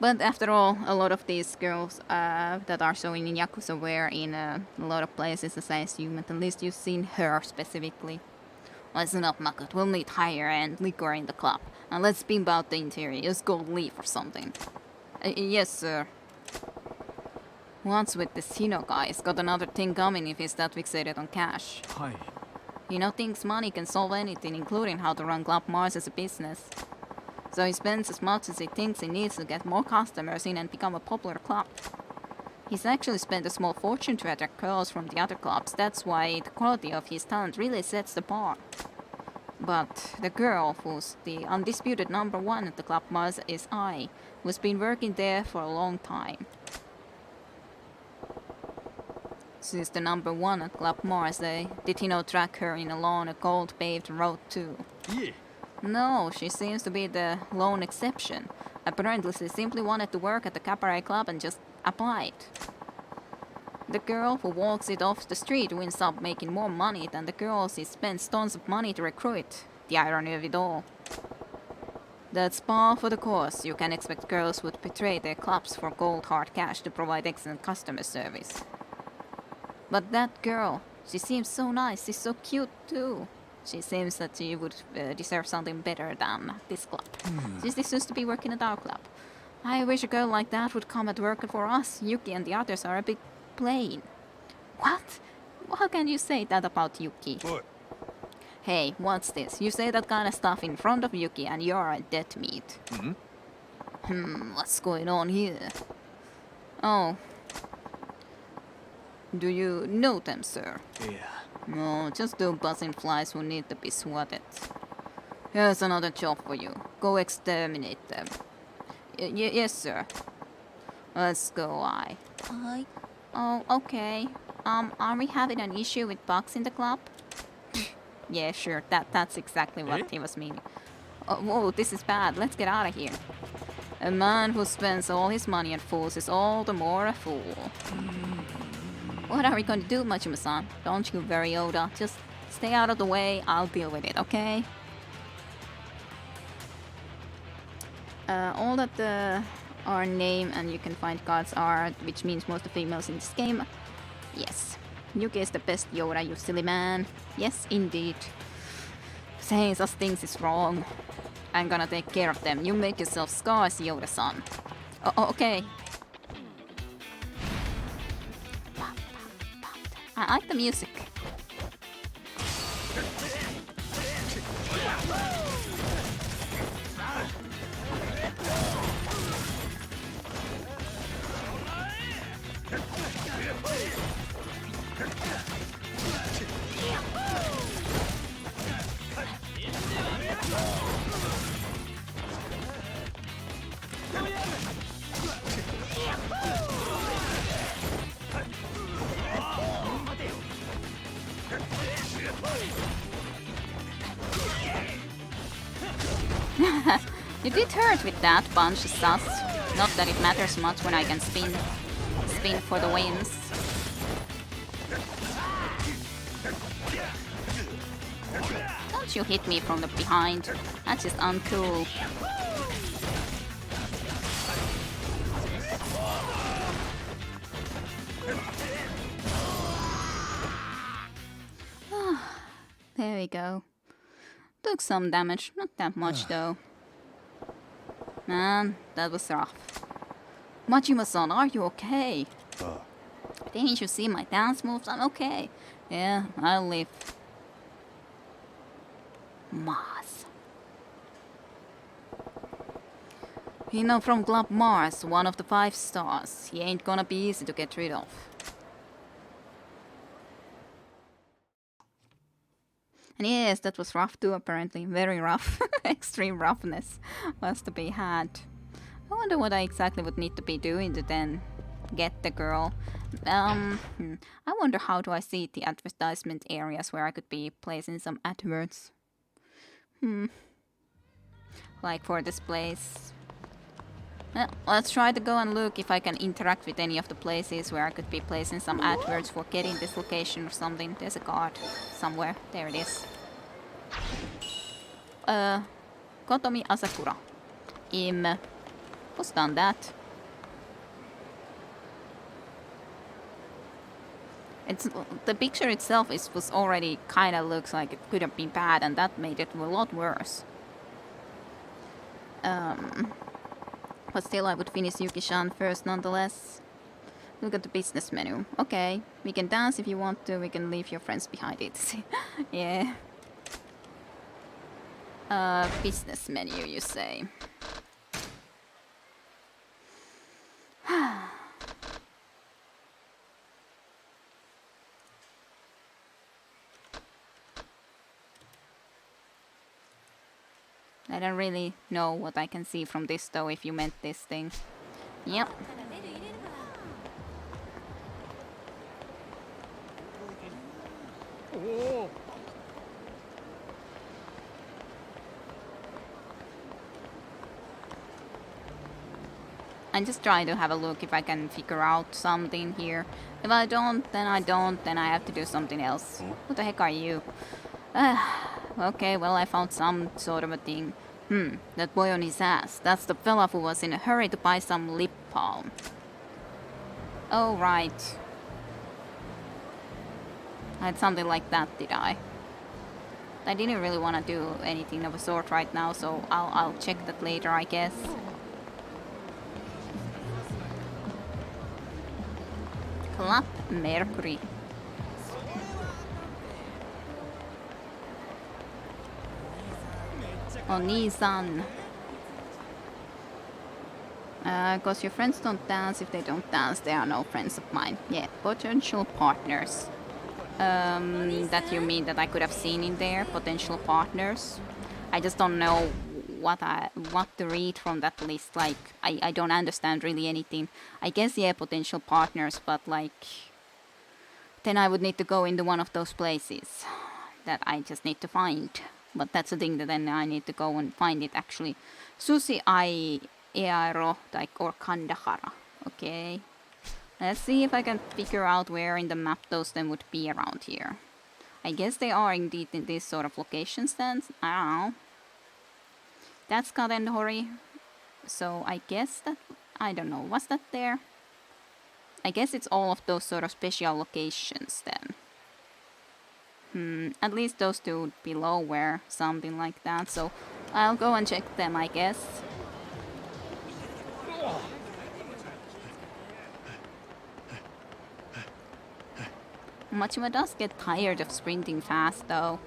But after all, a lot of these girls that are showing in Yakuza were in a lot of places, as I assume, at least you've seen her specifically. Listen up, Makut, we'll need higher-end liquor in the club. And let's beam out the interior, use gold leaf or something. Yes, sir. What's with this Hino guy? He's got another thing coming if he's that fixated on cash. Hi. Hino thinks money can solve anything, including how to run Club Mars as a business. So he spends as much as he thinks he needs to get more customers in and become a popular club. He's actually spent a small fortune to attract girls from the other clubs. That's why the quality of his talent really sets the bar. But the girl who's the undisputed #1 at the Club Mars is Ai, who's been working there for a long time. She's the #1 at Club Mars, eh? Did Hino track her in along a gold-paved road too? Yeah. No, she seems to be the lone exception. Apparently she simply wanted to work at the cabaret club and just applied. The girl who walks it off the street winds up making more money than the girls he spends tons of money to recruit. The irony of it all. That's par for the course. You can expect girls would betray their clubs for cold hard cash to provide excellent customer service. But that girl, she seems so nice, she's so cute too. She seems that she would deserve something better than this club. She deserves to be working at our club. I wish a girl like that would come and work for us. Yuki and the others are a bit plain. What? How can you say that about Yuki? What? Hey, what's this? You say that kind of stuff in front of Yuki and you're a dead meat. What's going on here? Oh. Do you know them, sir? Yeah. No, just do buzzing flies who need to be swatted. Here's another job for you. Go exterminate them. Yes, sir. Let's go, Ai. Hi. Oh, okay. Are we having an issue with bugs in the club? Yeah, sure. That's exactly what he was meaning. Oh, whoa, this is bad. Let's get out of here. A man who spends all his money on fools is all the more a fool. What are we going to do, Majima-san? Don't you worry, Oda. Just stay out of the way. I'll deal with it, okay? All that are name and you can find cards are, which means most of the females in this game. Yes. Yuki is the best Yoda, you silly man. Yes, indeed. Saying such things is wrong. I'm gonna take care of them. You make yourself scarce, Yoda-san. Okay. I like the music. You did hurt with that punch, sus. Not that it matters much when I can spin for the wins. Don't you hit me from the behind. That's just uncool. There we go. Took some damage, not that much though. Man, that was rough. Majima-san, are you okay? Didn't you see my dance moves? I'm okay. Yeah, I'll live. Mars. You know, from Club Mars, one of the 5 stars. He ain't gonna be easy to get rid of. And yes, that was rough too, apparently. Very rough. Extreme roughness was to be had. I wonder what I exactly would need to be doing to then get the girl. I wonder how do I see the advertisement areas where I could be placing some adverts. Like for this place. Well, let's try to go and look if I can interact with any of the places where I could be placing some adverts for getting this location or something. There's a card somewhere. There it is. Kotomi Asakura. Who's done that? It's the picture itself was already kind of looks like it could have been bad, and that made it a lot worse. But still, I would finish Yuki-chan first nonetheless. Look at the business menu. Okay, we can dance if you want to, we can leave your friends behind it. Yeah. Business menu, you say. I don't really know what I can see from this though, if you meant this thing. Yep. I'm just trying to have a look if I can figure out something here. If I don't, then I don't, then I have to do something else. What the heck are you? Okay, well, I found some sort of a thing. That boy on his ass. That's the fella who was in a hurry to buy some lip balm. Oh, right. I had something like that, did I? I didn't really want to do anything of a sort right now, so I'll check that later, I guess. Club Mercury. Oni-san. Cause your friends don't dance. If they don't dance, they are no friends of mine. Yeah, potential partners. That you mean that I could have seen in there? Potential partners? I just don't know what to read from that list. Like, I don't understand really anything. I guess, yeah, potential partners, but like... Then I would need to go into one of those places that I just need to find. But that's the thing that then I need to go and find it actually. Sushi ai Earo, like, or Kandahara. Okay. Let's see if I can figure out where in the map those then would be around here. I guess they are indeed in these sort of locations then. I don't know. That's Kadendori. So I guess that... I don't know. Was that there? I guess it's all of those sort of special locations then. At least those two below were something like that, so I'll go and check them, I guess. Machima does get tired of sprinting fast, though.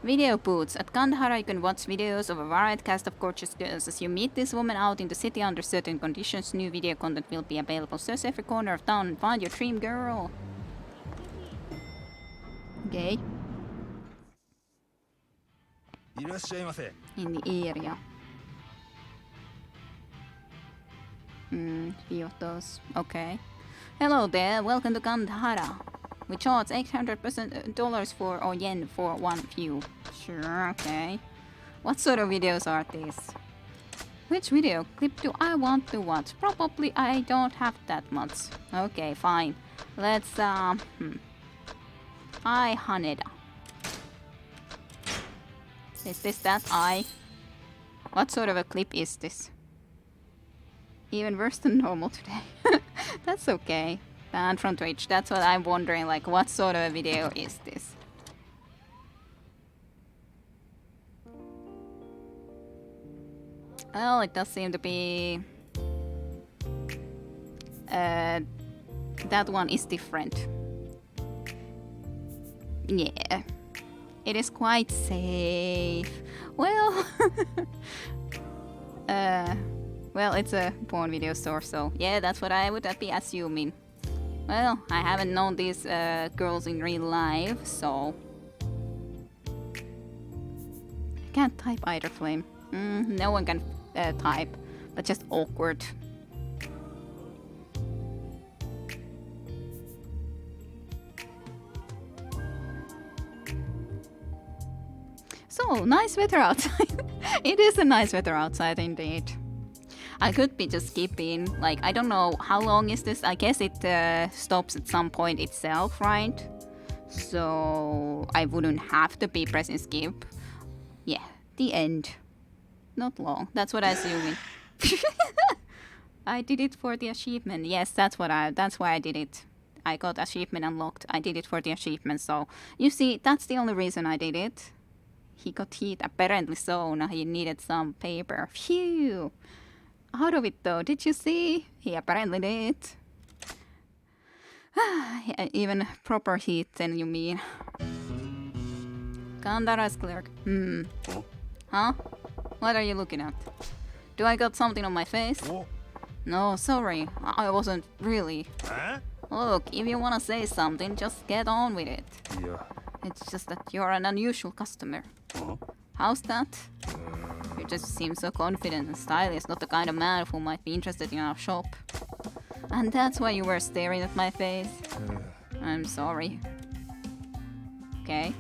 Video booths. At Kandahara you can watch videos of a varied cast of gorgeous girls. As you meet this woman out in the city under certain conditions, new video content will be available. Search every corner of town and find your dream girl. Okay. In the area. Few of those. Okay. Hello there, welcome to Gandhara. We charge $800 for or yen for one view. Sure, okay. What sort of videos are these? Which video clip do I want to watch? Probably I don't have that much. Okay, fine. Let's Hi Haneda. Is this that eye? What sort of a clip is this? Even worse than normal today. That's okay. Banned from Twitch. That's what I'm wondering, like what sort of a video is this? Well, it does seem to be that one is different. Yeah. It is quite safe. Well, well, it's a porn video store, so yeah, that's what I would be assuming. Well, I haven't known these girls in real life, so I can't type either flame. No one can type, but just awkward. So, nice weather outside. It is a nice weather outside indeed. I could be just skipping, like, I don't know, how long is this? I guess it stops at some point itself, right? So, I wouldn't have to be pressing skip. Yeah, the end. Not long, that's what I assume. I did it for the achievement. Yes, that's why I did it. I got achievement unlocked. I did it for the achievement, so you see, that's the only reason I did it. He got hit, apparently so. Now he needed some paper. Phew! Out of it though, did you see? He apparently did. Even proper heat, then you mean. Gandhara's clerk. Huh? What are you looking at? Do I got something on my face? No, sorry. I wasn't really. Look, if you wanna say something, just get on with it. Yeah. It's just that you're an unusual customer. How's that? You just seem so confident and stylish, not the kind of man who might be interested in our shop. And that's why you were staring at my face? I'm sorry. Okay.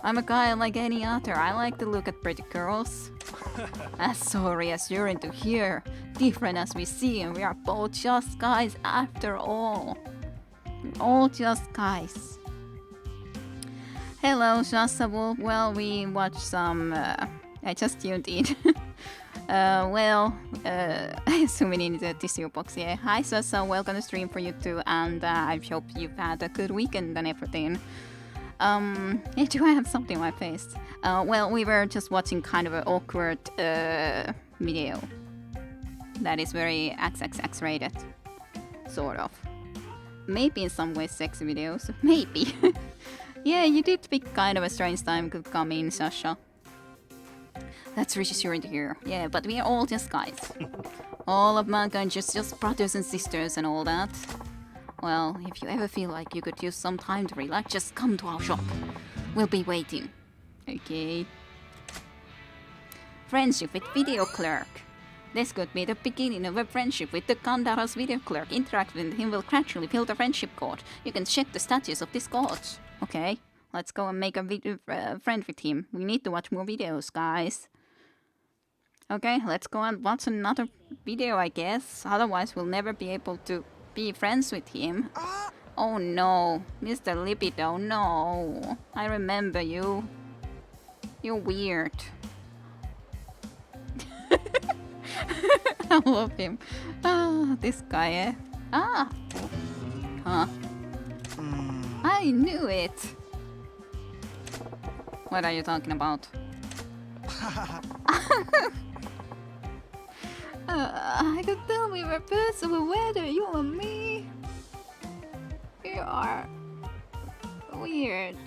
I'm a guy like any other. I like to look at pretty girls. As sorry as you're into here. Different as we see, and we are both just guys after all. We're all just guys. Hello, Shasabul. Well, we watched some... I just tuned in. I assume we need a tissue box, yeah. Hi, Sasa. Welcome to stream for you too, and I hope you've had a good weekend and everything. Do I have something on my face? Well, we were just watching kind of an awkward video. That is very XXX rated. Sort of. Maybe in some ways sexy videos. Maybe. Yeah, you did pick kind of a strange time to come in, Sasha. That's reassuring to hear. Yeah, but we are all just guys. All of mankind just brothers and sisters and all that. Well, if you ever feel like you could use some time to relax, just come to our shop. We'll be waiting. Okay. Friendship with video clerk. This could be the beginning of a friendship with the Gandhara's video clerk. Interact with him will gradually build a friendship code. You can check the status of this code. Okay, let's go and make a friend with him. We need to watch more videos, guys. Okay, let's go and watch another video, I guess. Otherwise, we'll never be able to be friends with him. Oh no, Mr. Libido, no. I remember you. You're weird. I love him. Ah, this guy, eh? Ah! Huh. I knew it! What are you talking about? I could tell we were birds of a weather, you and me. You are weird.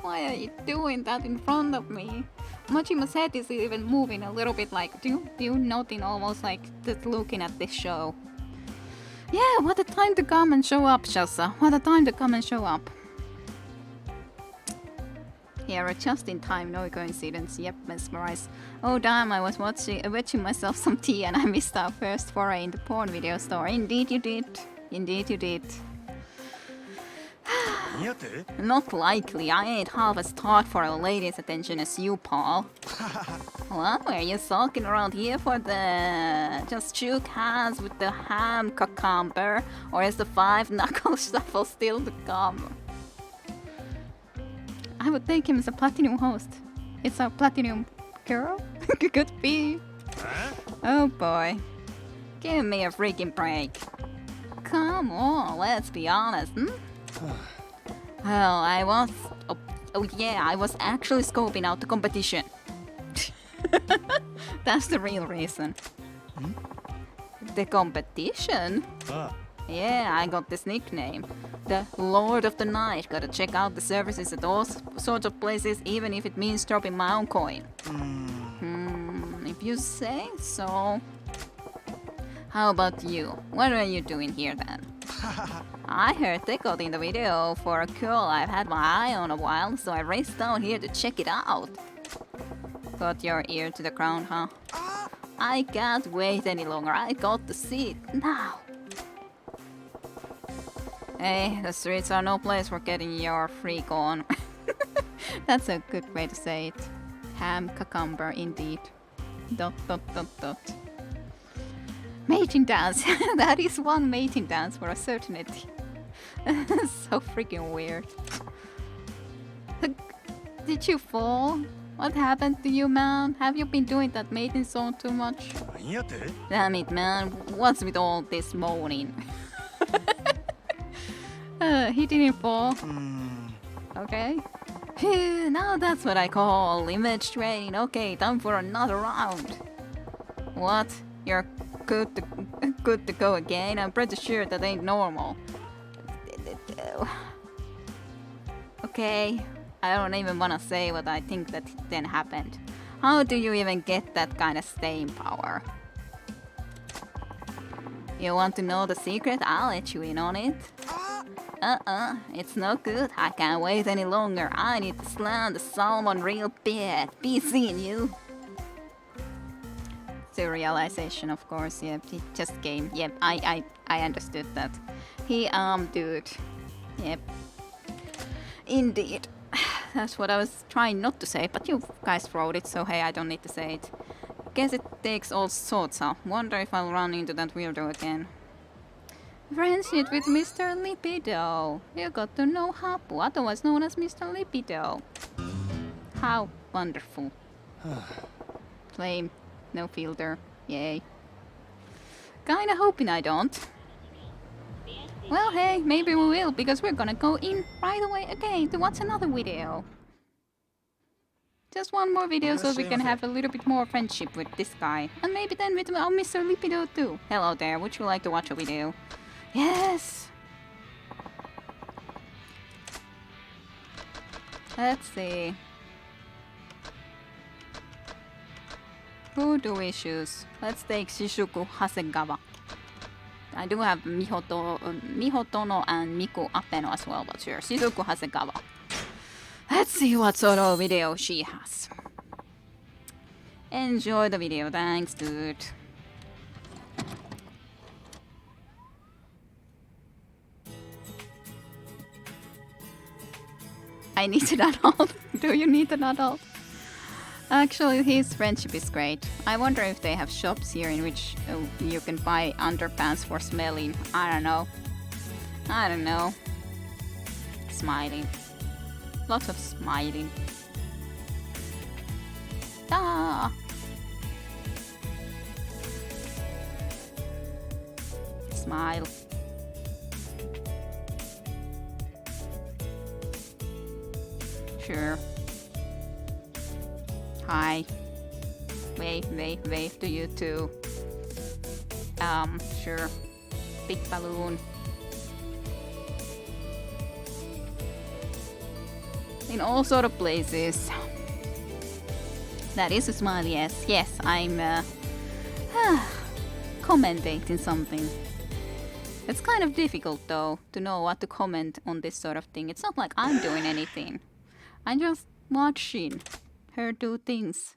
Why are you doing that in front of me? Majima's head is even moving a little bit like, do you nothing almost like just looking at this show? Yeah, what a time to come and show up, Shasa. What a time to come and show up. Here, just in time, no coincidence. Yep, mesmerized. Oh damn, I was watching myself some tea and I missed our first foray in the porn video store. Indeed you did. Indeed you did. Not likely. I ain't half as hard for a lady's attention as you, Paul. What? Were you sulking around here for the... just shook hands with the ham cucumber? Or is the 5-knuckle shuffle still to come? I would take him as a platinum host. It's a platinum girl? Could be. Oh boy. Give me a freaking break. Come on, let's be honest, hmm? Well, I was... Oh yeah, I was actually scoping out the competition. That's the real reason. The competition? Yeah, I got this nickname. The Lord of the Night. Gotta check out the services at all sorts of places, even if it means dropping my own coin. If you say so. How about you? What are you doing here then? I heard they got in the video for a girl I've had my eye on a while, so I raced down here to check it out. Got your ear to the ground, huh? I can't wait any longer. I got to see it now. Hey, the streets are no place for getting your freak on. That's a good way to say it. Ham cucumber indeed. ... Mating dance. That is one mating dance for a certainty. So freaking weird. Did you fall? What happened to you, man? Have you been doing that mating song too much? Damn it, man. What's with all this moaning? He didn't fall. Okay. Now that's what I call image training. Okay, time for another round. What? You're good to go again? I'm pretty sure that ain't normal. Okay, I don't even wanna say what I think that then happened. How do you even get that kind of staying power? You want to know the secret? I'll let you in on it. It's no good. I can't wait any longer. I need to slam the salmon real bad. Be seeing you. Serialization, of course. Yep, he just came. Yep, I understood that. He dude. Yep. Indeed. That's what I was trying not to say, but you guys wrote it, so hey, I don't need to say it. Guess it takes all sorts, huh? Wonder if I'll run into that weirdo again. Friendship with Mr. Libido. You got to know Hapu, otherwise known as Mr. Libido. How wonderful. Flame, no filter. Yay. Kinda hoping I don't. Well, hey, maybe we will, because we're gonna go in right away again to watch another video. Just one more video so we can have a little bit more friendship with this guy. And maybe then with Mr. Libido too. Hello there, would you like to watch a video? Yes! Let's see. Who do we choose? Let's take Shishuku Hasegawa. I do have Mihotono and Miku Apeno as well, but sure, Shizuku Hasegawa. Let's see what sort of video she has. Enjoy the video, thanks dude. I need an adult. Do you need an adult? Actually, his friendship is great. I wonder if they have shops here in which you can buy underpants for smelling. I don't know. I don't know. Smiling. Lots of smiling. Ah! Smile. Sure. Hi. Wave to you too. Sure. Big balloon. In all sort of places. That is a smile, yes. Yes, I'm commentating something. It's kind of difficult though to know what to comment on this sort of thing. It's not like I'm doing anything. I'm just watching her do things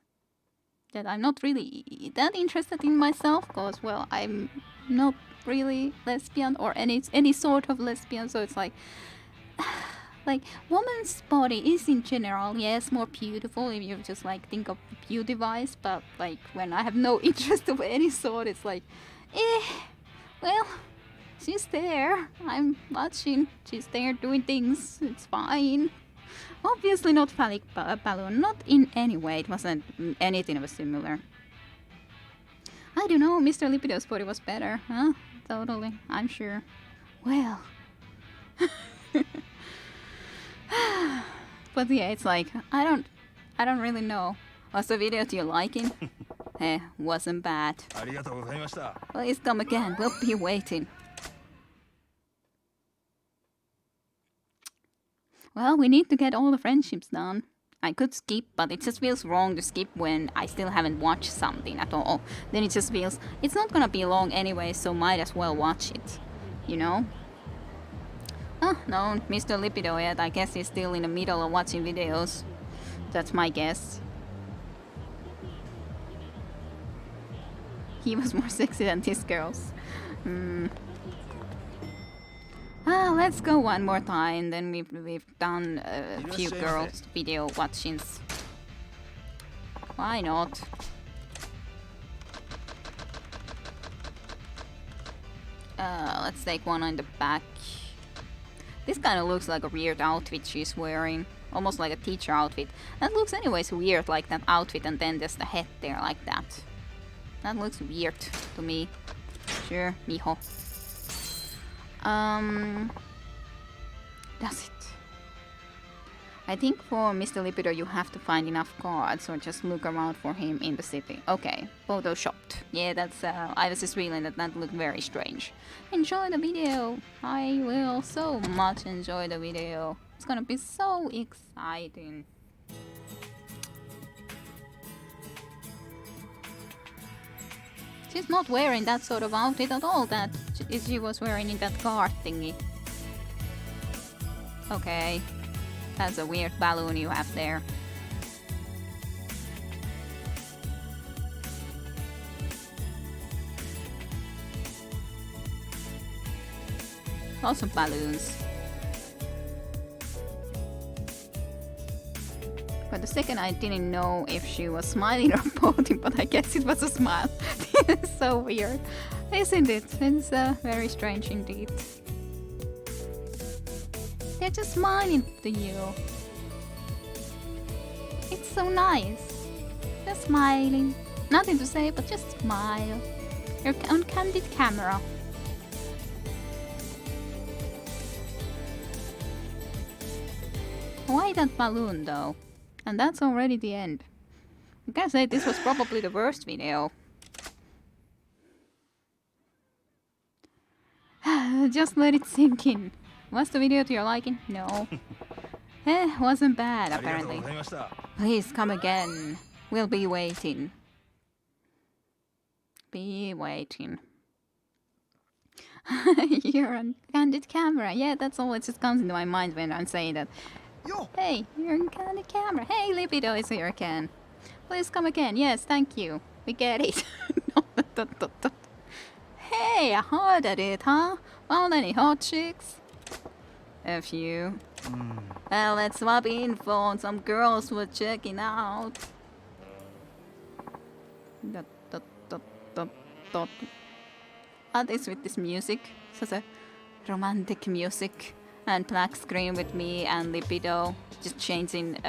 that I'm not really that interested in myself, because, well, I'm not really lesbian or any sort of lesbian, so it's like woman's body is in general, yes, more beautiful if you just like think of beauty wise, but like when I have no interest of any sort, it's like, well, she's there, I'm watching, she's there doing things, it's fine. Obviously not phallic balloon, not in any way, it wasn't anything of a similar. I don't know, Mr. Libido's body was better, huh? Totally, I'm sure. Well. But yeah, it's like, I don't really know. Was the video to your liking? Wasn't bad. ありがとうございました。 Please come again, we'll be waiting. Well, we need to get all the friendships done. I could skip, but it just feels wrong to skip when I still haven't watched something at all. Then it just feels, it's not gonna be long anyway, so might as well watch it. You know? Oh, no, Mr. Libido yet. I guess he's still in the middle of watching videos. That's my guess. He was more sexy than these girls. Let's go one more time, then we've done a few girls' video watchings. Why not? Let's take one on the back. This kind of looks like a weird outfit she's wearing. Almost like a teacher outfit. That looks anyways weird, like that outfit and then there's the head there like that. That looks weird to me. Sure, mijo. Does it? I think for Mr. Libido you have to find enough cards or just look around for him in the city. Okay, photoshopped. Yeah, that's I was just feeling that looked very strange. Enjoy the video. I will so much enjoy the video. It's gonna be so exciting. She's not wearing that sort of outfit at all that she was wearing in that card thingy. Okay. That's a weird balloon you have there. Lots of balloons. For the second I didn't know if she was smiling or pouting, but I guess it was a smile. It's so weird, isn't it? It's very strange indeed. They're just smiling to you. It's so nice. Just smiling. Nothing to say, but just smile. You're on candid camera. Why that balloon though? And that's already the end. I gotta say this was probably the worst video. Just let it sink in. Was the video to your liking? No. Wasn't bad apparently. Please come again. We'll be waiting. Be waiting. You're on candid camera. Yeah, that's all. It just comes into my mind when I'm saying that. Yo. Hey, you're on candid camera. Hey, Libido is here again. Please come again. Yes, thank you. We get it. Hey, hard at it, huh? Found any hot chicks? A few. Well, let's swap info on some girls we're checking out. What is with this music? Such a romantic music. And black screen with me and Libido. Just changing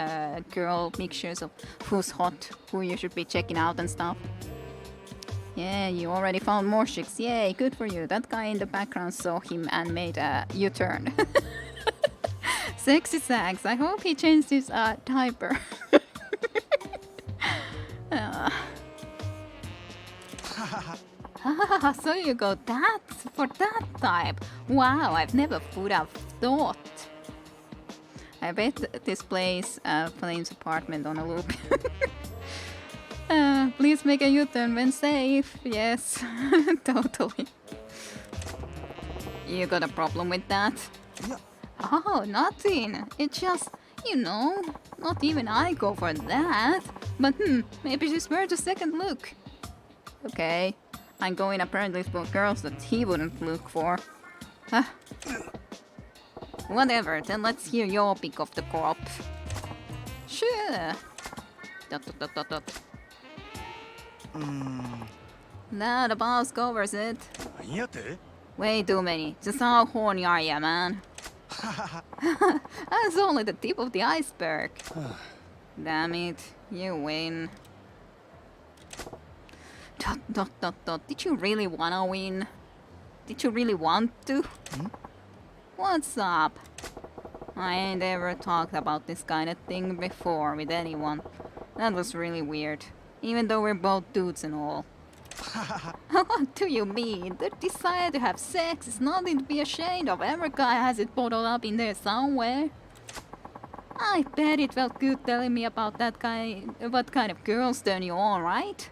girl mixtures of who's hot, who you should be checking out and stuff. Yeah, you already found more chicks. Yay, good for you. That guy in the background saw him and made a U-turn. Sexy Sax. I hope he changed his diaper. So you go that for that type. Wow, I've never would have thought. I bet this plays Flame's apartment on a loop. Please make a U-turn when safe. Yes, totally. You got a problem with that? Yeah. Oh, nothing. It just, You know, not even I go for that. But maybe she's worth a second look. Okay, I'm going apparently for girls that he wouldn't look for. Whatever, then let's hear your pick of the crop. Sure. Nah, the boss covers it. 何やて Way too many. Just how horny are ya, man? That's only the tip of the iceberg. Damn it, you win. Did you really wanna win? Did you really want to? What's up? I ain't ever talked about this kind of thing before with anyone. That was really weird. Even though we're both dudes and all. What do you mean? The desire to have sex is nothing to be ashamed of. Every guy has it bottled up in there somewhere. I bet it felt good telling me about that guy. What kind of girls turn you on, right?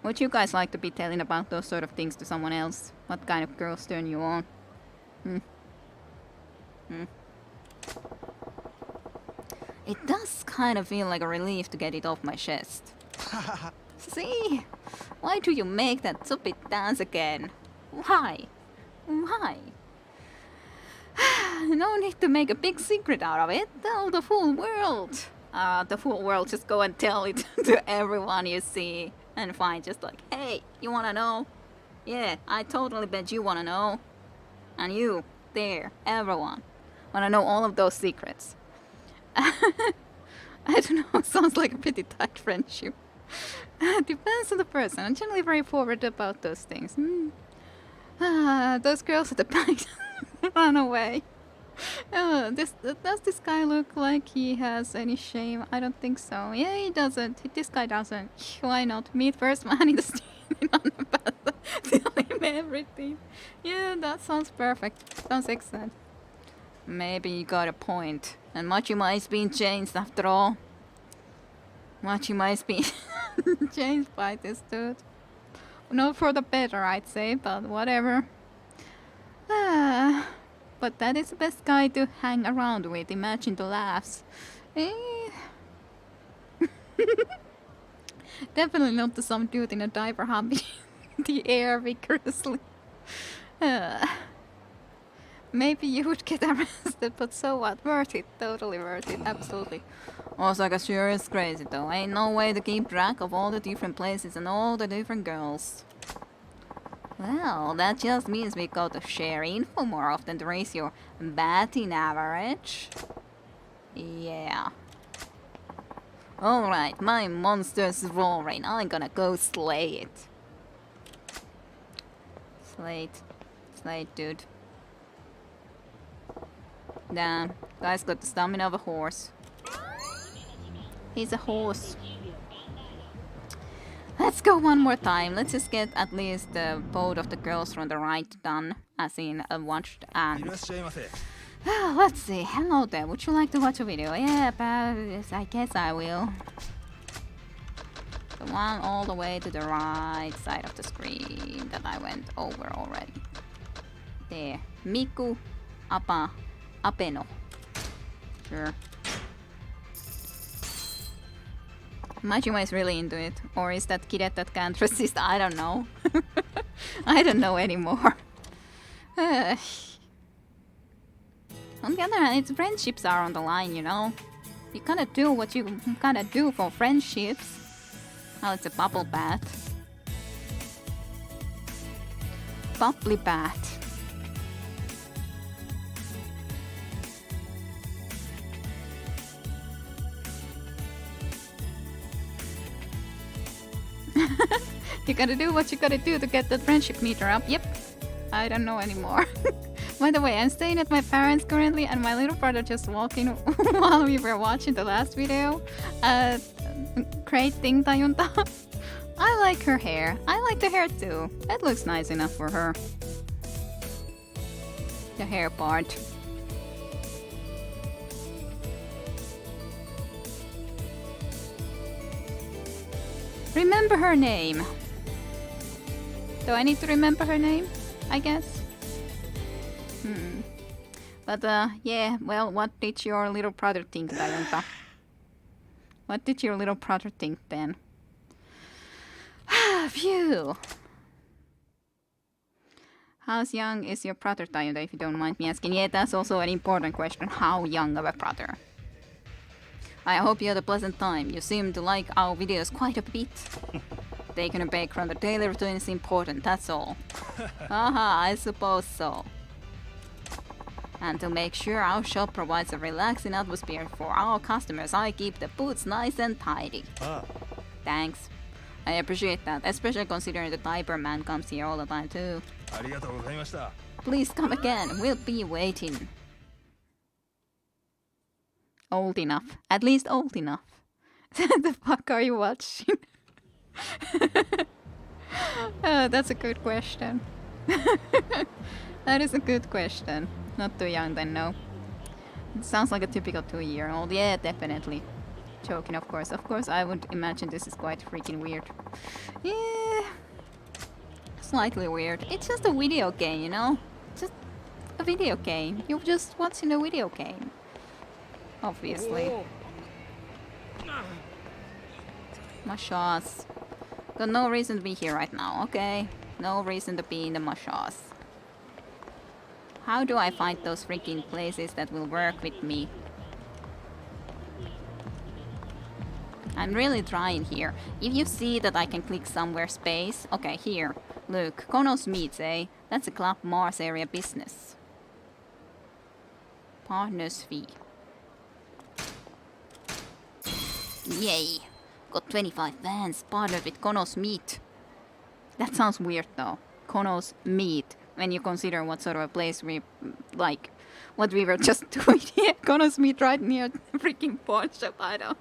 Would you guys like to be telling about those sort of things to someone else? What kind of girls turn you on? It does kind of feel like a relief to get it off my chest. See? Why do you make that stupid dance again? Why? Why? No need to make a big secret out of it. Tell the full world. The full world, just go and tell it to everyone you see. And fine, just like, hey, you wanna know? Yeah, I totally bet you wanna know. And you, there, everyone, wanna know all of those secrets. I don't know, sounds like a pretty tight friendship. Depends on the person. I'm generally very forward about those things. Those girls at the back run away. Does this guy look like he has any shame? I don't think so. Yeah, he doesn't. This guy doesn't. Why not? Meet first man in the street. Tell him everything. Yeah, that sounds perfect. Sounds excellent. Maybe you got a point. And Machima is being changed after all. Machima is being changed by this dude. Not for the better, I'd say, but whatever. But that is the best guy to hang around with. Imagine the laughs. Definitely not to some dude in a diaper humping the air vigorously. Maybe you would get arrested, but so what? Worth it. Totally worth it. Absolutely. Osaka sure is crazy though. Ain't no way to keep track of all the different places and all the different girls. Well, that just means we got to share info more often to raise your batting average. Yeah. Alright, my monster's roaring. I'm gonna go slay it. Slay it, dude. Damn, guy's got the stamina of a horse. He's a horse. Let's go one more time. Let's just get at least both of the girls from the right done, as in watched and... いらっしゃいませ Let's see. Hello there. Would you like to watch a video? Yeah, but I guess I will. The one all the way to the right side of the screen that I went over already. There. Miku Apeno. Sure. Majima is really into it. Or is that Kiret that can't resist? I don't know. I don't know anymore. On the other hand, its friendships are on the line, you know. You gotta do what you gotta do for friendships. Oh, it's a bubble bath. Bubbly bath. You gotta do what you gotta do to get that friendship meter up. Yep. I don't know anymore. By the way, I'm staying at my parents currently, and my little brother just walked in while we were watching the last video. Great thing, Tayunta. I like her hair. I like the hair too. It looks nice enough for her. The hair part. Remember her name. Do I need to remember her name? I guess. But yeah, well, what did your little brother think, Dayonta? What did your little brother think then? Phew. How young is your brother, Dayonta, if you don't mind me asking? Yeah, that's also an important question. How young of a brother? I hope you had a pleasant time. You seem to like our videos quite a bit. Taking a break from the daily routine is important, that's all. Haha, I suppose so. And to make sure our shop provides a relaxing atmosphere for our customers, I keep the booths nice and tidy. Thanks. I appreciate that, especially considering the diaper man comes here all the time too. Please come again, we'll be waiting. Old enough. At least old enough. The fuck are you watching? That's a good question. That is a good question. Not too young then, no. It sounds like a typical 2-year-old. Yeah, definitely. Joking, of course. Of course, I would imagine this is quite freaking weird. Yeah. Slightly weird. It's just a video game, you know? Just a video game. You're just watching a video game. Obviously. Mashas. Got no reason to be here right now, okay? No reason to be in the mashas. How do I find those freaking places that will work with me? I'm really trying here. If you see that I can click somewhere space... Okay, here. Look, Kono's Meats, eh? That's a Club Mars area business. Partners fee. Yay! Got 25 fans, partnered with Kono's Meat. That sounds weird though. Kono's Meat. When you consider what sort of a place we... Like, what we were just doing here. Kono's Meat right near the freaking pawn shop, I know.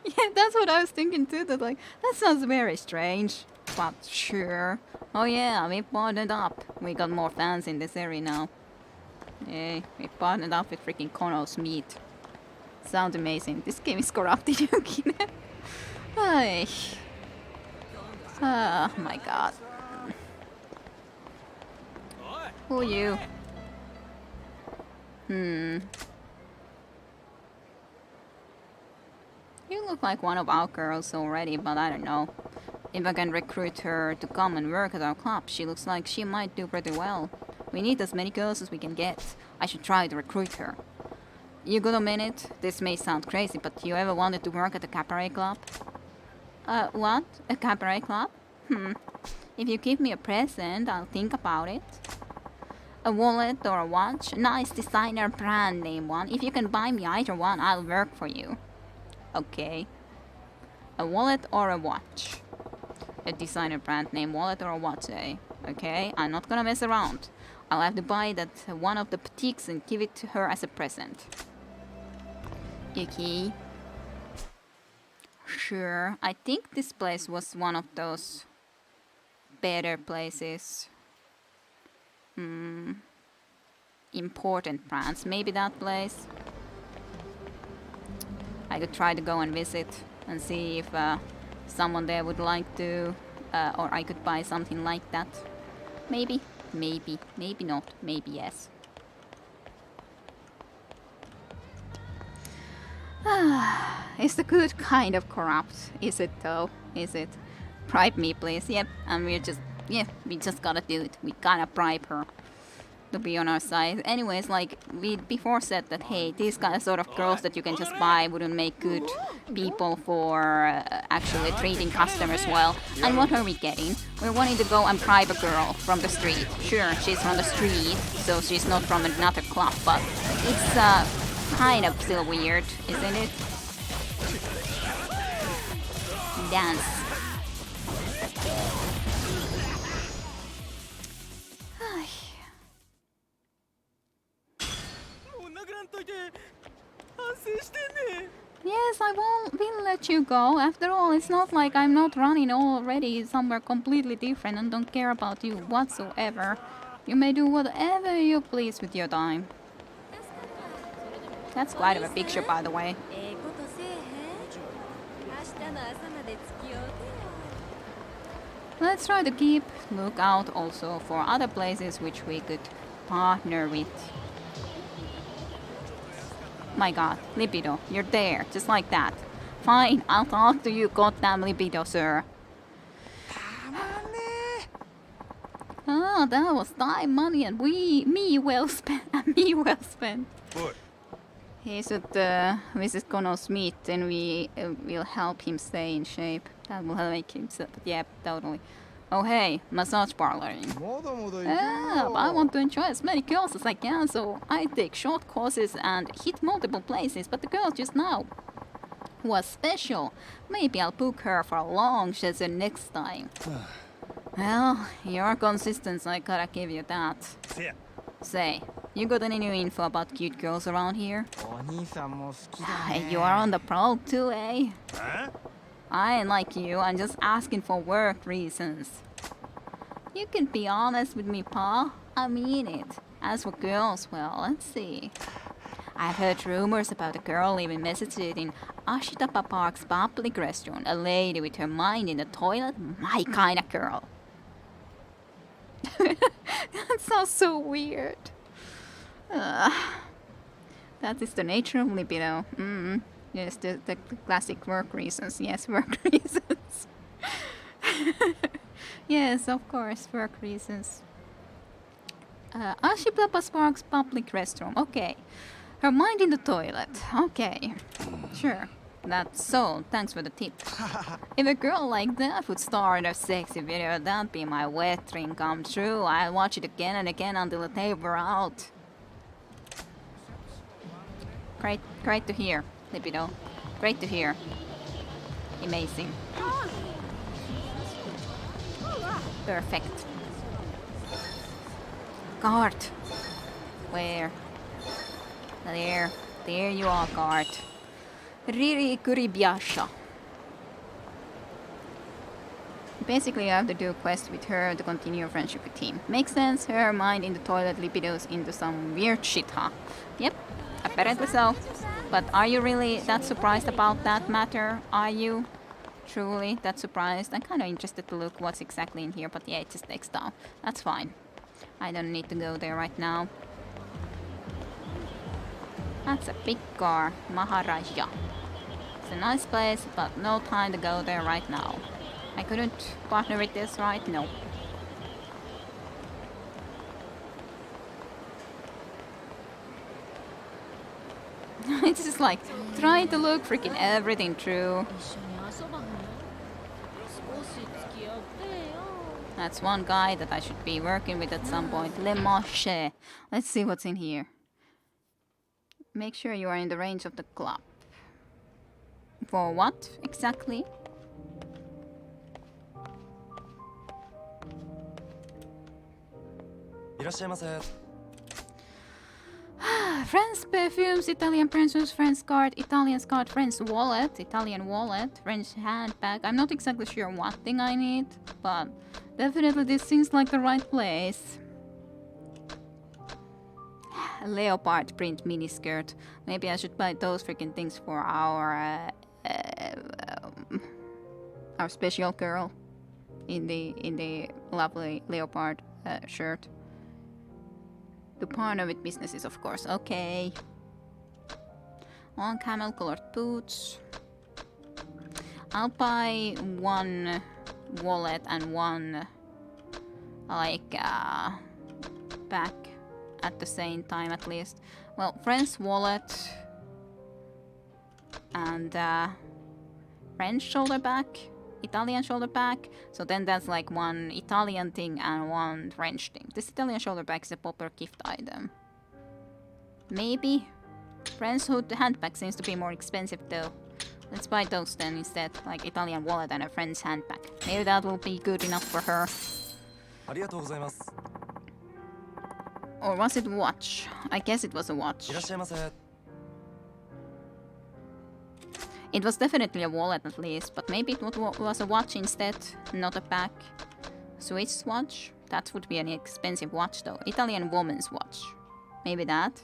Yeah, that's what I was thinking too. That like, that sounds very strange. But sure. Oh yeah, we partnered up. We got more fans in this area now. Yeah, we partnered up with freaking Kono's Meat. Sounds amazing. This game is corrupted, Yukine. Ay. Oh my god. Who are you? You look like one of our girls already, but I don't know. If I can recruit her to come and work at our club, she looks like she might do pretty well. We need as many girls as we can get. I should try to recruit her. You got a minute? This may sound crazy, but you ever wanted to work at a cabaret club? What? A cabaret club? If you give me a present, I'll think about it. A wallet or a watch? Nice designer brand name one. If you can buy me either one, I'll work for you. Okay. A wallet or a watch? A designer brand name wallet or a watch, eh? Okay, I'm not gonna mess around. I'll have to buy that one of the boutiques and give it to her as a present. Okay. Sure, I think this place was one of those better places. Important brands, maybe that place. I could try to go and visit and see if someone there would like to, or I could buy something like that. Maybe, maybe, maybe not, maybe yes. It's the good kind of corrupt, is it though? Is it? Bribe me, please. Yep, and we just gotta do it. We gotta bribe her to be on our side. Anyways, like we before said that hey, these kind of sort of girls that you can just buy wouldn't make good people for actually treating customers well. And what are we getting? We're wanting to go and bribe a girl from the street. Sure, she's from the street, so she's not from another club, but it's kind of still weird, isn't it? Dance. Yes, I will let you go. After all, it's not like I'm not running already somewhere completely different and don't care about you whatsoever. You may do whatever you please with your time. That's quite of a picture, by the way. Let's try to keep lookout also for other places which we could partner with. My god, Libido, you're there, just like that. Fine, I'll talk to you, goddamn Libido, sir. Ah, that was time, money, and me well spent. Me well spent. Boy. He should visit Kono's meet, and we will help him stay in shape. That will make him. Yeah, totally. Oh hey, massage parloring. I want to enjoy as many girls as I can, so I take short courses and hit multiple places. But the girl just now was special. Maybe I'll book her for a long session next time. Well, you're consistent, so I gotta give you that. Say, you got any new info about cute girls around here? Hey, you are on the prowl too, eh? Huh? I ain't like you, I'm just asking for work reasons. You can be honest with me, Pa. I mean it. As for girls, well, let's see. I've heard rumors about a girl leaving messages in Ashitapa Park's public restaurant. A lady with her mind in the toilet. My kind of girl. That sounds so weird. That is the nature of libido. Yes, the classic work reasons. Yes, work reasons. Yes, of course, work reasons. Ashitapa Park's public restroom. Okay. Her mind in the toilet. Okay. Sure. That's sold. Thanks for the tip. If a girl like that would star in a sexy video, that'd be my wet dream come true. I'll watch it again and again until the taper out. Great to hear, Libido. Great to hear. Amazing. Perfect. Guard. Where? There. There you are, guard. Riri Kuribyasha. Basically, you have to do a quest with her to continue your friendship with him. Makes sense, her mind in the toilet libidos into some weird shit, huh? Yep, apparently so. But are you really that surprised about that matter? Are you truly that surprised? I'm kind of interested to look what's exactly in here, but yeah, it just takes down. That's fine. I don't need to go there right now. That's a big car, Maharaja. It's a nice place, but no time to go there right now. I couldn't partner with this, right? No. It's just like trying to look freaking everything through. That's one guy that I should be working with at some point. Le Marché. Let's see what's in here. Make sure you are in the range of the club. For what exactly? Friends perfumes, Italian pencils, French card, Italian card, French wallet, Italian wallet, French handbag. I'm not exactly sure what thing I need, but definitely this seems like the right place. A leopard print miniskirt. Maybe I should buy those freaking things for our special girl in the lovely leopard shirt. To partner with businesses, of course. Okay. One camel colored boots. I'll buy one wallet and one like bag at the same time at least. Well, French wallet and French shoulder bag, Italian shoulder bag. So then that's like one Italian thing and one French thing. This Italian shoulder bag is a popular gift item. Maybe. French handbag seems to be more expensive though. Let's buy those then instead, like Italian wallet and a French handbag. Maybe that will be good enough for her. Or was it watch? I guess it was a watch. It was definitely a wallet at least, but maybe it was a watch instead, not a bag. Swiss watch? That would be an expensive watch though. Italian woman's watch. Maybe that?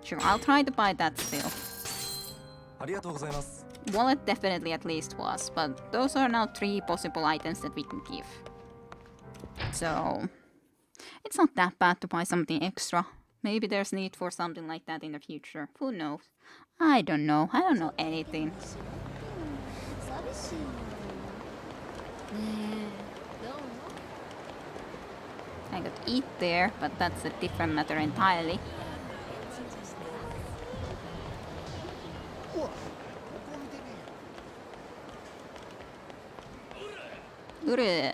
Sure, I'll try to buy that still. Wallet definitely at least was, but those are now 3 possible items that we can give. So... It's not that bad to buy something extra. Maybe there's need for something like that in the future. Who knows? I don't know. I don't know anything. 寂しいよ。ねえ、どう？ I could eat there, but that's a different matter entirely. Uru.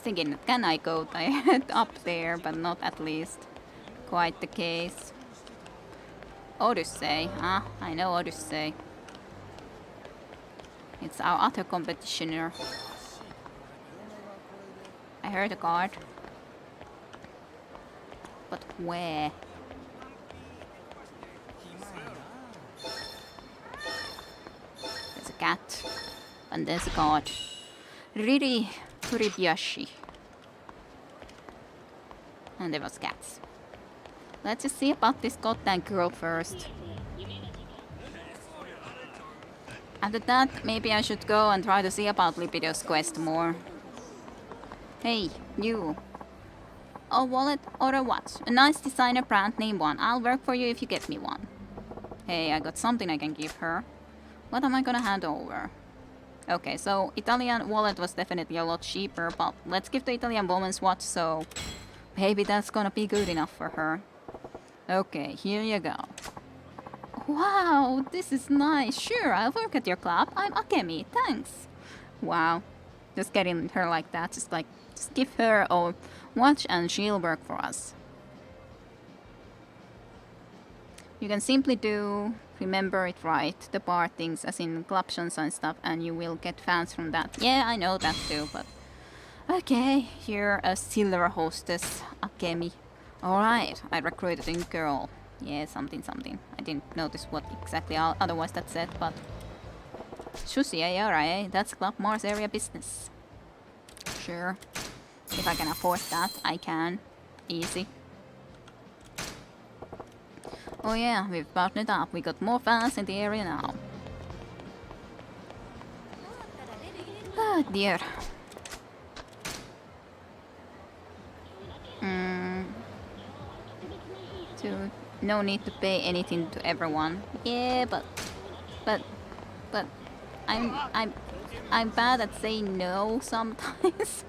Thinking, can I go up there, but not at least quite the case. Odyssey, I know Odyssey. It's our other competitioner. I heard a guard. But where? There's a cat. And there's a guard. Riri Kuribayashi. And there was cats. Let's just see about this goddamn girl first. After that, maybe I should go and try to see about Libido's quest more. Hey, you. A wallet or a watch? A nice designer brand name one. I'll work for you if you get me one. Hey, I got something I can give her. What am I gonna hand over? Okay, so Italian wallet was definitely a lot cheaper, but let's give the Italian woman's watch, so maybe that's gonna be good enough for her. Okay, here you go. Wow, this is nice. Sure, I'll work at your club. I'm Akemi, thanks. Wow, just getting her like that, just give her a watch and she'll work for us. You can simply do, remember it right, the bar things as in clubs and stuff, and you will get fans from that. Yeah, I know that too, but okay, you're a silver hostess, Akemi. Alright, I recruited a girl. Yeah, something. I didn't notice what exactly otherwise that said, but Sushi, alright, that's Club Mars area business. Sure. If I can afford that, I can. Easy. Oh yeah, we've partnered up. We got more fans in the area now. Oh dear. No need to pay anything to everyone. Yeah, but I'm bad at saying no sometimes.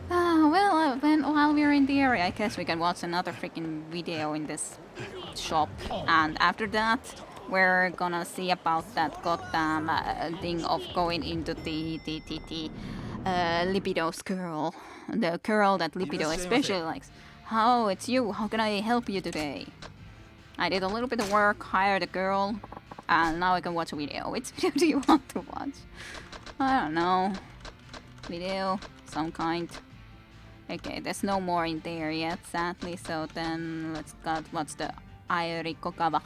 Well, while we're in the area, I guess we can watch another freaking video in this shop, and after that, we're gonna see about that goddamn thing of going into the Libido's girl, the girl that Libido especially likes. Oh, it's you. How can I help you today? I did a little bit of work, hired a girl, and now I can watch a video. Which video do you want to watch? I don't know. Video, some kind. Okay, there's no more in there yet, sadly, so then let's watch the Ayoriko Gawa.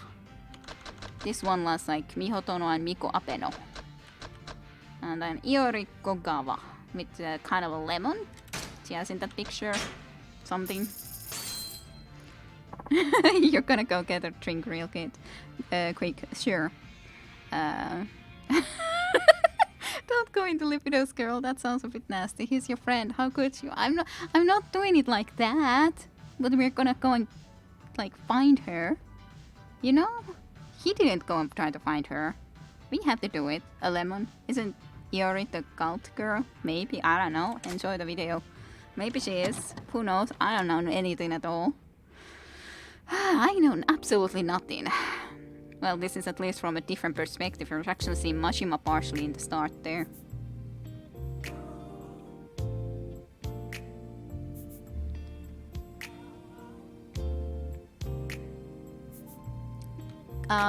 This one was like Mihotono and Miko Apeno. And then Ioriko Gawa with kind of a lemon. She has in that picture something. You're gonna go get a drink real quick. Sure. Don't go into Libido's girl. That sounds a bit nasty. He's your friend. How could you? I'm not doing it like that. But we're gonna go and like find her. You know? He didn't go and try to find her. We had to do it. A lemon. Isn't Iori the cult girl? Maybe. I don't know. Enjoy the video. Maybe she is. Who knows? I don't know anything at all. I know absolutely nothing. Well, this is at least from a different perspective. You're actually seeing Mashima partially in the start there.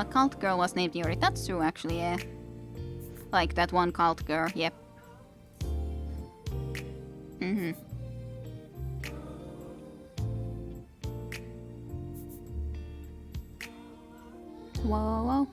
Cult girl was named Yuri. That's true, actually, yeah. Like that one cult girl, yep. Whoa.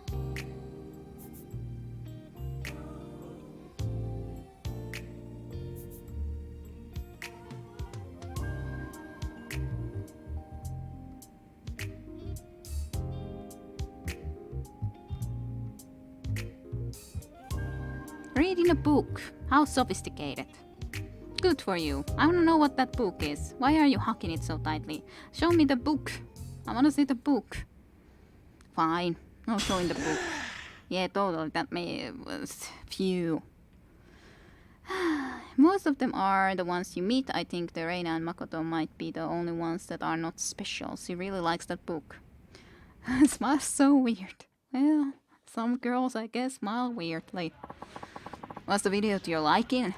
Even a book. How sophisticated. Good for you. I wanna know what that book is. Why are you hugging it so tightly? Show me the book. I wanna see the book. Fine. No showing the book. Yeah, totally. That was phew. Most of them are the ones you meet. I think the Reina and Makoto might be the only ones that are not special. She really likes that book. Smiles so weird. Well, some girls, I guess, smile weirdly. Was the video to your liking?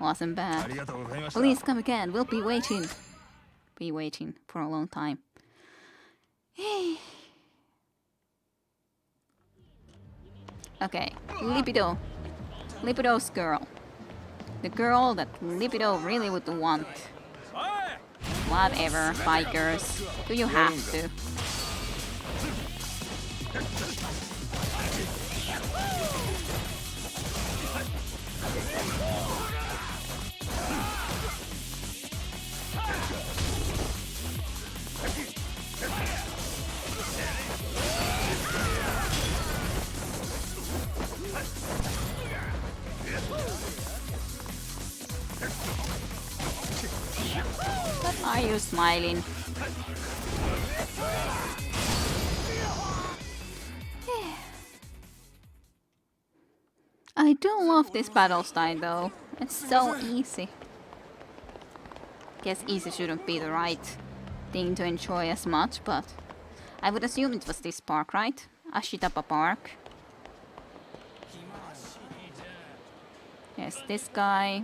Wasn't bad. Please come again. We'll be waiting. Be waiting for a long time. Okay, Libido. Libido's girl. The girl that Libido really would want. Whatever, bikers. Do you have to? What are you smiling? I do love this battle style though. It's so easy. Guess easy shouldn't be the right thing to enjoy as much, but I would assume it was this park, right? Ashitapa Park. Yes, this guy.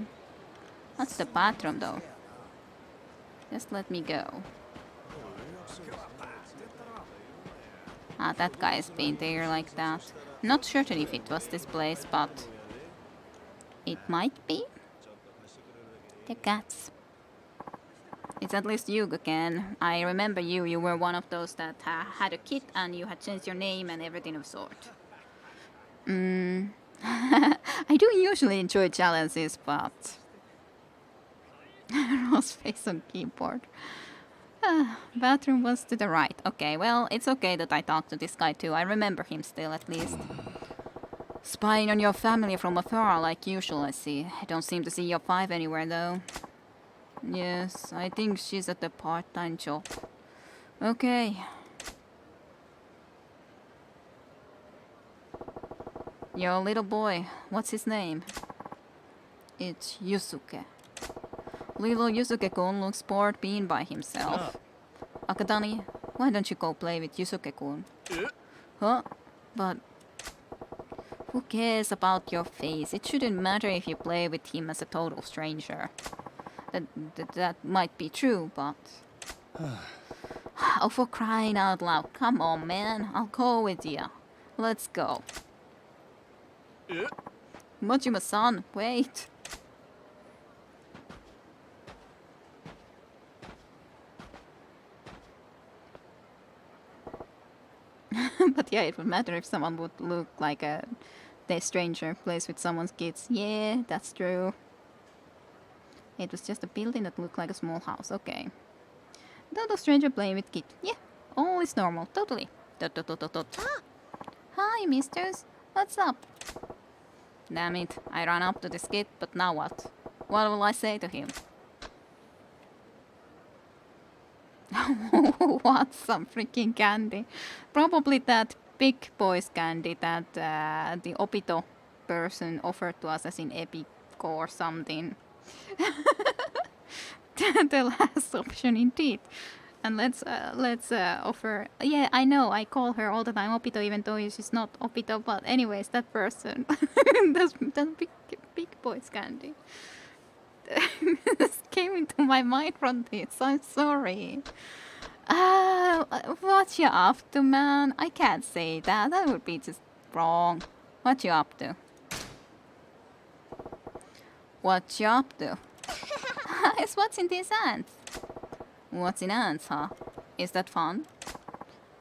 That's the bathroom though. Just let me go. Ah, that guy's been there like that. Not certain if it was this place, but it might be. The cats. It's at least you again. I remember you. You were one of those that had a kid and you had changed your name and everything of sort. I do usually enjoy challenges, but Ross face on keyboard. Bathroom was to the right. Okay, well, it's okay that I talked to this guy too. I remember him still, at least. Spying on your family from afar, like usual, I see. I don't seem to see your wife anywhere, though. Yes, I think she's at the part-time job. Okay. Your little boy, what's his name? It's Yusuke. Little Yusuke-kun looks bored being by himself. Akadani, why don't you go play with Yusuke-kun? Huh? But who cares about your face? It shouldn't matter if you play with him as a total stranger. That might be true, but... Oh, for crying out loud. Come on, man. I'll go with you. Let's go. Majima-san, wait. But yeah, it would matter if someone would look like a stranger plays with someone's kids. Yeah, that's true. It was just a building that looked like a small house. Okay. Total stranger playing with kid. Yeah, all is normal. Totally. Hi, misters. What's up? Damn it. I ran up to this kid, but now what? What will I say to him? What? Some freaking candy. Probably that big boy's candy that the Obito person offered to us as in Epic or something. The last option indeed. And let's offer... Yeah, I know, I call her all the time Obito even though she's not Obito, but anyways, that person. That big boy's candy. This came into my mind from this. I'm sorry. What you up to, man? I can't say that. That would be just wrong. What you up to? What you up to? It's what's in these ants. What's in ants, huh? Is that fun?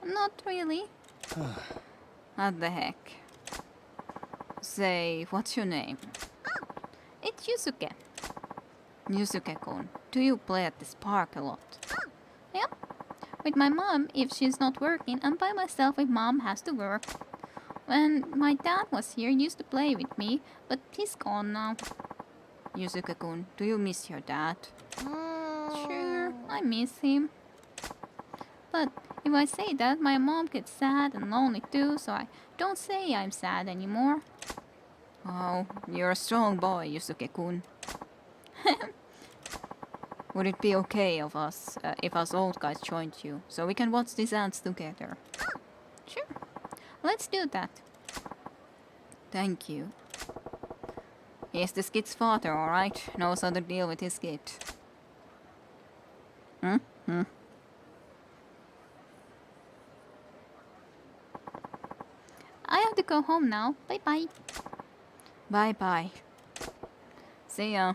Not really. What the heck? Say, what's your name? It's Yusuke. Yusuke-kun, do you play at this park a lot? Yep. With my mom if she's not working, and by myself if mom has to work. When my dad was here, he used to play with me, but he's gone now. Yusuke-kun, do you miss your dad? Sure, I miss him. But if I say that, my mom gets sad and lonely too, so I don't say I'm sad anymore. Oh, you're a strong boy, Yusuke-kun. Would it be okay of us if us old guys joined you, so we can watch these ants together? Sure, let's do that. Thank you. He's this kid's father, alright? Knows how to deal with his kid. I have to go home now. Bye-bye. Bye-bye. See ya.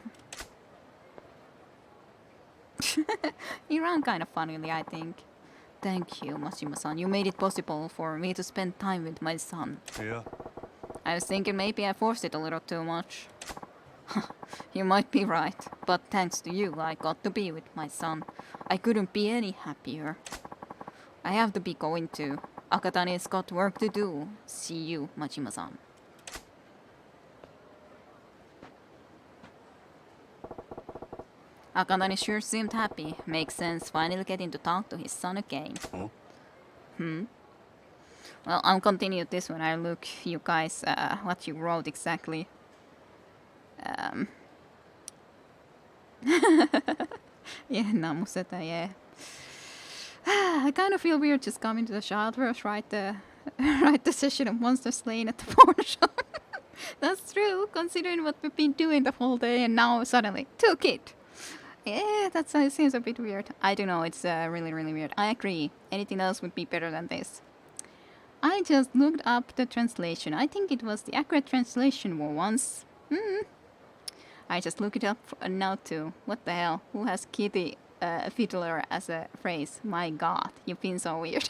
He ran kind of funnily, I think. Thank you, Mashima-san. You made it possible for me to spend time with my son. Yeah. I was thinking maybe I forced it a little too much. You might be right, but thanks to you, I got to be with my son. I couldn't be any happier. I have to be going to. Akatane's got work to do. See you, Mashima-san. Akatane sure seemed happy. Makes sense, finally getting to talk to his son again. Well, I'll continue this when I look, you guys, what you wrote exactly. Yeah, namuseta, yeah. I kind of feel weird just coming to the Childverse, write the session of Monster Slain at the pawn shop. That's true, considering what we've been doing the whole day, and now suddenly, took it. Yeah, that seems a bit weird. I don't know, it's really, really weird. I agree. Anything else would be better than this. I just looked up the translation. I think it was the accurate translation for once. I just looked it up now too. What the hell? Who has kitty fiddler as a phrase? My god, you've been so weird.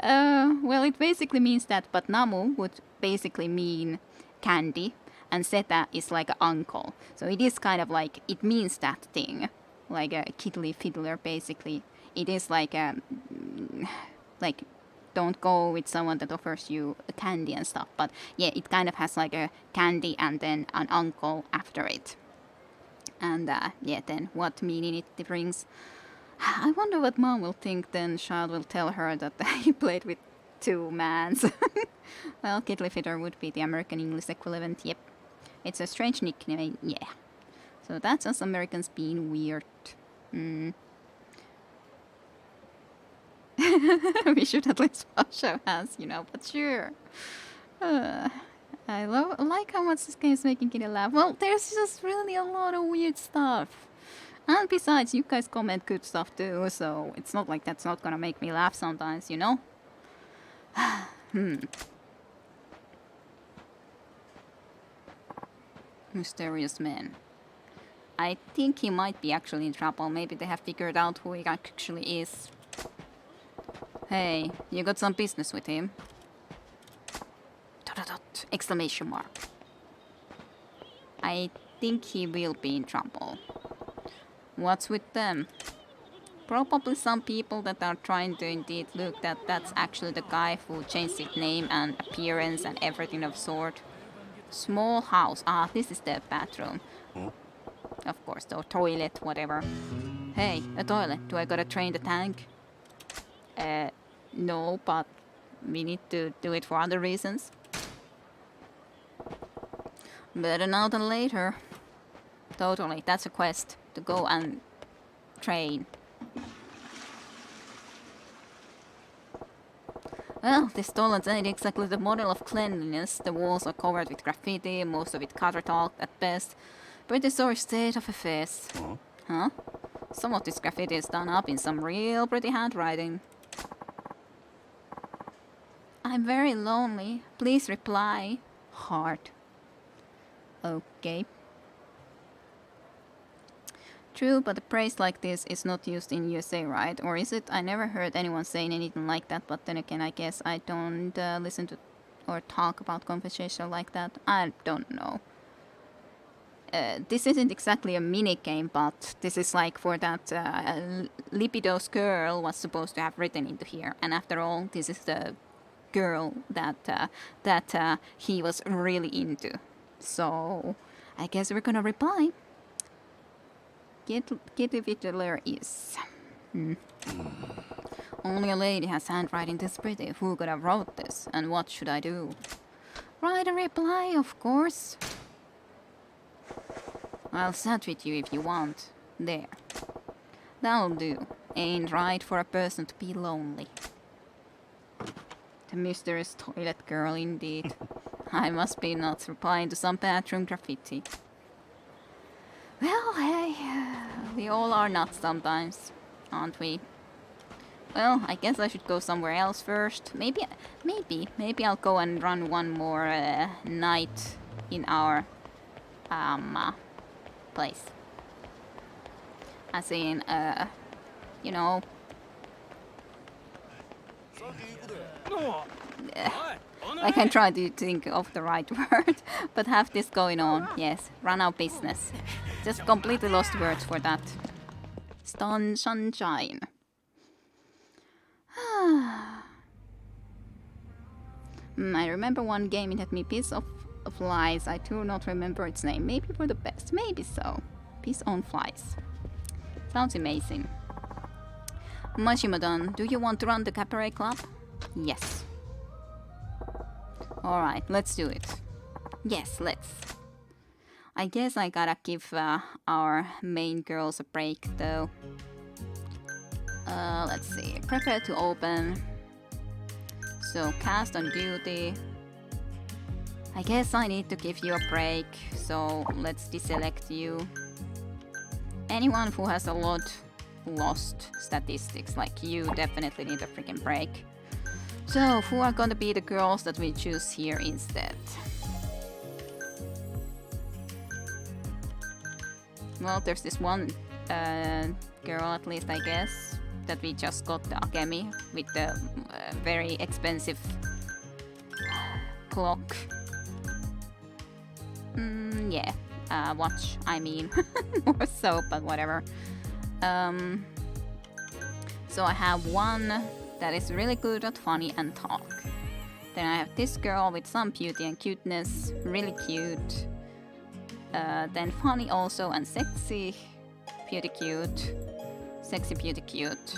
Well, it basically means that, but Namu would basically mean candy, and Seta is like an uncle. So it is kind of like, it means that thing. Like a kitty fiddler, basically. It is like don't go with someone that offers you candy and stuff. But yeah, it kind of has like a candy and then an uncle after it. And yeah, then what meaning it brings. I wonder what mom will think then. Child will tell her that he played with two mans. Well, Kiddly Fitter would be the American English equivalent, yep. It's a strange nickname, yeah. So that's us Americans being weird. We should at least wash our hands, you know, but sure. I like how much this game is making Kitty laugh. Well, there's just really a lot of weird stuff. And besides, you guys comment good stuff too, so it's not like that's not gonna make me laugh sometimes, you know? Mysterious man. I think he might be actually in trouble. Maybe they have figured out who he actually is. Hey, you got some business with him? ... Exclamation mark. I think he will be in trouble. What's with them? Probably some people that are trying to indeed look that that's actually the guy who changed his name and appearance and everything of sort. Small house. Ah, this is the bathroom. Of course, the toilet, whatever. Hey, a toilet. Do I gotta drain the tank? No, but we need to do it for other reasons. Better now than later. Totally, that's a quest. To go and train. Well, this toilet ain't exactly the model of cleanliness. The walls are covered with graffiti, most of it gutter talk at best. Pretty sorry state of affairs. Huh? Some of this graffiti is done up in some real pretty handwriting. I'm very lonely. Please reply. Heart. Okay. True, but a phrase like this is not used in USA, right? Or is it? I never heard anyone saying anything like that, but then again, I guess I don't listen to or talk about conversation like that. I don't know. this isn't exactly a mini game, but this is like for that Libido's girl was supposed to have written into here, and after all, this is the girl that he was really into. So I guess we're gonna reply. Get Vigiler is. Only a lady has handwriting this pretty. Who could have wrote this? And what should I do? Write a reply, of course. I'll chat with you if you want. There. That'll do. Ain't right for a person to be lonely. The mysterious toilet girl, indeed. I must be nuts replying to some bathroom graffiti. Well, hey, we all are nuts sometimes, aren't we? Well, I guess I should go somewhere else first. Maybe I'll go and run one more night in our place. As in, you know. I can try to think of the right word, but have this going on. Yes, run our business. Just completely lost words for that. Sunshine. I remember one game it had me piece of flies. I do not remember its name. Maybe for the best. Maybe so. Piece on flies. Sounds amazing. Majima-dan, do you want to run the cabaret club? Yes. Alright, let's do it. Yes, let's. I guess I gotta give our main girls a break though. Let's see. Prepare to open. So, cast on duty. I guess I need to give you a break. So, let's deselect you. Anyone who has a lot lost statistics like you definitely need a freaking break. So, who are gonna be the girls that we choose here instead? Well, there's this one girl at least, I guess, that we just got the Akemi with the very expensive clock. Yeah, watch, I mean, more so, but whatever. So I have one that is really good at funny and talk. Then I have this girl with some beauty and cuteness, really cute. Then funny also and sexy, beauty cute, sexy beauty cute.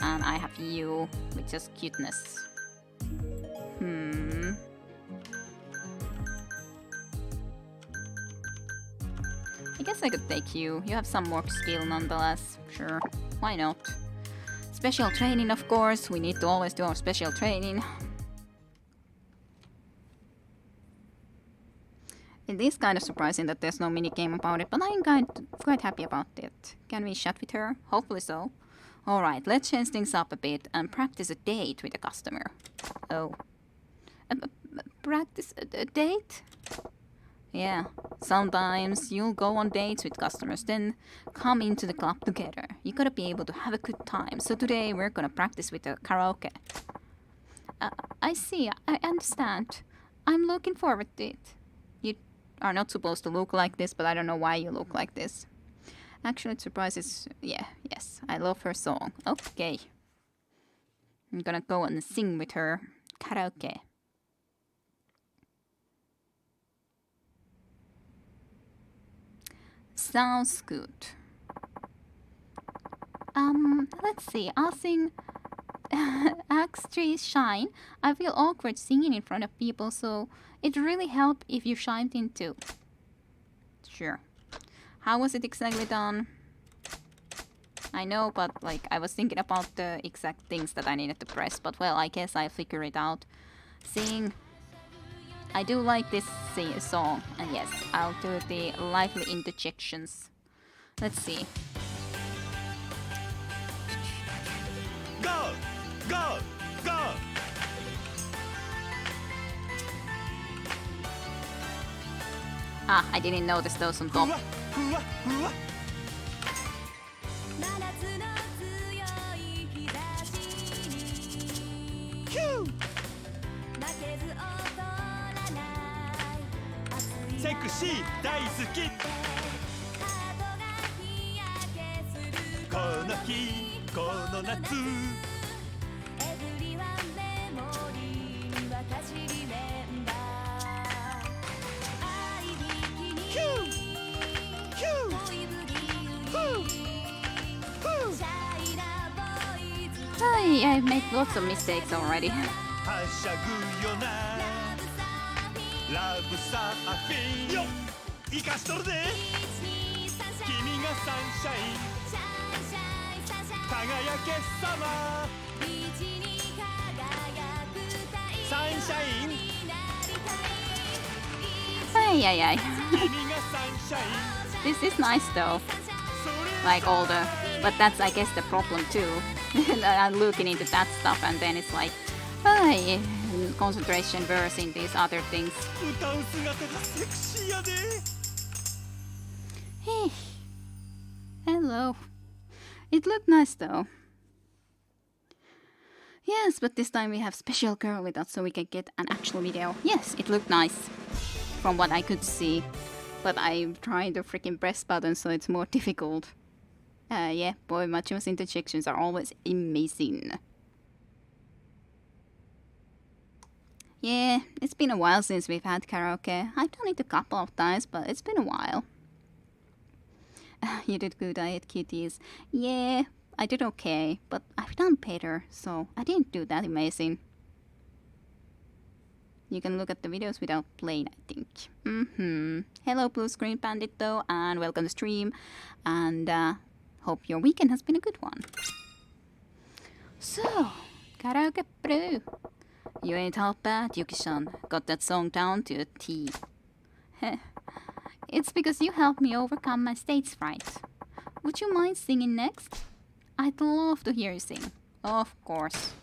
And I have you with just cuteness. I guess I could take you. You have some more skill nonetheless. Sure, why not? Special training, of course. We need to always do our special training. It is kind of surprising that there's no minigame about it, but I'm quite happy about it. Can we chat with her? Hopefully so. Alright, let's change things up a bit and practice a date with a customer. Oh. Practice a date? Yeah, sometimes you'll go on dates with customers, then come into the club together. You gotta be able to have a good time. So today we're gonna practice with the karaoke. I see, I understand. I'm looking forward to it. You are not supposed to look like this, but I don't know why you look like this. Actually, it surprises... Yeah, yes, I love her song. Okay. I'm gonna go and sing with her karaoke. Sounds good. Let's see. I'll sing Axe Trees Shine. I feel awkward singing in front of people, so it'd really help if you chimed in too. Sure. How was it exactly done? I know, but like I was thinking about the exact things that I needed to press, but well, I guess I'll figure it out. Sing. I do like this song, and yes, I'll do the lively interjections. Let's see. Go! Go! Go! Ah, I didn't notice those on top. セクシー大好きこの日この夏ヒューヒューフーフー I made lots of mistakes already. はしゃぐよなラブサーフィンよ生かしとるで君がサンシャイン輝けさまサンシャイン Ay, ay, ay. 君がサンシャイン This is nice though, それ like older. But that's, I guess, the problem too. I'm looking into that stuff and then it's like, ay, concentration versus these other things. 歌う姿がセクシーやで Hey. Hello. It looked nice though. Yes, but this time we have special girl with us so we can get an actual video. Yes, it looked nice from what I could see. But I'm trying the freaking press button so it's more difficult. Yeah, boy, Machima's interjections are always amazing. Yeah, it's been a while since we've had karaoke. I've done it a couple of times, but it's been a while. You did good, I had kitties. Yeah, I did okay, but I've done better, so I didn't do that amazing. You can look at the videos without playing, I think. Hello, Blue Screen Bandit, though, and welcome to stream. And hope your weekend has been a good one. So, karaoke pro. You ain't half bad, Yuki-san. Got that song down to a T. It's because you helped me overcome my stage fright. Would you mind singing next? I'd love to hear you sing. Of course.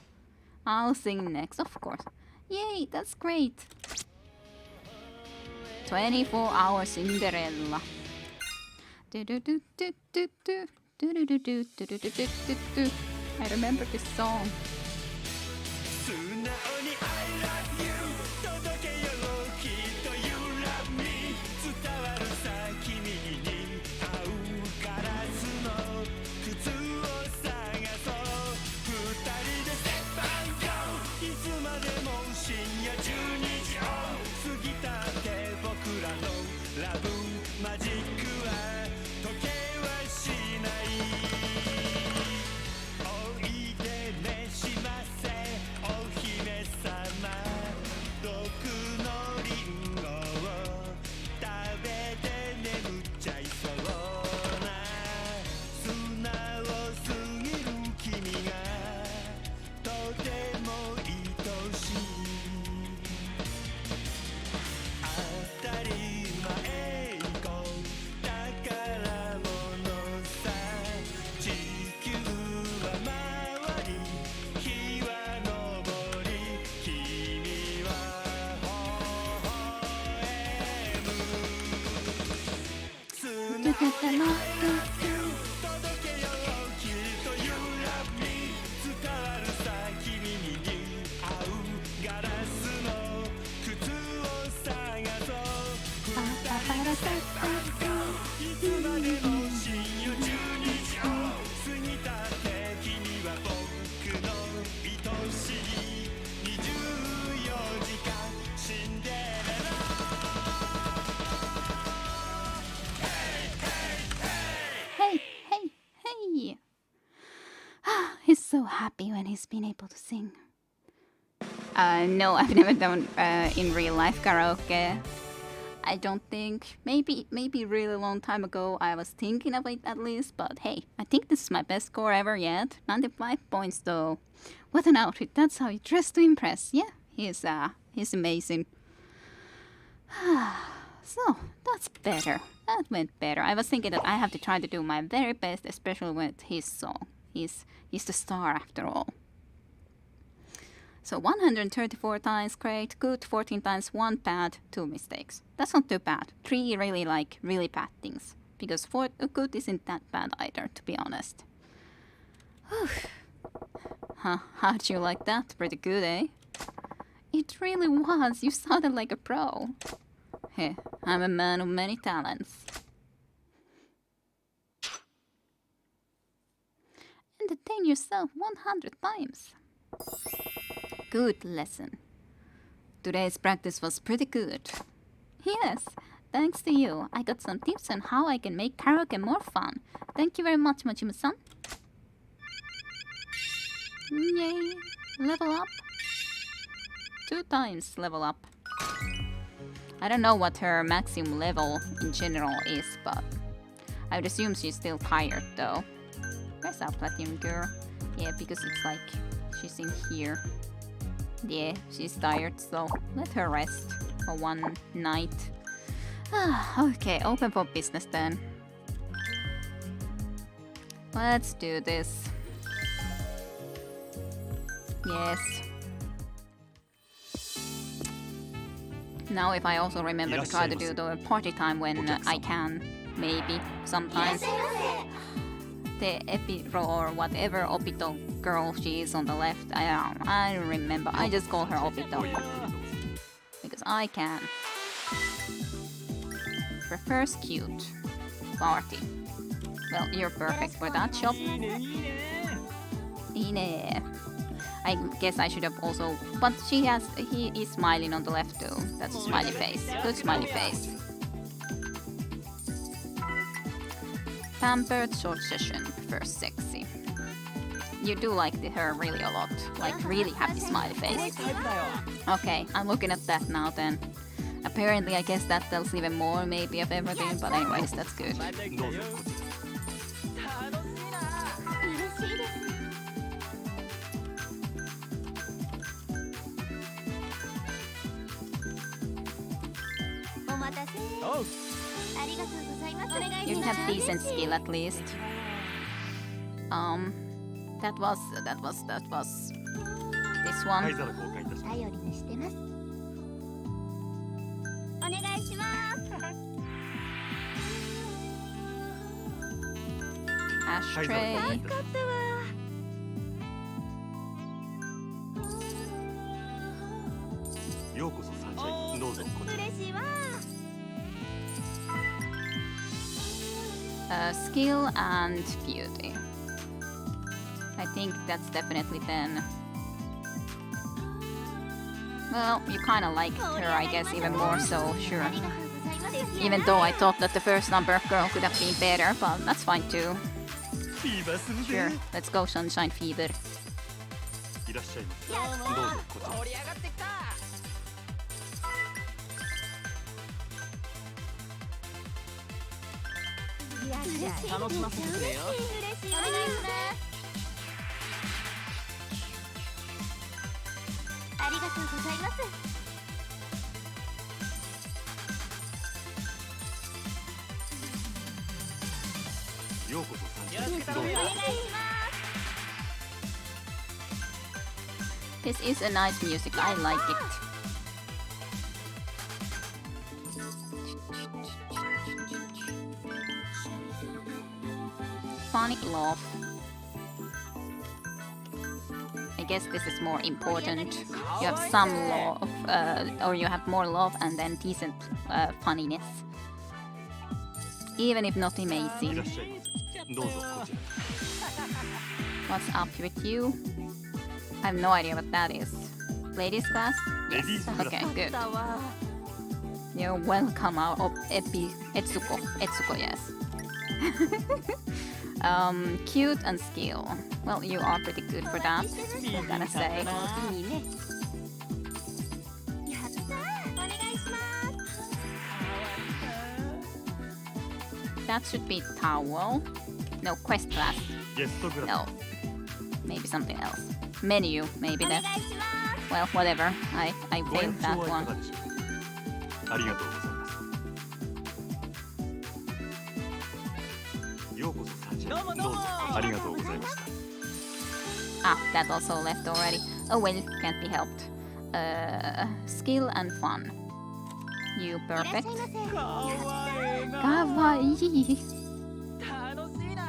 I'll sing next, of course. Yay, that's great. 24-hour Cinderella. I remember this song. 素直に I love you 届けようきっと You love me 伝わるさ君に合うガラスの靴を探そう二人で Step and Go いつまでも深夜12時を過ぎたって僕らのラブマジックは時計はしないおいで召しませお姫様毒のリンゴを食べて眠っちゃいそうな素直すぎる君がとても愛しい当たり前こ宝物さ地球は回り日は昇り君は微笑む素直に I love you 届けようきっと You love me 伝わるさ君に合うガラスの靴を探そう二人で Step and Go いつまでも深夜12時を過ぎたって君は僕の愛しい24時間シンデレラ Hey, hey, hey! He's so happy when he's been able to sing. No, I've never done in real life karaoke. I don't think. Maybe really long time ago I was thinking of it at least, but hey, I think this is my best score ever yet. 95 points though. What an outfit, that's how he dressed to impress. Yeah, he's amazing. So, that's better. That went better. I was thinking that I have to try to do my very best, especially with his song. He's the star after all. So 134 times great, good, 14 times, 1 bad, 2 mistakes. That's not too bad. 3 really bad things. Because 4 good isn't that bad either, to be honest. Whew. Huh, how'd you like that? Pretty good, eh? It really was. You sounded like a pro. Hey, I'm a man of many talents. Entertain yourself 100 times. Good lesson. Today's practice was pretty good. Yes, thanks to you, I got some tips on how I can make karaoke more fun. Thank you very much, Majima-san. Yay, level up. 2 times level up. I don't know what her maximum level in general is, but I would assume she's still tired though. Where's our platinum girl? Yeah, because it's like she's in here. Yeah, she's tired, so let her rest for one night. Okay, open for business then. Let's do this. Yes. Now if I also remember to try to do the party time when I can, maybe, sometimes. The Epiro or whatever Obito girl she is on the left, I don't remember. I just call her Obito. Because I can. Prefers cute. Party. Well, you're perfect for that shop. Ine. I guess I should have also, but he is smiling on the left too. That's a smiley face. Good smiley face. Pampered short session, prefers sexy. You do like her really a lot, like really happy smiley face. Okay, I'm looking at that now then. Apparently I guess that tells even more maybe of everything, but anyways, that's good. Oh, You have decent skill at least. That was this 灰 one. 皿交換いたします。頼りにしてます。お願いします。 Ashtray. よかったわ。ようこそサンシャイン。どうぞこちら。嬉しいわ。 Skill and beauty. I think that's definitely then. Well, you kind of like her, I guess, even more so, sure. Even though I thought that the first number of girl could have been better, but that's fine too. フィーバーするぜ。 Sure, let's go Sunshine Fever. いらっしゃいませ。どうぞこちら。盛り上がってきた。楽しませてくれよ。嬉しい。お願いします。ありがとうございます。ようこそサンシよろしくャイン。どうぞ頼むよ。お願いします。 This is a nice music, I like it. Phonic love. I guess this is more important. You have some love, or you have more love and then decent funniness. Even if not いら amazing. っしゃいませ。どうぞこちら。 What's up with you? I have no idea what that is. Ladies class? Yes. Ladies class. Okay, good. You're welcome out of Etsuko. Etsuko, yes. Cute and skill. Well, you are pretty good for that, I gotta say. いいね。やったー。お願いします。 That should be towel. No, quest class. ゲストグラ No. Maybe something else. Menu, maybe お願 that. いします。 Well, whatever. I ス。ご演 failed 奏 that はいか one. がでしょうか。ありがとうございます。ようこそサンシャイン。どうぞありがとうございました。 Ah, that also left already. Oh well, can't be helped. Skill and fun. You いらっしゃ perfect. いませ。かわいいな。 Kawaii. 楽しいな。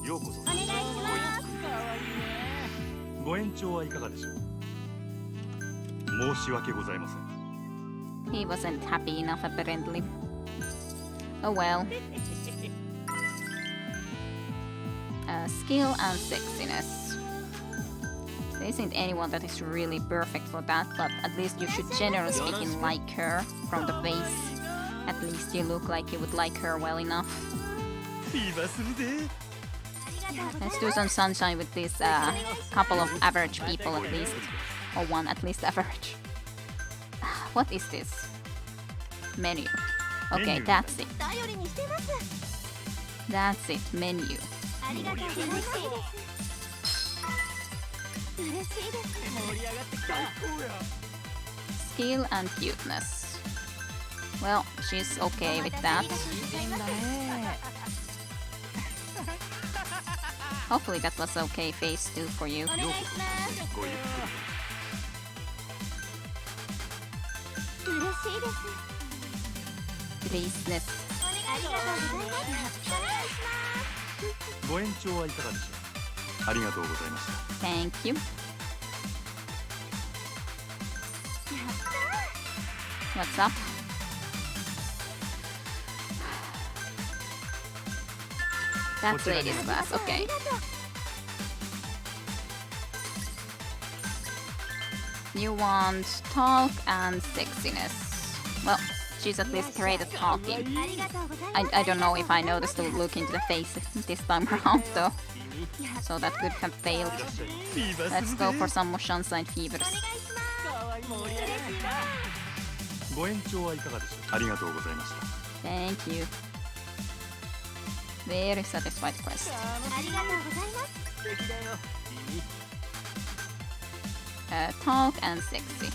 ようこそお願いします。かわいいね。ご延長はいかがでしょう。申し訳ございません。He wasn't happy enough apparently. Oh well. Skill and sexiness. There isn't anyone that is really perfect for that, but at least you should generally speaking like her from the face. At least you look like you would like her well enough. 今するで Let's do some sunshine with this couple of average people at least. Or one at least average. What is this? Menu. Okay, Menu. that's it. 頼りにしてます。 That's it, menu. ありがとうございます。嬉しいです。盛り上がってきた Skill and cuteness. Well, she's okay with that. いいんだね。 Hopefully that was okay face too for you. お願いします。ごゆっく嬉しいです。 Pleaseness. ありがとうございます。お願いします。りご延長はいかがでしょう。ありがとうございました。 Thank you. What's up? That's ladies class, okay. You want talk and sexiness. Well, she's at least great at talking. ありがとうございます。 I don't know if I noticed to look into the face this time around though. So that could have failed. 今す Let's る go で for some more sunshine fevers. かわいい盛り上がってきたご延長はいかがでしょう。ありがとうございました。 Thank you. Very satisfied quest. ありがとうございます。素敵だよ君 Talk and sexy.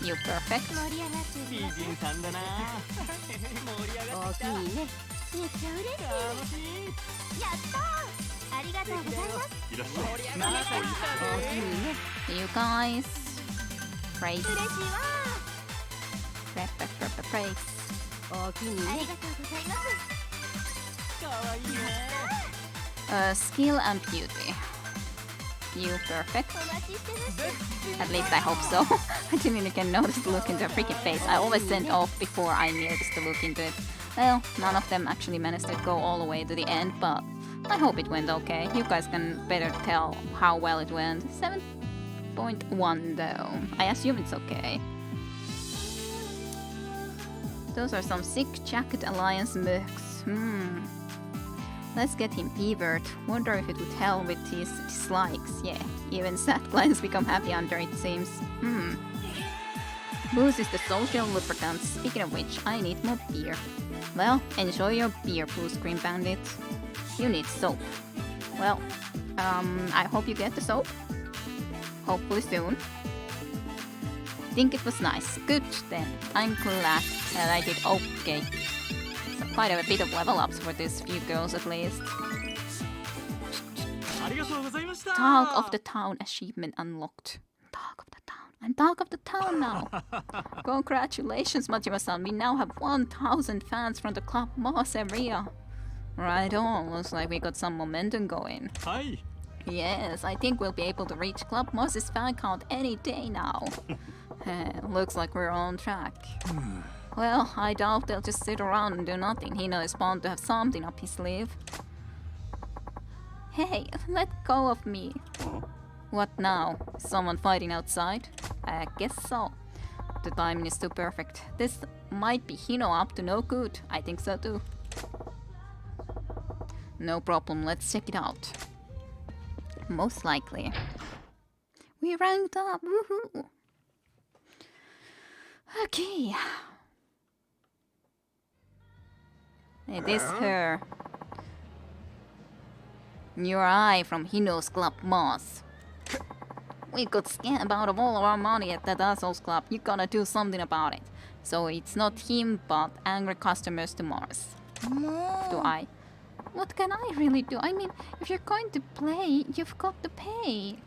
You perfect. 盛り上がって美います。人さんだな盛り上がってきた大きいね。めっちゃ嬉しい。楽しいやったー。ありがとうございます。いらっしゃい。盛り上がってきた大きいね。 You guys. Praise. 嬉しいわ Praise. ー。大きいね。ありがとうございます。かわいいね Skill and beauty. You perfect. お待ちしてました。 At least I hope so. I didn't even notice the look into her freaking face. I always sent off before I noticed to look into it. Well, none of them actually managed to go all the way to the end, but I hope it went okay. You guys can better tell how well it went. 7.1 though. I assume it's okay. Those are some sick Jacket Alliance mooks. Let's get him fevered. Wonder if it would help with his dislikes. Yeah, even sad clients become happy under it seems. Booze is the social lubricant. Speaking of which, I need more beer. Well, enjoy your beer, Blue Screen Bandit. You need soap. Well, I hope you get the soap. Hopefully soon. Think it was nice. Good then. I'm glad that I did okay. So quite a bit of level ups for these few girls at least. ありがとうございました Talk of the Town achievement unlocked. Talk of the Town. I'm Talk of the Town now. Congratulations, Majima-san. We now have 1,000 fans from the Club Moss area. Right on. Looks like we got some momentum going. はい Yes, I think we'll be able to reach Club Moss's fan count any day now. Looks like we're on track. Well, I doubt they'll just sit around and do nothing. Hino is bound to have something up his sleeve. Hey, let go of me. What now? Someone fighting outside? I guess so. The timing is too perfect. This might be Hino up to no good. I think so too. No problem, let's check it out. Most likely. We ranked up! Woohoo! Okay. It is her. Your eye from Hino's Club Moss. We got scammed out of all of our money at that asshole's club. You gotta do something about it. So it's not him, but angry customers to Mars. Do I? What can I really do? I mean, if you're going to play, you've got to pay.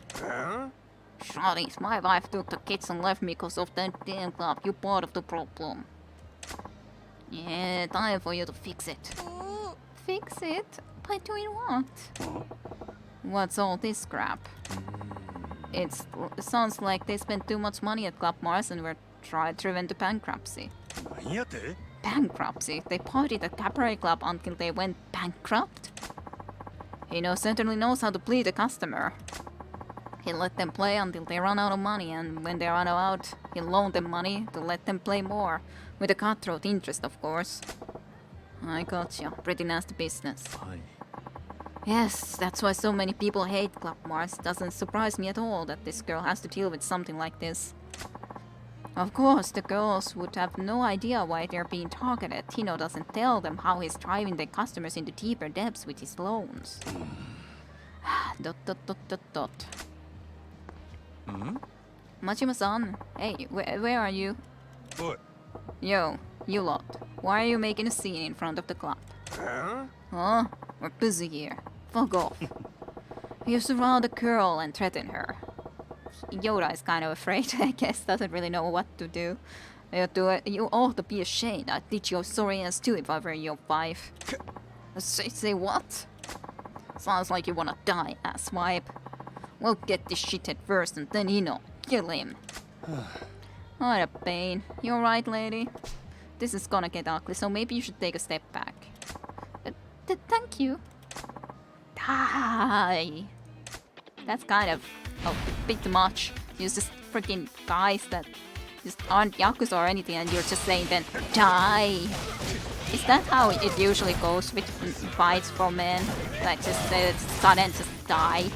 Shut it. My wife took the kids and left me because of that damn club. You're part of the problem. Yeah, time for you to fix it. Fix it? By doing what? What's all this crap? It sounds like they spent too much money at Club Mars and were driven to bankruptcy. なんやて Bankruptcy? They partied at Cabaret Club until they went bankrupt? Hino certainly knows how to please the customer. He'll let them play until they run out of money, and when they run out, he'll loan them money to let them play more. With a cutthroat interest, of course. I gotcha. Pretty nasty business. はい Yes, that's why so many people hate Club Mars. Doesn't surprise me at all that this girl has to deal with something like this. Of course, the girls would have no idea why they're being targeted. Hino doesn't tell them how he's driving the customers into deeper depths with his loans. dot dot dot dot dot. うん Majima-san, hey, where are you? おい Yo, you lot. Why are you making a scene in front of the club? え Huh? We're busy here. Fuck off. You surround a girl and threaten her. Yoda is kind of afraid, I guess, doesn't really know what to do. You ought to be ashamed. I'd teach your sorry ass too if I were your wife. Say what? Sounds like you wanna die, asswipe. We'll get this shithead first and then kill him. What a pain. You alright, lady? This is gonna get ugly, so maybe you should take a step back. Thank you. Die. That's kind of a bit much. You're just freaking guys that just aren't Yakuza or anything, and you're just saying then, die. Is that how it usually goes with fights for men? Like just sudden just die?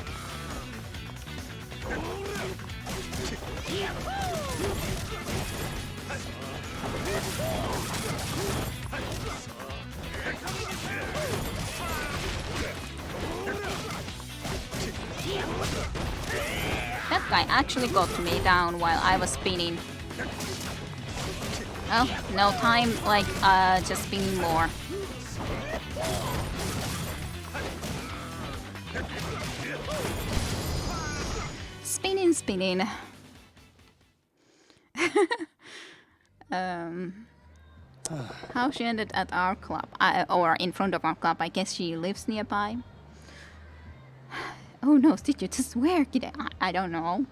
That guy actually got me down while I was spinning. Well, no time like just spinning more. Spinning. How she ended at our club, or in front of our club. I guess she lives nearby. Oh no, did you just swear? I don't know.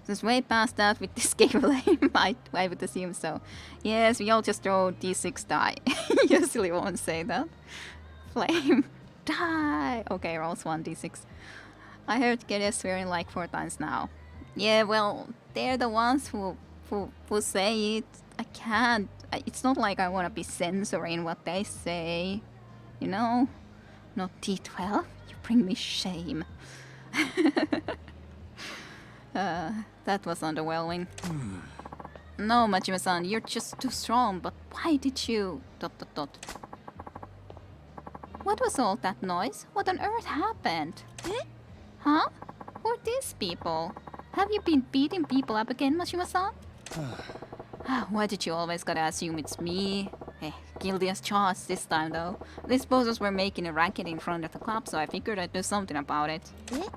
Just way past that with this game. I would assume so. Yes, we all just throw d6 die. Usually won't say that. Flame. Die! Okay, rolls 1d6. I heard Gere swearing like 4 times now. Yeah, well, they're the ones who say it. I can't. It's not like I want to be censoring what they say. You know? Not T12. You bring me shame. That was underwhelming. No, Majima-san, you're just too strong, but why did you... ... What was all that noise? What on earth happened? Eh? Huh? Who are these people? Have you been beating people up again, Majima-san? Why did you always gotta assume it's me? Eh, guilty as charged this time though. These posers were making a racket in front of the club, so I figured I'd do something about it. Eh?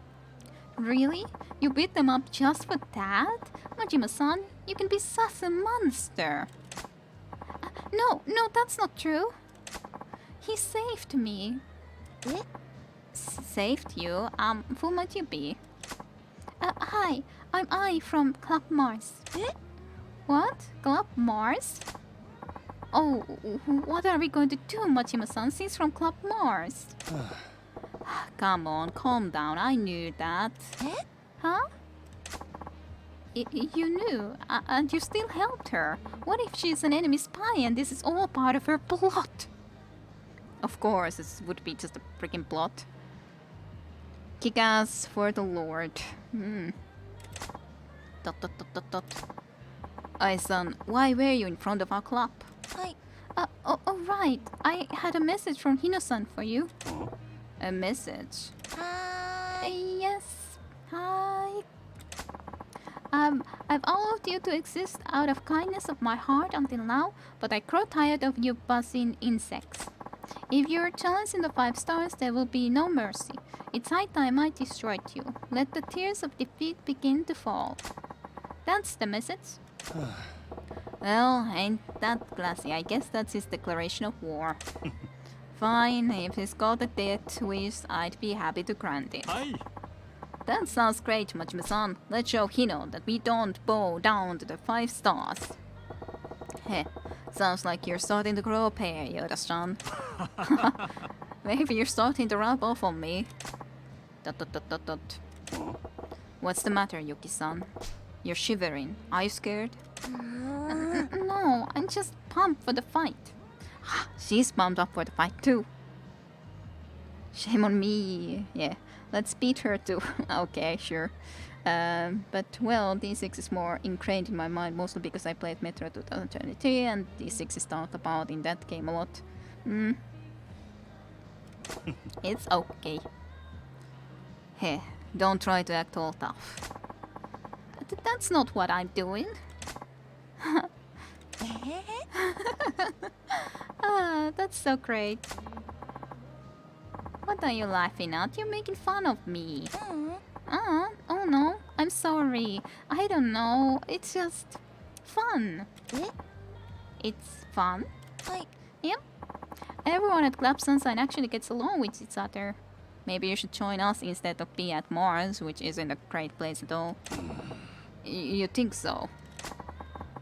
Really? You beat them up just for that? Majima-san, you can be such a monster. No, that's not true. He saved me. Eh? Saved you? Who might you be? Hi, I'm I from Club Mars. Eh? What? Club Mars? Oh, what are we going to do, Majima-san? She's from Club Mars. Come on, calm down. I knew that. Eh? Huh? You knew, and you still helped her. What if she's an enemy spy and this is all part of her plot? Of course, this would be just a freaking plot. Kick-ass for the Lord. Ai-san, why were you in front of our club? Oh, right. I had a message from Hino-san for you. A message? Yes. Hi. I've allowed you to exist out of kindness of my heart until now, but I grow tired of you buzzing insects. If you're challenged in the 5 stars, there will be no mercy. It's high time I destroyed you. Let the tears of defeat begin to fall. That's the message. Well, ain't that classy. I guess that's his declaration of war. Fine, if he's got a death wish, I'd be happy to grant it. はい That sounds great, Majima-san. Let's show Hino that we don't bow down to the 5 stars. Heh, Sounds like you're starting to grow a pair, Yoda-san. Maybe you're starting to rub off on me. Dot dot dot dot dot. What's the matter, Yuki-san? You're shivering. Are you scared? No, I'm just pumped for the fight. She's pumped up for the fight too. Shame on me. Yeah, let's beat her too. Okay, sure. But well, D6 is more ingrained in my mind, mostly because I played Metro 2023 and D6 is talked about in that game a lot. It's okay. Hey, don't try to act all tough. That's not what I'm doing. That's so great. What are you laughing at? You're making fun of me. Oh no, I'm sorry. I don't know. It's just fun. It's fun? Yep. Everyone at Club Sunshine actually gets along with each other. Maybe you should join us instead of be at Mars, which isn't a great place at all. You think so?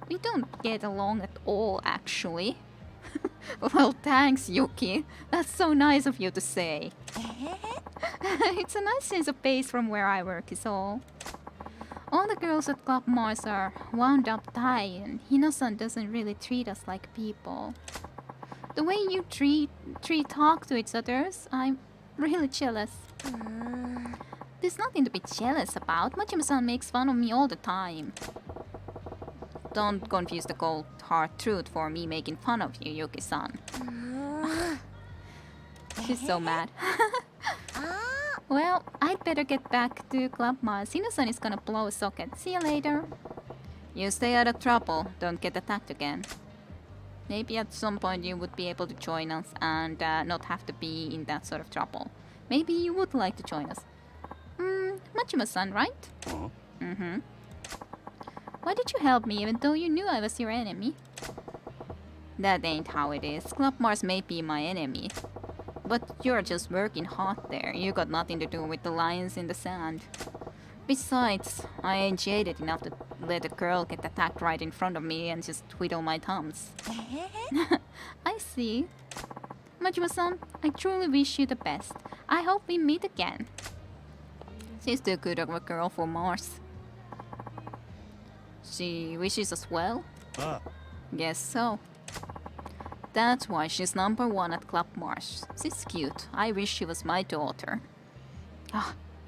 We don't get along at all, actually. Well, thanks, Yuki. That's so nice of you to say. It's a nice sense of pace from where I work is all. All the girls at Club Mars are wound up tight, and Hino-san doesn't really treat us like people. The way you talk to each others, I'm really jealous. There's nothing to be jealous about. Majima-san makes fun of me all the time. Don't confuse the cold hard truth for me making fun of you, Yuki-san. She's so mad. Well, I'd better get back to Club Mars. Hino-san is gonna blow a socket. See you later. You stay out of trouble. Don't get attacked again. Maybe at some point you would be able to join us and not have to be in that sort of trouble. Maybe you would like to join us. Majima-san, right? Mm-hmm. Why did you help me even though you knew I was your enemy? That ain't how it is. Club Mars may be my enemy. But you're just working hard there. You got nothing to do with the lions in the sand. Besides, I ain't jaded enough to let a girl get attacked right in front of me and just twiddle my thumbs. I see. Majima-san, I truly wish you the best. I hope we meet again. She's too good of a girl for Mars. She wishes us well? Guess so. That's why she's #1 at Club Mars. She's cute. I wish she was my daughter.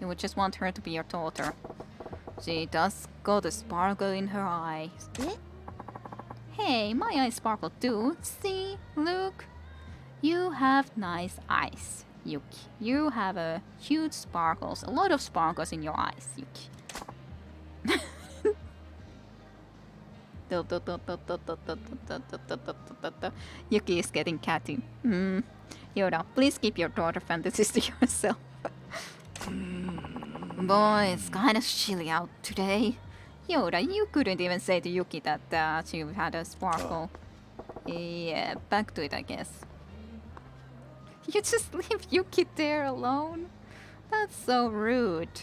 You would just want her to be your daughter. She does got a sparkle in her eyes. Hey, my eyes sparkle too. See? Look. You have nice eyes, Yuki. You have a huge sparkles, a lot of sparkles in your eyes, Yuki. Yuki is getting catty. Yoda, please keep your daughter fantasies to yourself. Boy, it's kind of chilly out today. Yoda, you couldn't even say to Yuki that she had a sparkle. Yeah, back to it, I guess. You just leave Yuki there alone? That's so rude.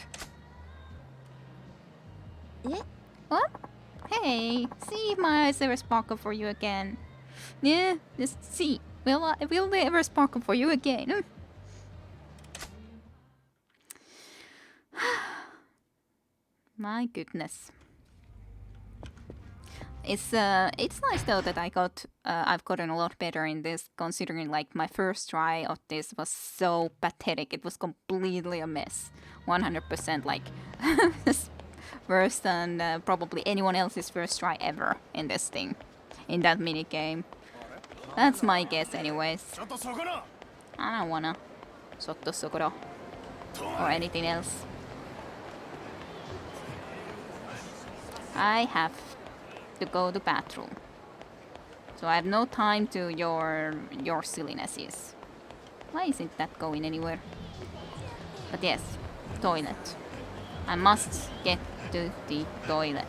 What? Hey, see if my eyes ever sparkle for you again. Yeah, just see. Will they ever sparkle for you again? My goodness. It's nice though that I've gotten a lot better in this, considering like my first try of this was so pathetic. It was completely a mess. 100% like worse than probably anyone else's first try ever in this thing, in that mini game. That's my guess anyways. I don't wanna Sotto Sokoro or anything else. I have to go to bathroom, so I have no time to your sillinesses. Why isn't that going anywhere? But yes, toilet. I must get to the toilet.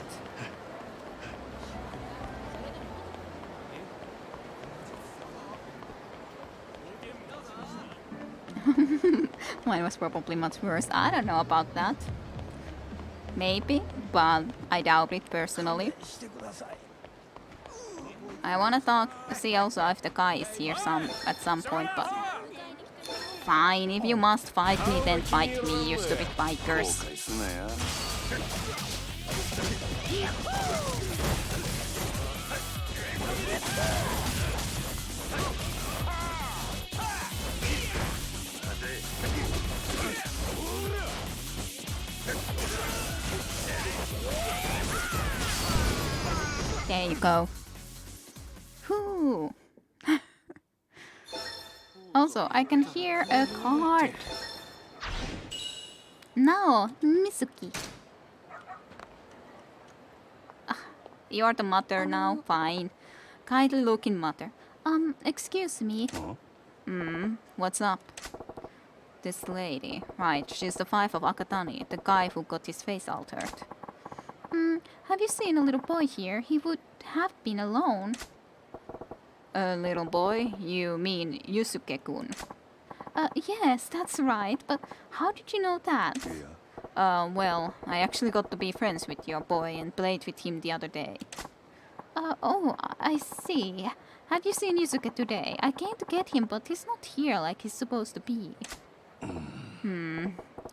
Mine was probably much worse. I don't know about that. Maybe, but I doubt it personally. I wanna see also if the guy is here at some point, but fine. If you must fight me, then fight me, you stupid bikers. 後悔すなや There you go. Whew. Also, I can hear a card. No, Mizuki. You're the mother now, fine. Kindly looking mother. Excuse me. What's up? This lady. Right, she's the wife of Akatani, the guy who got his face altered. Have you seen a little boy here? He would have been alone. A little boy? You mean Yusuke-kun? Yes, that's right, but how did you know that? Well, I actually got to be friends with your boy and played with him the other day. Oh, I see. Have you seen Yusuke today? I came to get him, but he's not here like he's supposed to be.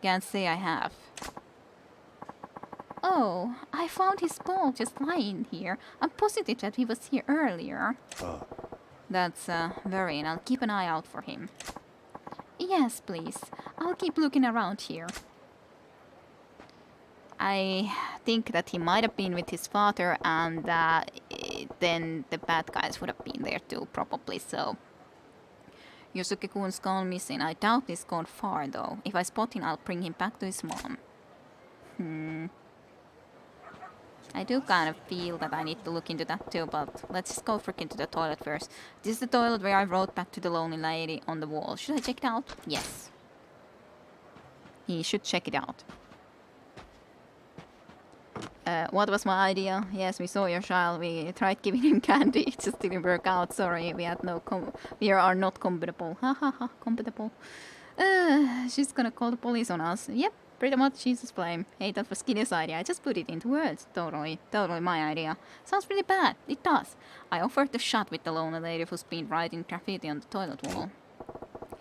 Can't say I have. Oh, I found his ball just lying here. I'm positive that he was here earlier. That's very, and I'll keep an eye out for him. Yes, please. I'll keep looking around here. I think that he might have been with his father, and then the bad guys would have been there too, probably, so... Yusuke-kun's gone missing. I doubt he's gone far, though. If I spot him, I'll bring him back to his mom. I do kind of feel that I need to look into that too, but let's just go freaking to the toilet first. This is the toilet where I wrote back to the lonely lady on the wall. Should I check it out? Yes. He should check it out. What was my idea? Yes, we saw your child. We tried giving him candy. It just didn't work out. Sorry, we had no we are not compatible. Ha ha ha, compatible. She's gonna call the police on us. Yep, pretty much Jesus blame. Hey, that was Kine's idea. I just put it into words. Totally my idea. Sounds really bad. It does. I offered the shot with the lonely lady who's been writing graffiti on the toilet wall.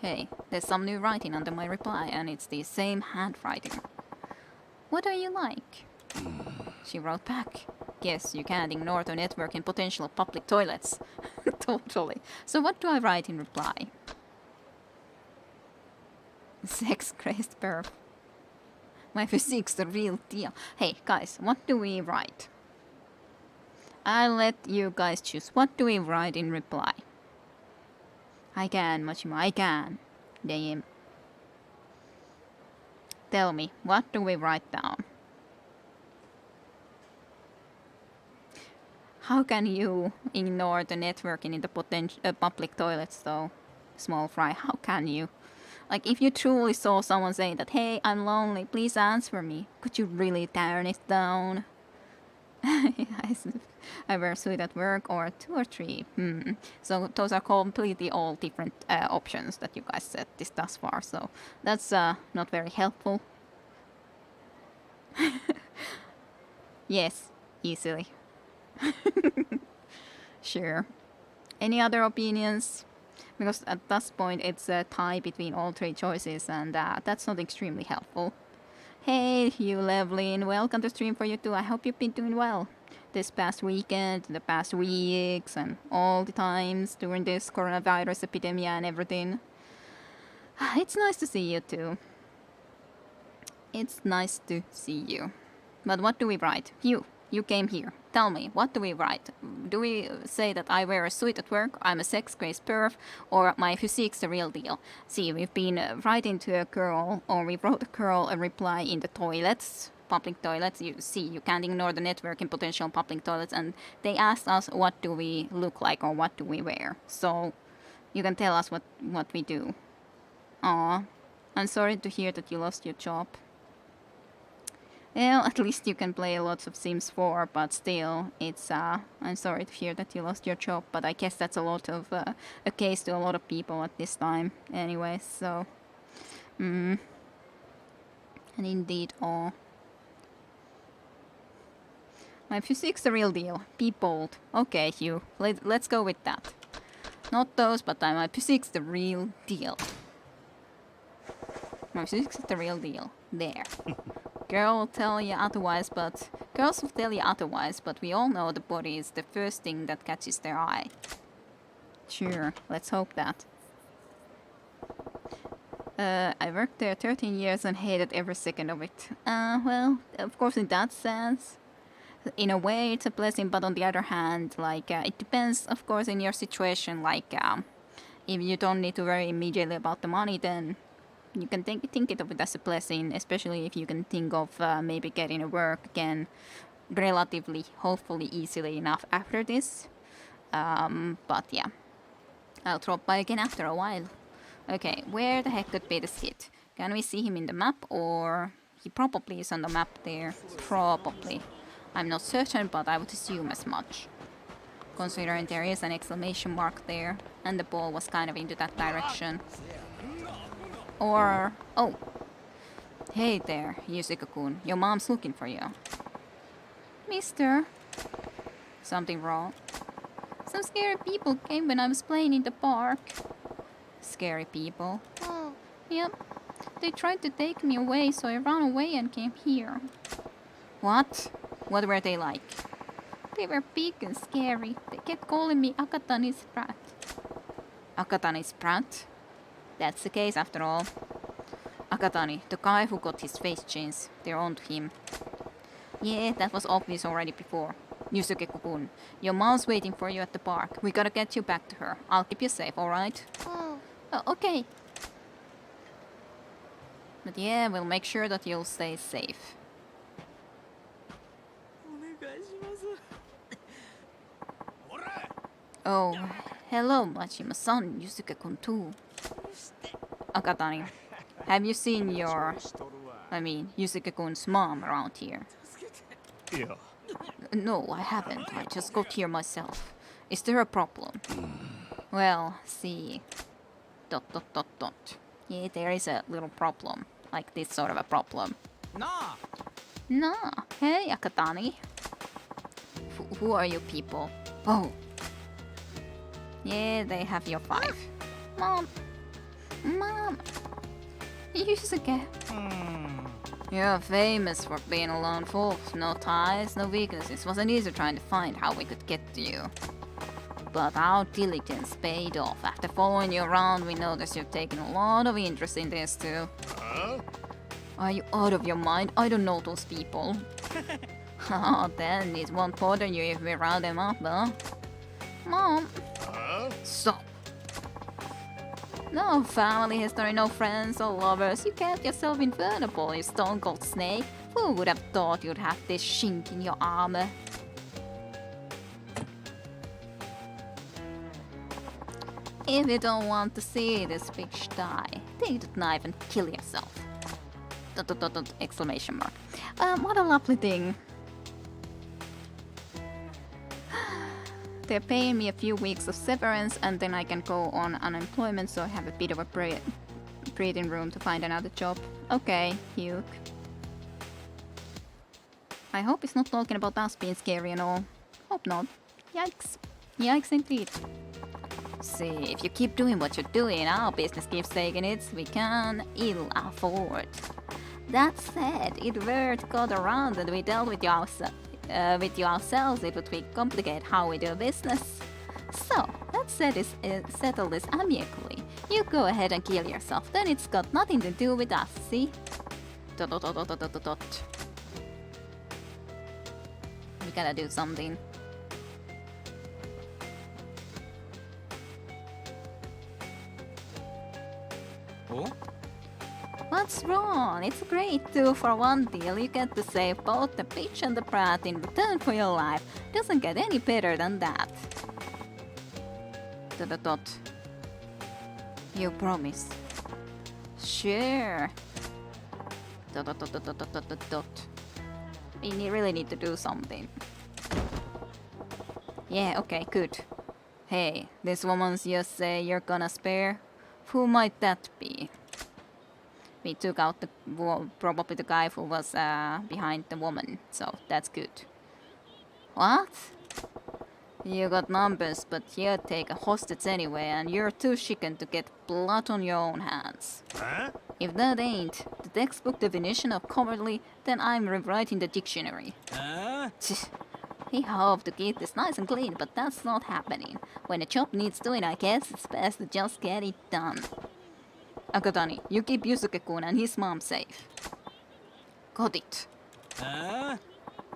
Hey, there's some new writing under my reply, and it's the same handwriting. What do you like? She wrote back. Yes, you can't ignore the network in potential public toilets. Totally. So what do I write in reply? Sex-crazed perv. My physique's the real deal. Hey, guys, what do we write? I'll let you guys choose. What do we write in reply? I can, Machima, I can. Damn. Tell me, what do we write down? How can you ignore the networking in the public toilets, though? Small fry, how can you? Like, if you truly saw someone saying that, hey, I'm lonely, please answer me, could you really turn it down? I were sweet at work, or 2 or 3. So those are completely all different options that you guys said this thus far, so that's not very helpful. Yes, easily. Sure. Any other opinions? Because at this point it's a tie between all 3 choices, and that's not extremely helpful. Hey, you Levlin, welcome to stream for you too. I hope you've been doing well this past weekend, the past weeks, and all the times during this coronavirus epidemic and everything. It's nice to see you too. It's nice to see you. But what do we write? You came here. Tell me, what do we write? Do we say that I wear a suit at work, I'm a sex-crazed perv, or my physique's the real deal? See, we've been writing to a girl, or we wrote a girl a reply in the toilets, public toilets. You see, you can't ignore the network in potential public toilets, and they asked us what do we look like or what do we wear. So, you can tell us what we do. Aw, I'm sorry to hear that you lost your job. Well, at least you can play lots of Sims 4, but still, it's, I'm sorry to hear that you lost your job, but I guess that's a lot of, a case to a lot of people at this time, anyway, so, and indeed, My physique's the real deal. Be bold. Okay, Hugh. Let's go with that. Not those, but my physique's the real deal. My physique's the real deal. There. Girls will tell you otherwise, but we all know the body is the first thing that catches their eye. Sure, let's hope that. I worked there 13 years and hated every second of it. Well, of course in that sense, in a way it's a blessing, but on the other hand, like, it depends, of course, in your situation, like, if you don't need to worry immediately about the money, then you can think of it as a blessing, especially if you can think of maybe getting a work again relatively, hopefully easily enough after this. But yeah, I'll drop by again after a while. Okay, where the heck could be this kid? Can we see him in the map, or he probably is on the map there? Probably. I'm not certain, but I would assume as much. Considering there is an exclamation mark there, and the ball was kind of into that direction. Or... oh. Hey there, Yusuke-kun. Your mom's looking for you. Mister? Something wrong? Some scary people came when I was playing in the park. Scary people? Oh, Yep. They tried to take me away, so I ran away and came here. What? What were they like? They were big and scary. They kept calling me Akatani's brat. Akatani's brat? That's the case after all. Akatani, the guy who got his face changed, they're onto him. Yeah, that was obvious already before. Yusuke-kun, your mom's waiting for you at the park. We gotta get you back to her. I'll keep you safe, alright? Okay. But yeah, we'll make sure that you'll stay safe. Oh, hello, Majima-san, Yusuke-kun too. Akatani, have you seen Yusuke-kun's mom around here? Yeah. No, I haven't. I just got here myself. Is there a problem? Well, see... ... Yeah, there is a little problem. Like this sort of a problem. Nah. Nah. Hey, Akatani. Who are you people? Oh. Yeah, they have your 5. Mom. Yusuke. You're famous for being a lone wolf. No ties, no weaknesses. Wasn't easy trying to find how we could get to you. But our diligence paid off. After following you around, we noticed you've taken a lot of interest in this too. Are you out of your mind? I don't know those people. Oh, then it won't bother you if we round them up, huh? Mom. Stop. No family history, no friends or lovers. You kept yourself invulnerable, you stone cold snake. Who would have thought you'd have this chink in your armor? If you don't want to see this bitch die, take that knife and kill yourself. ... Exclamation mark. What a lovely thing. They're paying me a few weeks of severance and then I can go on unemployment, so I have a bit of a breathing room to find another job. Okay, Hugh. I hope he's not talking about us being scary and all. Hope not. Yikes. Yikes indeed. See, if you keep doing what you're doing, our business keeps taking it, we can ill afford. That said, if word got around and we dealt with you ourselves, it would be complicated how we do business. So, let's settle this amicably. You go ahead and kill yourself, then it's got nothing to do with us, see? ... We gotta do something. Oh? What's wrong? It's great too. For one deal, you get to save both the bitch and the brat in return for your life. Doesn't get any better than that. ... You promise? Sure. ... We really need to do something. Yeah, okay, good. Hey, this woman's you say you're gonna spare? Who might that be? We took out probably the guy who was behind the woman, so that's good. What? You got numbers, but you'd take a hostage anyway, and you're too chicken to get blood on your own hands. Huh? If that ain't the textbook definition of cowardly, then I'm rewriting the dictionary. Huh? We hope to keep this nice and clean, but that's not happening. When a job needs doing, I guess it's best to just get it done. Akatani, you keep Yusuke-kun and his mom safe. Got it. Huh?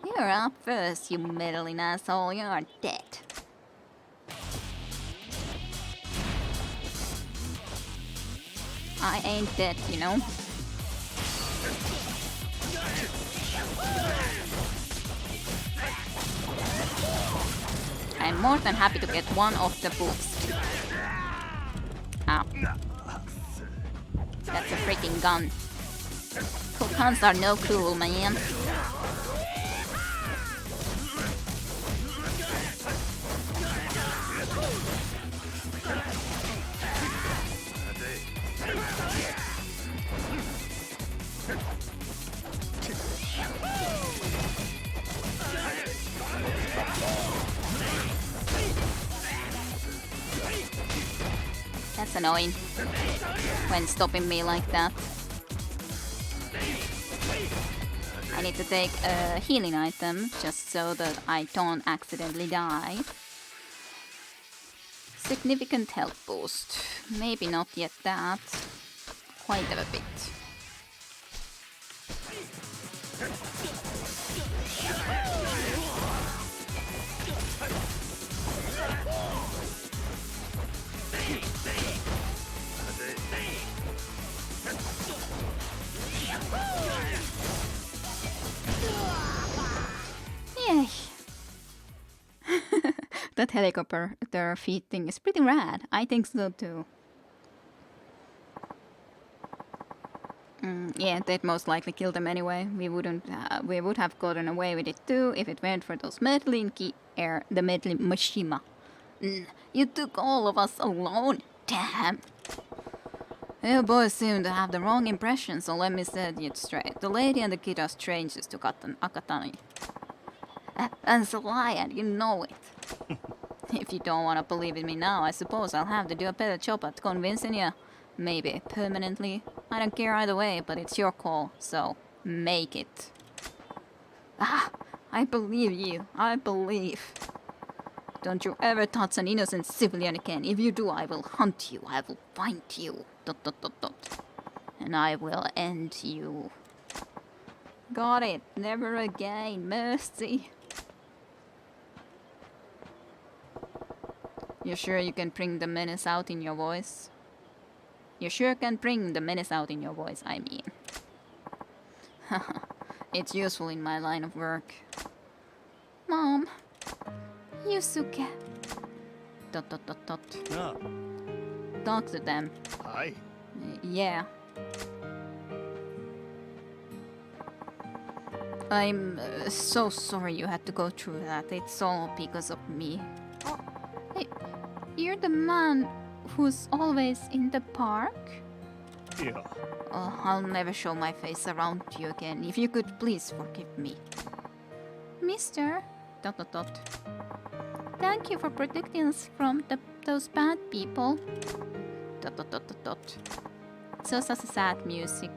You're up first, you meddling asshole. You're dead. I ain't dead, you know. I'm more than happy to get one of the boost. Ow. That's a freaking gun. Cool guns are no cool, man. That's annoying when stopping me like that. I need to take a healing item just so that I don't accidentally die. Significant health boost. Maybe not yet that. Quite a bit. Yay. That helicopter, their feet thing is pretty rad. I think so too. Yeah, they'd most likely kill them anyway. We would have gotten away with it too if it weren't for those meddling the meddling Mishima. You took all of us alone. Damn. You boys seem to have the wrong impression, so let me set it straight. The lady and the kid are strangers to Akatani. That's a lie, and you know it. If you don't want to believe in me now, I suppose I'll have to do a better job at convincing you. Maybe permanently. I don't care either way, but it's your call, so make it. I believe you. I believe. Don't you ever touch an innocent civilian again. If you do, I will hunt you. I will find you. ... And I will end you. Got it. Never again. Mercy. You sure you can bring the menace out in your voice? You sure can bring the menace out in your voice, I mean. It's useful in my line of work. Mom. Yusuke. ... Ah, Talk to them. hi. Yeah. I'm so sorry you had to go through that. It's all because of me. Hey, you're the man who's always in the park? Yeah. I'll never show my face around you again. If you could please forgive me. Mister... ... Thank you for protecting us from those bad people. ... So such a sad music.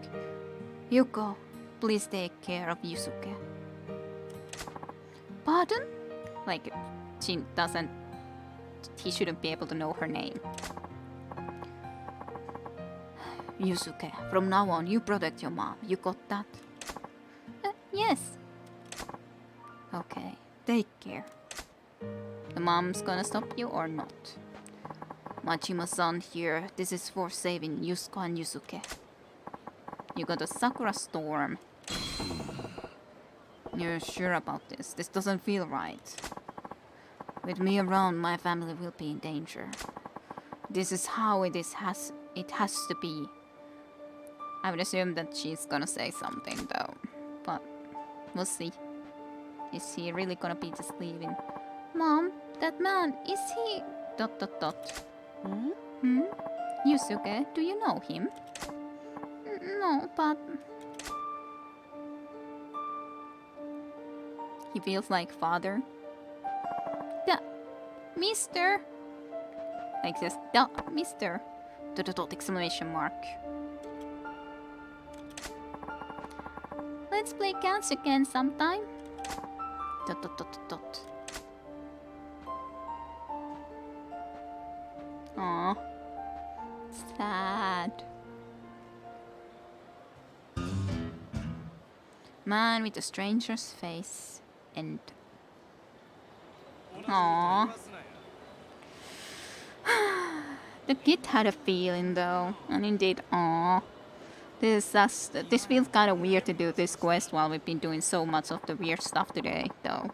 Yuko, please take care of Yusuke. Pardon? Like, she doesn't... He shouldn't be able to know her name. Yusuke, from now on, you protect your mom. You got that? Yes. Okay, take care. The mom's gonna stop you or not? Majima-san here. This is for saving Yusuko and Yusuke. You got a Sakura storm. You're sure about this? This doesn't feel right. With me around, my family will be in danger. This is how it has to be. I would assume that she's gonna say something though. But we'll see. Is he really gonna be just leaving? Mom, that man, is he... ... Yusuke, do you know him? No, but... He feels like father. Mister! Like this, duh, Mister! Dot dot dot exclamation mark. Let's play cats again sometime. Dot dot dot dot. Aw. Sad. Man with a stranger's face. And... Aww. The kid had a feeling though. And indeed, aww. This feels kind of weird to do this quest while we've been doing so much of the weird stuff today, though.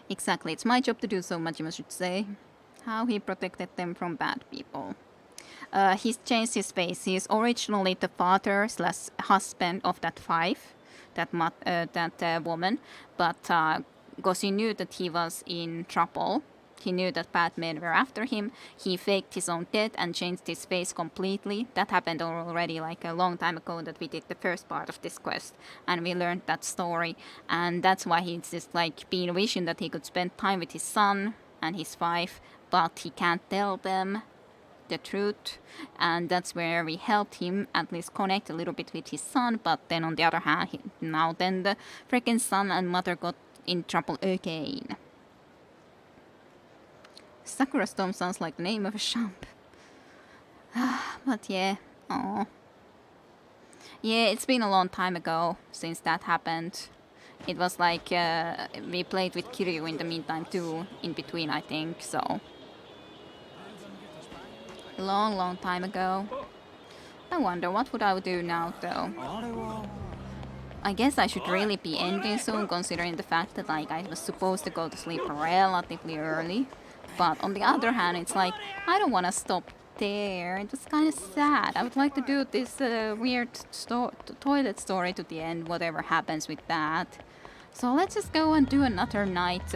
Exactly, it's my job to do so much, I should say. How he protected them from bad people. He's changed his face. He's originally the father slash husband of that woman, but because he knew that he was in trouble, he knew that bad men were after him, he faked his own death and changed his face completely. That happened already like a long time ago that we did the first part of this quest, and we learned that story, and that's why he's just like been wishing that he could spend time with his son and his wife, but he can't tell them the truth, and that's where we helped him at least connect a little bit with his son. But then on the other hand, then the freaking son and mother got in trouble again. Sakura Storm sounds like the name of a shop. But yeah, oh. Yeah, it's been a long time ago since that happened. It was like we played with Kiryu in the meantime too, in between I think, so. Long time ago. I wonder what would I do now though. I guess I should really be ending soon, considering the fact that like I was supposed to go to sleep relatively early. But on the other hand, it's like, I don't want to stop there. It was kind of sad. I would like to do this weird toilet story to the end, whatever happens with that. So let's just go and do another night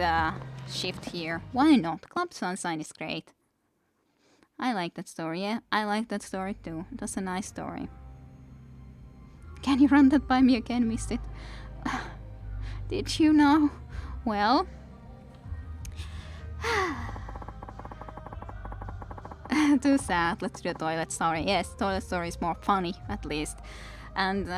shift here. Why not? Club Sunshine is great. I like that story, yeah. I like that story too. It was a nice story. Can you run that by me again, missed it? Did you know? Well... Too sad. Let's do a toilet story. Yes, toilet story is more funny, at least. And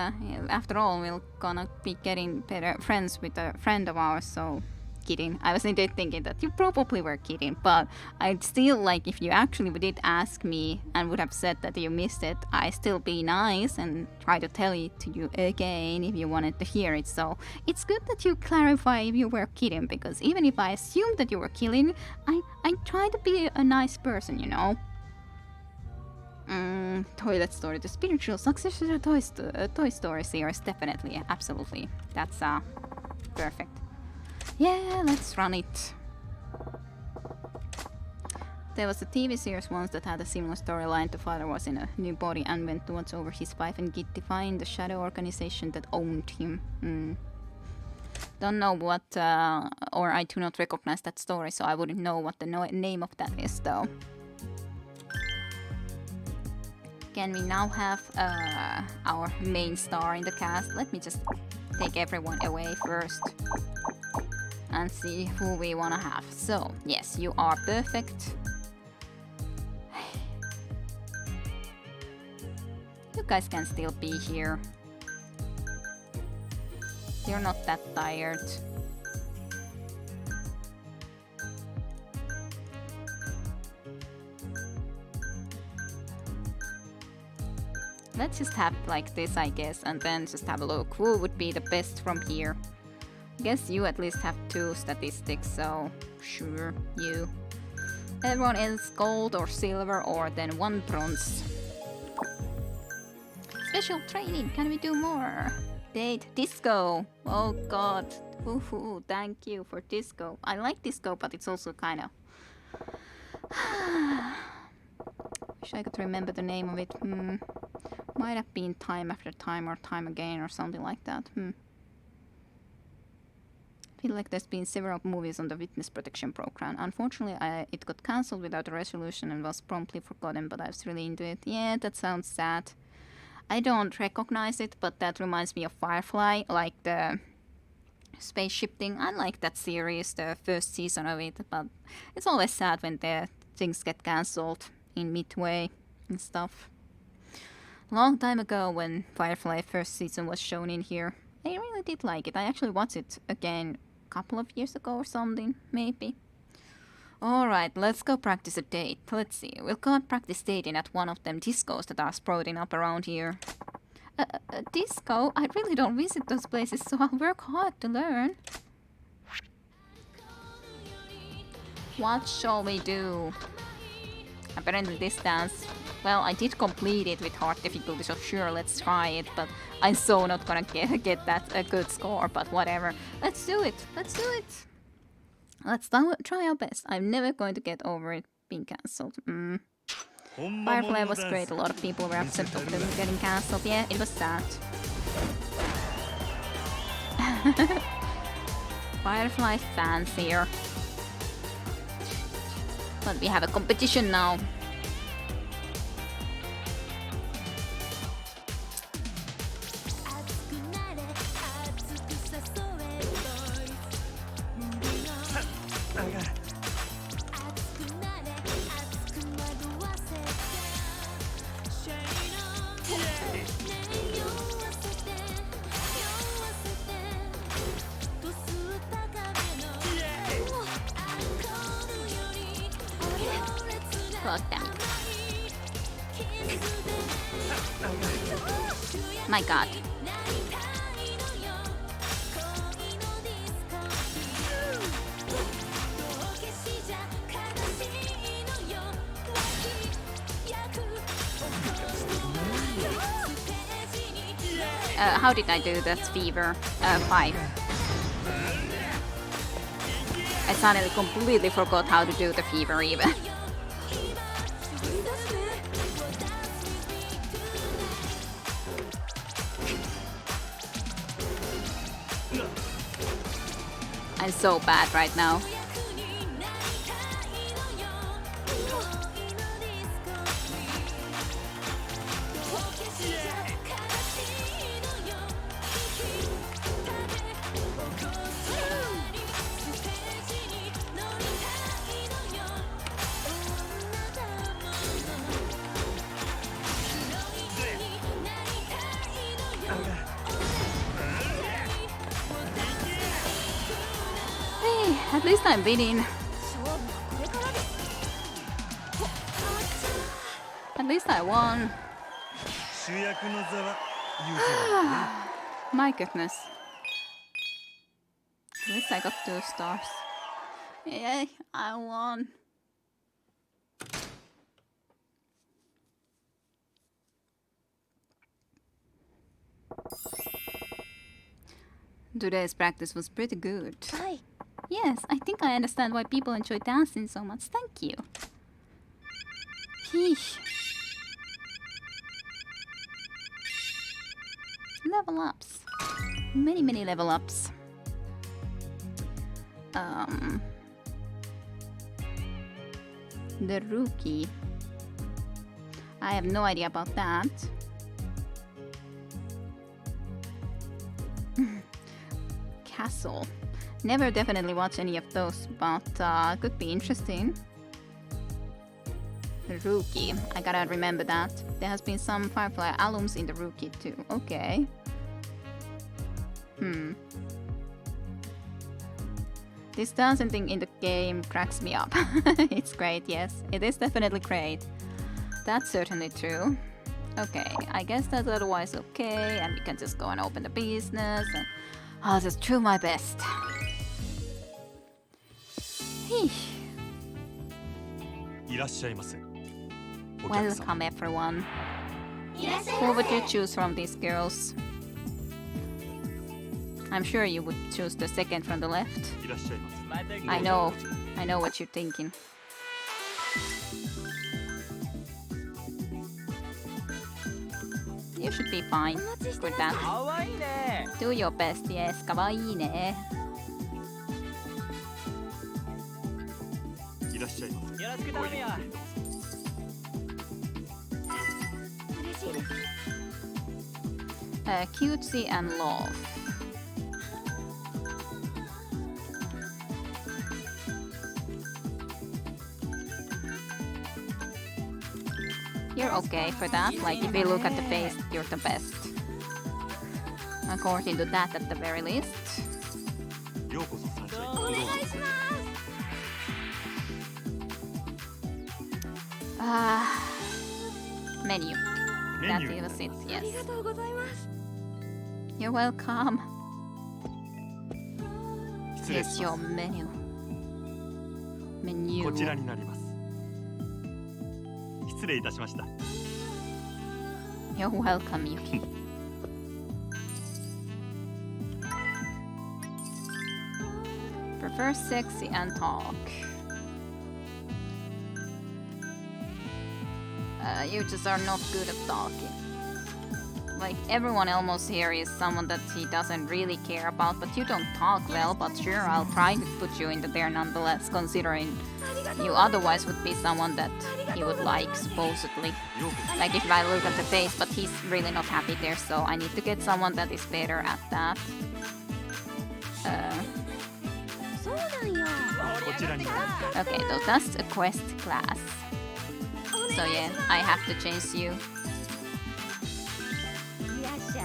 after all, we're gonna be getting better friends with a friend of ours, so... Kidding. I was indeed thinking that you probably were kidding, but I'd still like, if you actually did ask me and would have said that you missed it, I'd still be nice and try to tell it to you again if you wanted to hear it. So it's good that you clarify if you were kidding, because even if I assumed that you were kidding, I try to be a nice person, you know. Toilet Story, the spiritual successor to Toy Story series, definitely, absolutely. That's perfect. Yeah, let's run it. There was a TV series once that had a similar storyline. The father was in a new body and went to watch over his wife and get defined the shadow organization that owned him. Don't know what, or I do not recognize that story, so I wouldn't know what the name of that is, though. Can we now have our main star in the cast? Let me just take everyone away first and see who we wanna have. So, yes, you are perfect. You guys can still be here. You're not that tired. Let's just have like this, I guess, and then just have a look. Who would be the best from here? I guess you at least have 2 statistics, so sure, you. Everyone else gold or silver or then 1 bronze. Special training, can we do more? Date, disco. Oh god. Ooh, thank you for disco. I like disco, but it's also kind of... Wish I could remember the name of it. Might have been Time After Time or Time Again or something like that. I feel like there's been several movies on the witness protection program. Unfortunately, it got cancelled without a resolution and was promptly forgotten, but I was really into it. Yeah, that sounds sad. I don't recognize it, but that reminds me of Firefly, like the spaceship thing. I like that series, the first season of it, but it's always sad when the things get cancelled in midway and stuff. Long time ago when Firefly first season was shown in here, I really did like it. I actually watched it again a couple of years ago or something, maybe. Alright, let's go practice a date. Let's see, we'll go and practice dating at one of them discos that are sprouting up around here. A disco? I really don't visit those places, so I'll work hard to learn. What shall we do? Apparently this dance, well, I did complete it with hard difficulty, so sure, let's try it, but I'm so not gonna get that a good score, but whatever. Let's do it, let's do it. Let's try our best. I'm never going to get over it being cancelled. Firefly was great, a lot of people were upset of them getting cancelled. Yeah, it was sad. Firefly fans here. But we have a competition now. Fuck them. My god. How did I do this fever? 5. I suddenly completely forgot how to do the fever even. I'm so bad right now. At least I'm winning. At least I won. My goodness. At least I got 2 stars. Yay, I won. Today's practice was pretty good. Hi. Yes, I think I understand why people enjoy dancing so much. Thank you. Heesh. Level ups. Many level ups. The rookie. I have no idea about that. Castle. Never definitely watch any of those, but could be interesting. The Rookie. I gotta remember that. There has been some Firefly alums in the Rookie too. Okay. This dancing thing in the game cracks me up. It's great, yes. It is definitely great. That's certainly true. Okay, I guess that's otherwise okay, and we can just go and open the business, and I'll just do my best. Welcome everyone. Who would you choose from these girls? I'm sure you would choose the second from the left. I know what you're thinking. You should be fine with that. Do your best, yes. Kawaii ne. Cutesy and love. You're okay for that. Like, if you look at the face, you're the best. According to that, at the very least. ようこそサンシャイン。どうぞ。Menu. メ That ニュー was it, あり yes. がとうございます You're welcome. 失礼 Here's し your ます。 menu. こちら Menu. になります。失礼いたしました。 You're welcome, Yuki. Prefer sexy and talk. You just are not good at talking. Like, everyone almost here is someone that he doesn't really care about, but you don't talk well, but sure, I'll try to put you into there nonetheless, considering you otherwise would be someone that he would like, supposedly. ようこ Like, if I look at the face, but he's really not happy there, so I need to get someone that is better at that. そうなんやそ。こちらになります Okay, so that's a quest class. So yeah, I have to change you. いらっしゃい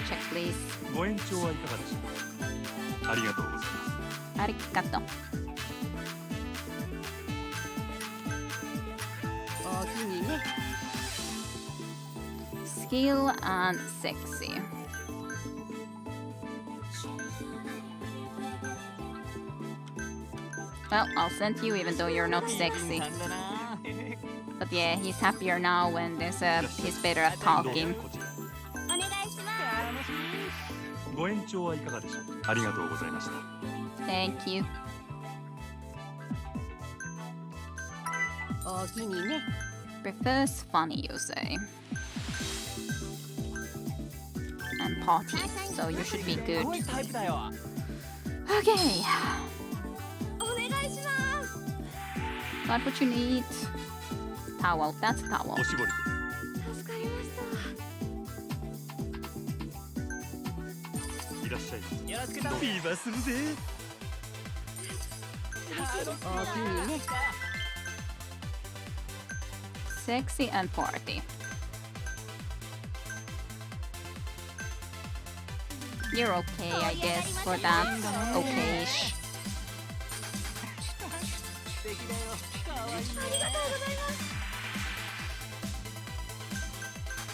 Check please. ご延長はいかがでしょうか。ありがとうございます。 Arigato. おおきにね Skill and sexy. Well, I'll send you even though you're not sexy. さんだな But yeah, he's happier now when he's better at どうぞ talking. こちら。お願いしますご延長はいかがでしょうか。ありがとうございました。 Thank you. おおきにね Prefers funny, you say. And party, so you should be す good. ごいタイプだよ Okay, お願いします got what you need. Towel, that's towel. おしぼり助かりましたいらっしゃいませ。よろしくだビーバーするぜ。おおきにね Sexy and party. You're okay, I guess, for that. Okay-ish. 素敵だよかわいい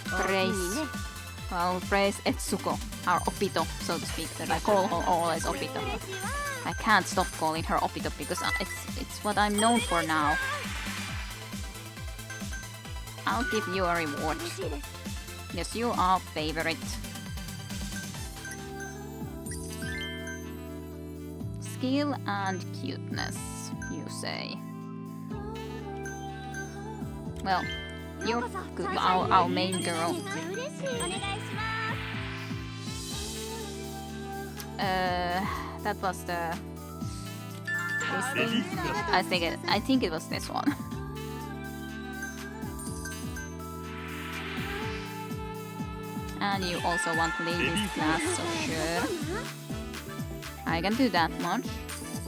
Praise. Well, praise Etsuko, our Opito, so to speak. That I call her always Opito. I can't stop calling her Opito because it's what I'm known for now. I'll give you a reward. 嬉しいです Yes, you are favorite. Skill and cuteness, you say. Well, you're good, our main girl. めっちゃ嬉しいお願いします That was the. レディースクラス I think it was this one. And you also want ladies class, so sure. I can do that much.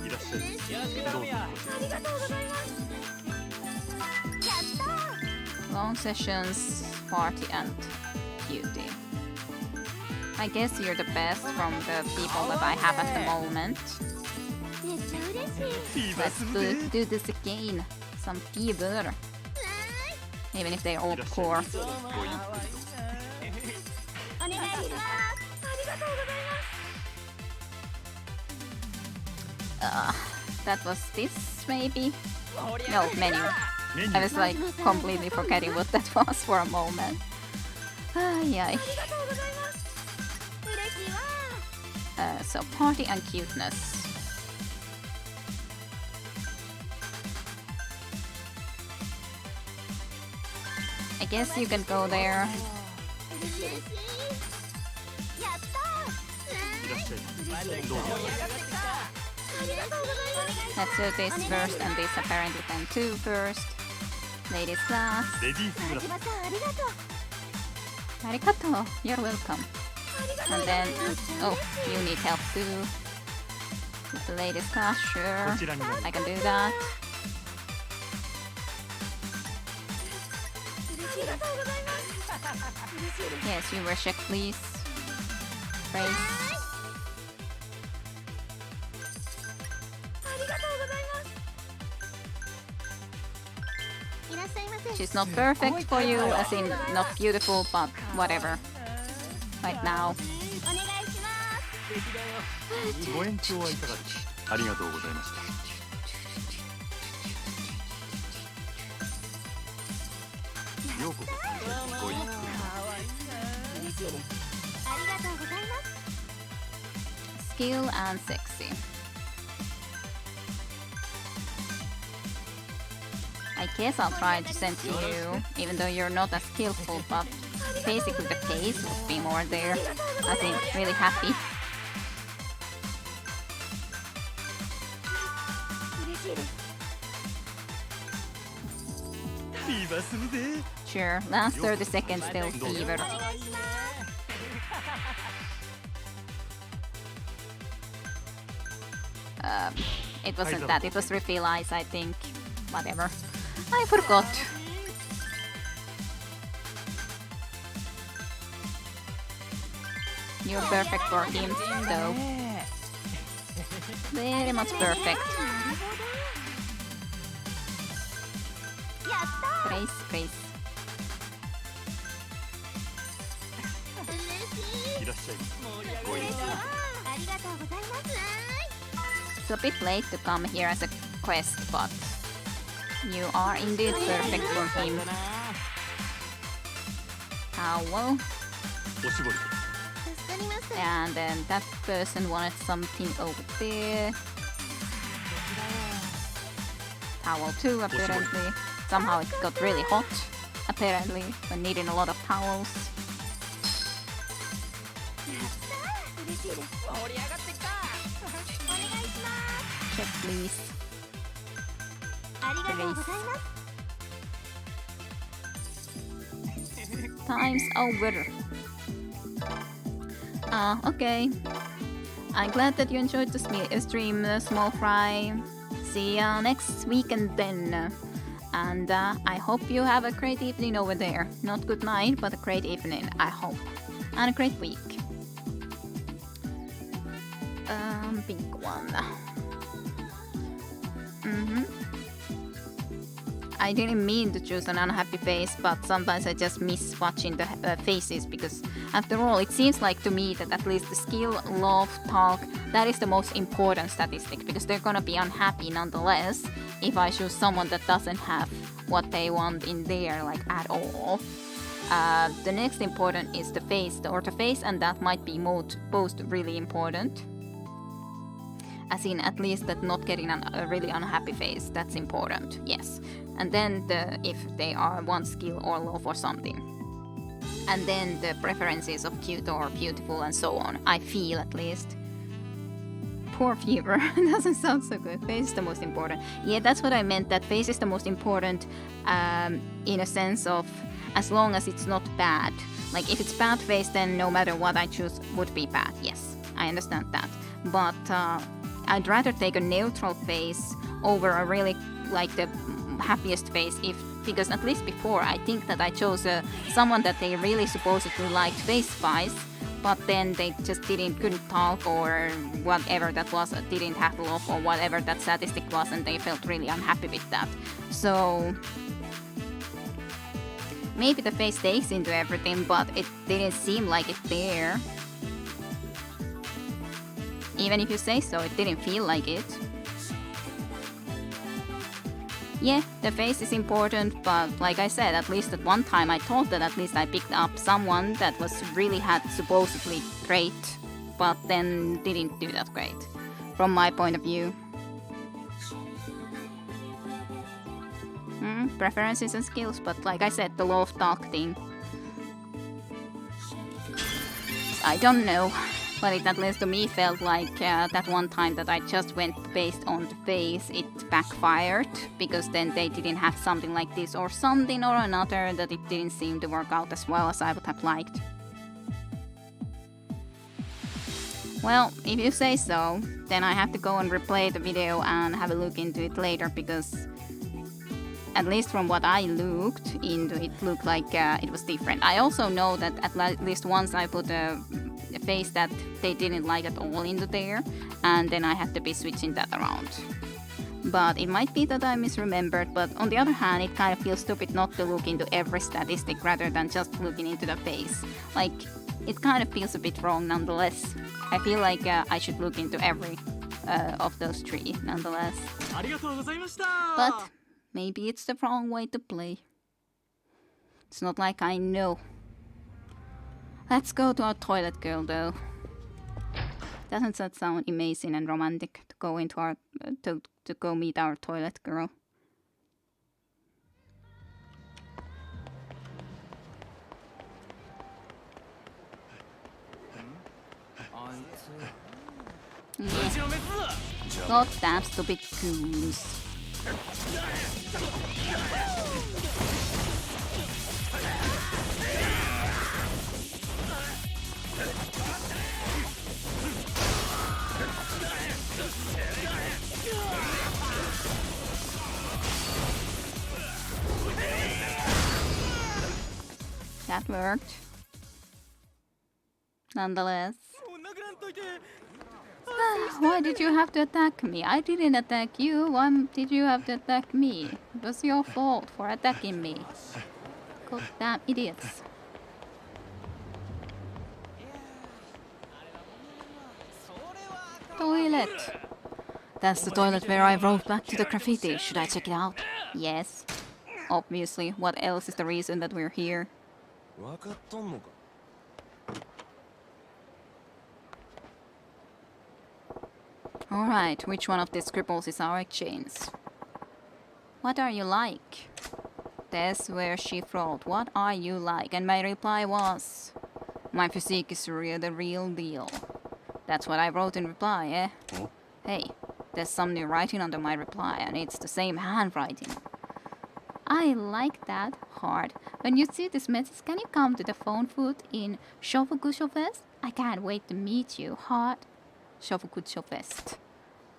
いらっしゃいませ。よろしく頼むよありがとうございます Long sessions, party, and cutie. I guess you're the best from the people that I have at the moment. めっちゃ嬉しい ビーバー Let's するぜ。 do this again. Some fever. Even if they're all poor. どうもごゆっくりと。お願いしますありがとうございます That was this, maybe? 盛り上 No, がる menu. メニ I ュー was like completely forgetting what that was for a moment. Ay, ay. ありがとうございます嬉しいわ So party and cuteness. I guess you can go there. 嬉しいやったいらっしゃいませ。どうぞ。ありがとうございます Let's do this first and this apparently then too first. Ladies class. レディースクラス秋葉さんありがとう Arigato. You're welcome. And then, oh, you need help too. With the ladies class, こ sure. ちらになります。 I can do that. Yes, you were check, please. Praise. ありがとうございますいらっしゃいませ She's not perfect for you, as in not beautiful, but whatever. Right now. お願いしますご延長はいかがでしょう。ありがとうございました。ようこそご一服。嬉しいですありがとうございます Skill and sexy. I guess I'll try to send to you, even though you're not as skillful, but basically the face would be more there. I think really happy. 嬉しいです 今するで Sure, last 30 seconds still fever. It wasn't that, it was refill eyes, I think. Whatever. I forgot. You're perfect for him, though. Very much perfect. Praise, praise. いらっしゃい。ご一服。ありがとうございます It's a bit late to come here as a quest, but you are indeed perfect for him. Towel. おしぼり。助かります And then that person wanted something over there. Towel too, apparently. Somehow it got really hot, apparently, when needing a lot of towels. 嬉しいです盛り上がってきたお願いします Check, please. ありがとうございます Time's over. Okay. I'm glad that you enjoyed the stream, Small Fry. See ya next weekend then. And I hope you have a great evening over there. Not good night, but a great evening, I hope. And a great week. Pink one. I didn't mean to choose an unhappy face, but sometimes I just miss watching the faces because after all, it seems like to me that at least the skill, love, talk, that is the most important statistic because they're gonna be unhappy nonetheless if I choose someone that doesn't have what they want in there like at all. The next important is the face, and that might be most really important. As in, at least that not getting a really unhappy face, that's important, yes. And then if they are one skill or love or something. And then the preferences of cute or beautiful and so on, I feel at least. Poor fever, doesn't sound so good. Face is the most important. Yeah, that's what I meant, that face is the most important in a sense of as long as it's not bad. Like if it's bad face, then no matter what I choose would be bad, yes. I understand that. But I'd rather take a neutral face over a really like the happiest face because at least before I think that I chose someone that they really supposedly liked face-wise, but then they just couldn't talk or whatever that was, didn't have love or whatever that statistic was, and they felt really unhappy with that. So maybe the face takes into everything, but it didn't seem like it there. Even if you say so, it didn't feel like it. Yeah, the face is important, but like I said, at least at one time I thought that at least I picked up someone that was really had supposedly great, but then didn't do that great, from my point of view. Preferences and skills, but like I said, the love talk thing. I don't know. But it at least to me felt like that one time that I just went based on the face, it backfired. Because then they didn't have something like this or something or another that it didn't seem to work out as well as I would have liked. Well, if you say so, then I have to go and replay the video and have a look into it later because at least from what I looked into, it looked like it was different. I also know that at least once I put a face that they didn't like at all into there, and then I had to be switching that around. But it might be that I misremembered, but on the other hand, it kind of feels stupid not to look into every statistic rather than just looking into the face. Like, it kind of feels a bit wrong nonetheless. I feel like I should look into every of those three nonetheless. But maybe it's the wrong way to play. It's not like I know. Let's go to our toilet girl though. Doesn't that sound amazing and romantic to go into our to go meet our toilet girl? Yeah. God damn stupid goons. That worked. Nonetheless. Why did you have to attack me? I didn't attack you. Why did you have to attack me? It was your fault for attacking me. Goddamn idiots. Toilet. That's the toilet where I wrote back to the graffiti. Should I check it out? Yes. Obviously. What else is the reason that we're here? Alright, which one of these scribbles is our exchange? What are you like? That's where she wrote, what are you like? And my reply was, my physique is the real deal. That's what I wrote in reply, eh? Hey, there's some new writing under my reply and it's the same handwriting. I like that. Hard. When you see this message, can you come to the phone booth in Shofukusho-fest? I can't wait to meet you. Hard. Shofukusho-fest.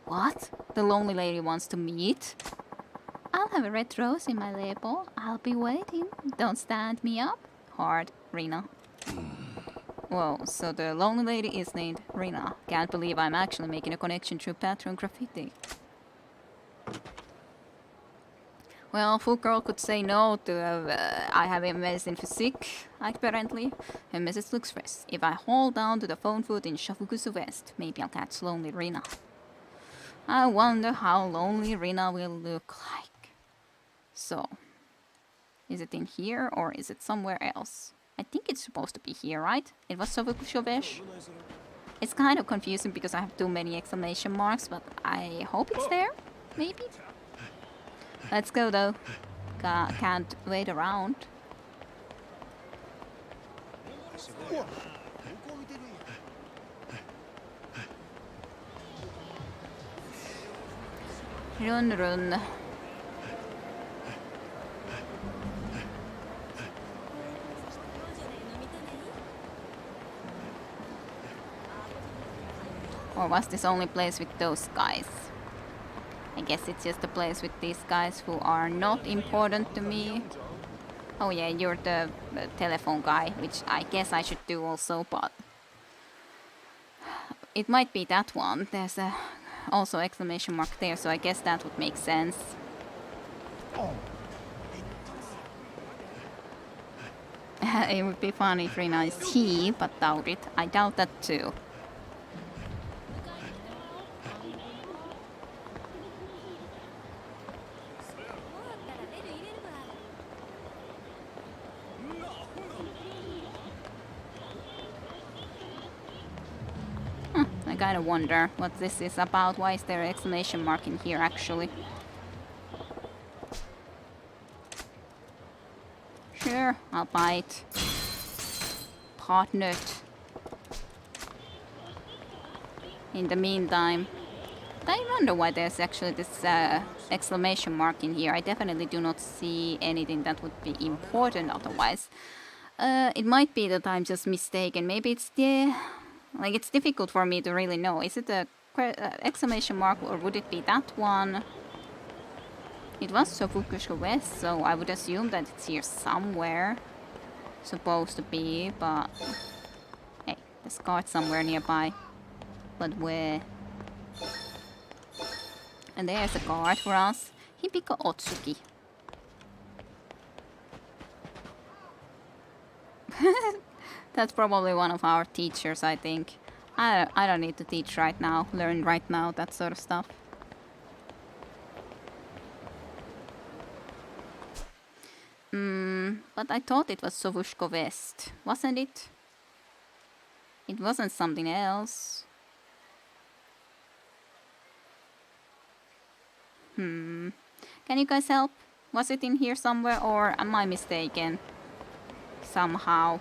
What? The lonely lady wants to meet? I'll have a red rose in my label. I'll be waiting. Don't stand me up. Hard. Rina. Whoa, so the lonely lady is named Rina. Can't believe I'm actually making a connection through Patron Graffiti. Well, full girl could say no to I have a mess in physique, apparently. Her message looks fresh. If I hold down to the phone foot in Shofukusu West, maybe I'll catch lonely Rina. I wonder how lonely Rina will look like. So, is it in here or is it somewhere else? I think it's supposed to be here, right? It was Shofukusu West. It's kind of confusing because I have too many exclamation marks, but I hope it's there, maybe? Let's go though. Can't wait around. Run, run. Or was this only place with those guys? I guess it's just a place with these guys who are not important to me. Oh yeah, you're the telephone guy, which I guess I should do also, but it might be that one. There's a also exclamation mark there, so I guess that would make sense. It would be funny if Rina is he, but doubt it. I doubt that too. I kinda wonder what this is about. Why is there an exclamation mark in here actually? Sure, I'll buy it. Partnered. In the meantime, I wonder why there's actually this exclamation mark in here. I definitely do not see anything that would be important otherwise. It might be that I'm just mistaken. Maybe it's the... Like, it's difficult for me to really know. Is it a exclamation mark or would it be that one? It was Sofukushka West, so I would assume that it's here somewhere. Supposed to be, but... Hey, there's a guard somewhere nearby. But where? And there's a guard for us. Hibiko Otsuki. That's probably one of our teachers, I think. I don't need to teach right now, learn right now, that sort of stuff. But I thought it was Sovushko West, wasn't it? It wasn't something else. Can you guys help? Was it in here somewhere, or am I mistaken? Somehow.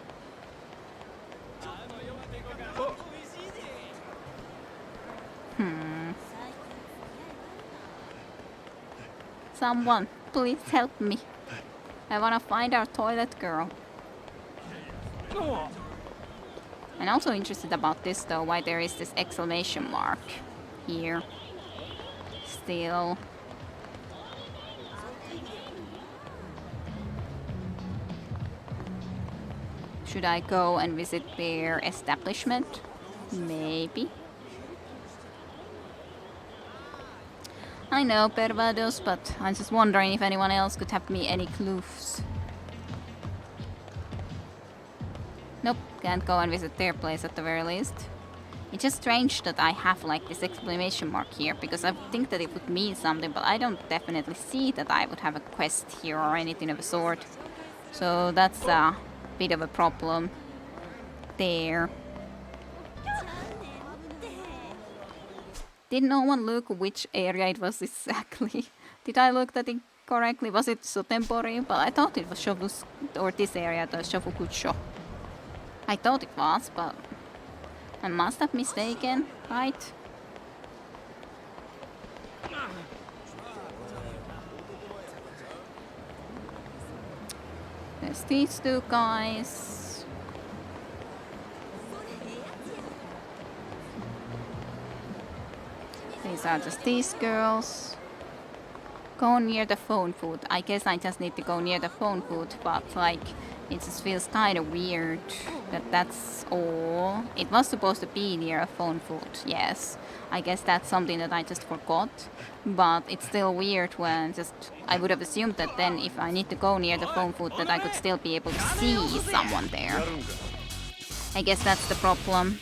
Someone, please help me. I wanna find our toilet girl. I'm also interested about this though, why there is this exclamation mark here. Still. Should I go and visit their establishment? Maybe. I know, Pervados, but I'm just wondering if anyone else could have me any clues. Nope, can't go and visit their place at the very least. It's just strange that I have like this exclamation mark here, because I think that it would mean something, but I don't definitely see that I would have a quest here or anything of the sort. So that's a bit of a problem there. Did no one look which area it was exactly? Did I look at it correctly? Was it Sotempori? But I thought it was Shobus, or this area, the Shofukucho. I thought it was, but I must have mistaken, right? There's these two guys. These are just these girls. Go near the phone booth. I guess I just need to go near the phone booth, but like it just feels kind of weird that that's all. It was supposed to be near a phone booth, yes. I guess that's something that I just forgot, but it's still weird when just I would have assumed that then if I need to go near the phone booth that I could still be able to see someone there. I guess that's the problem.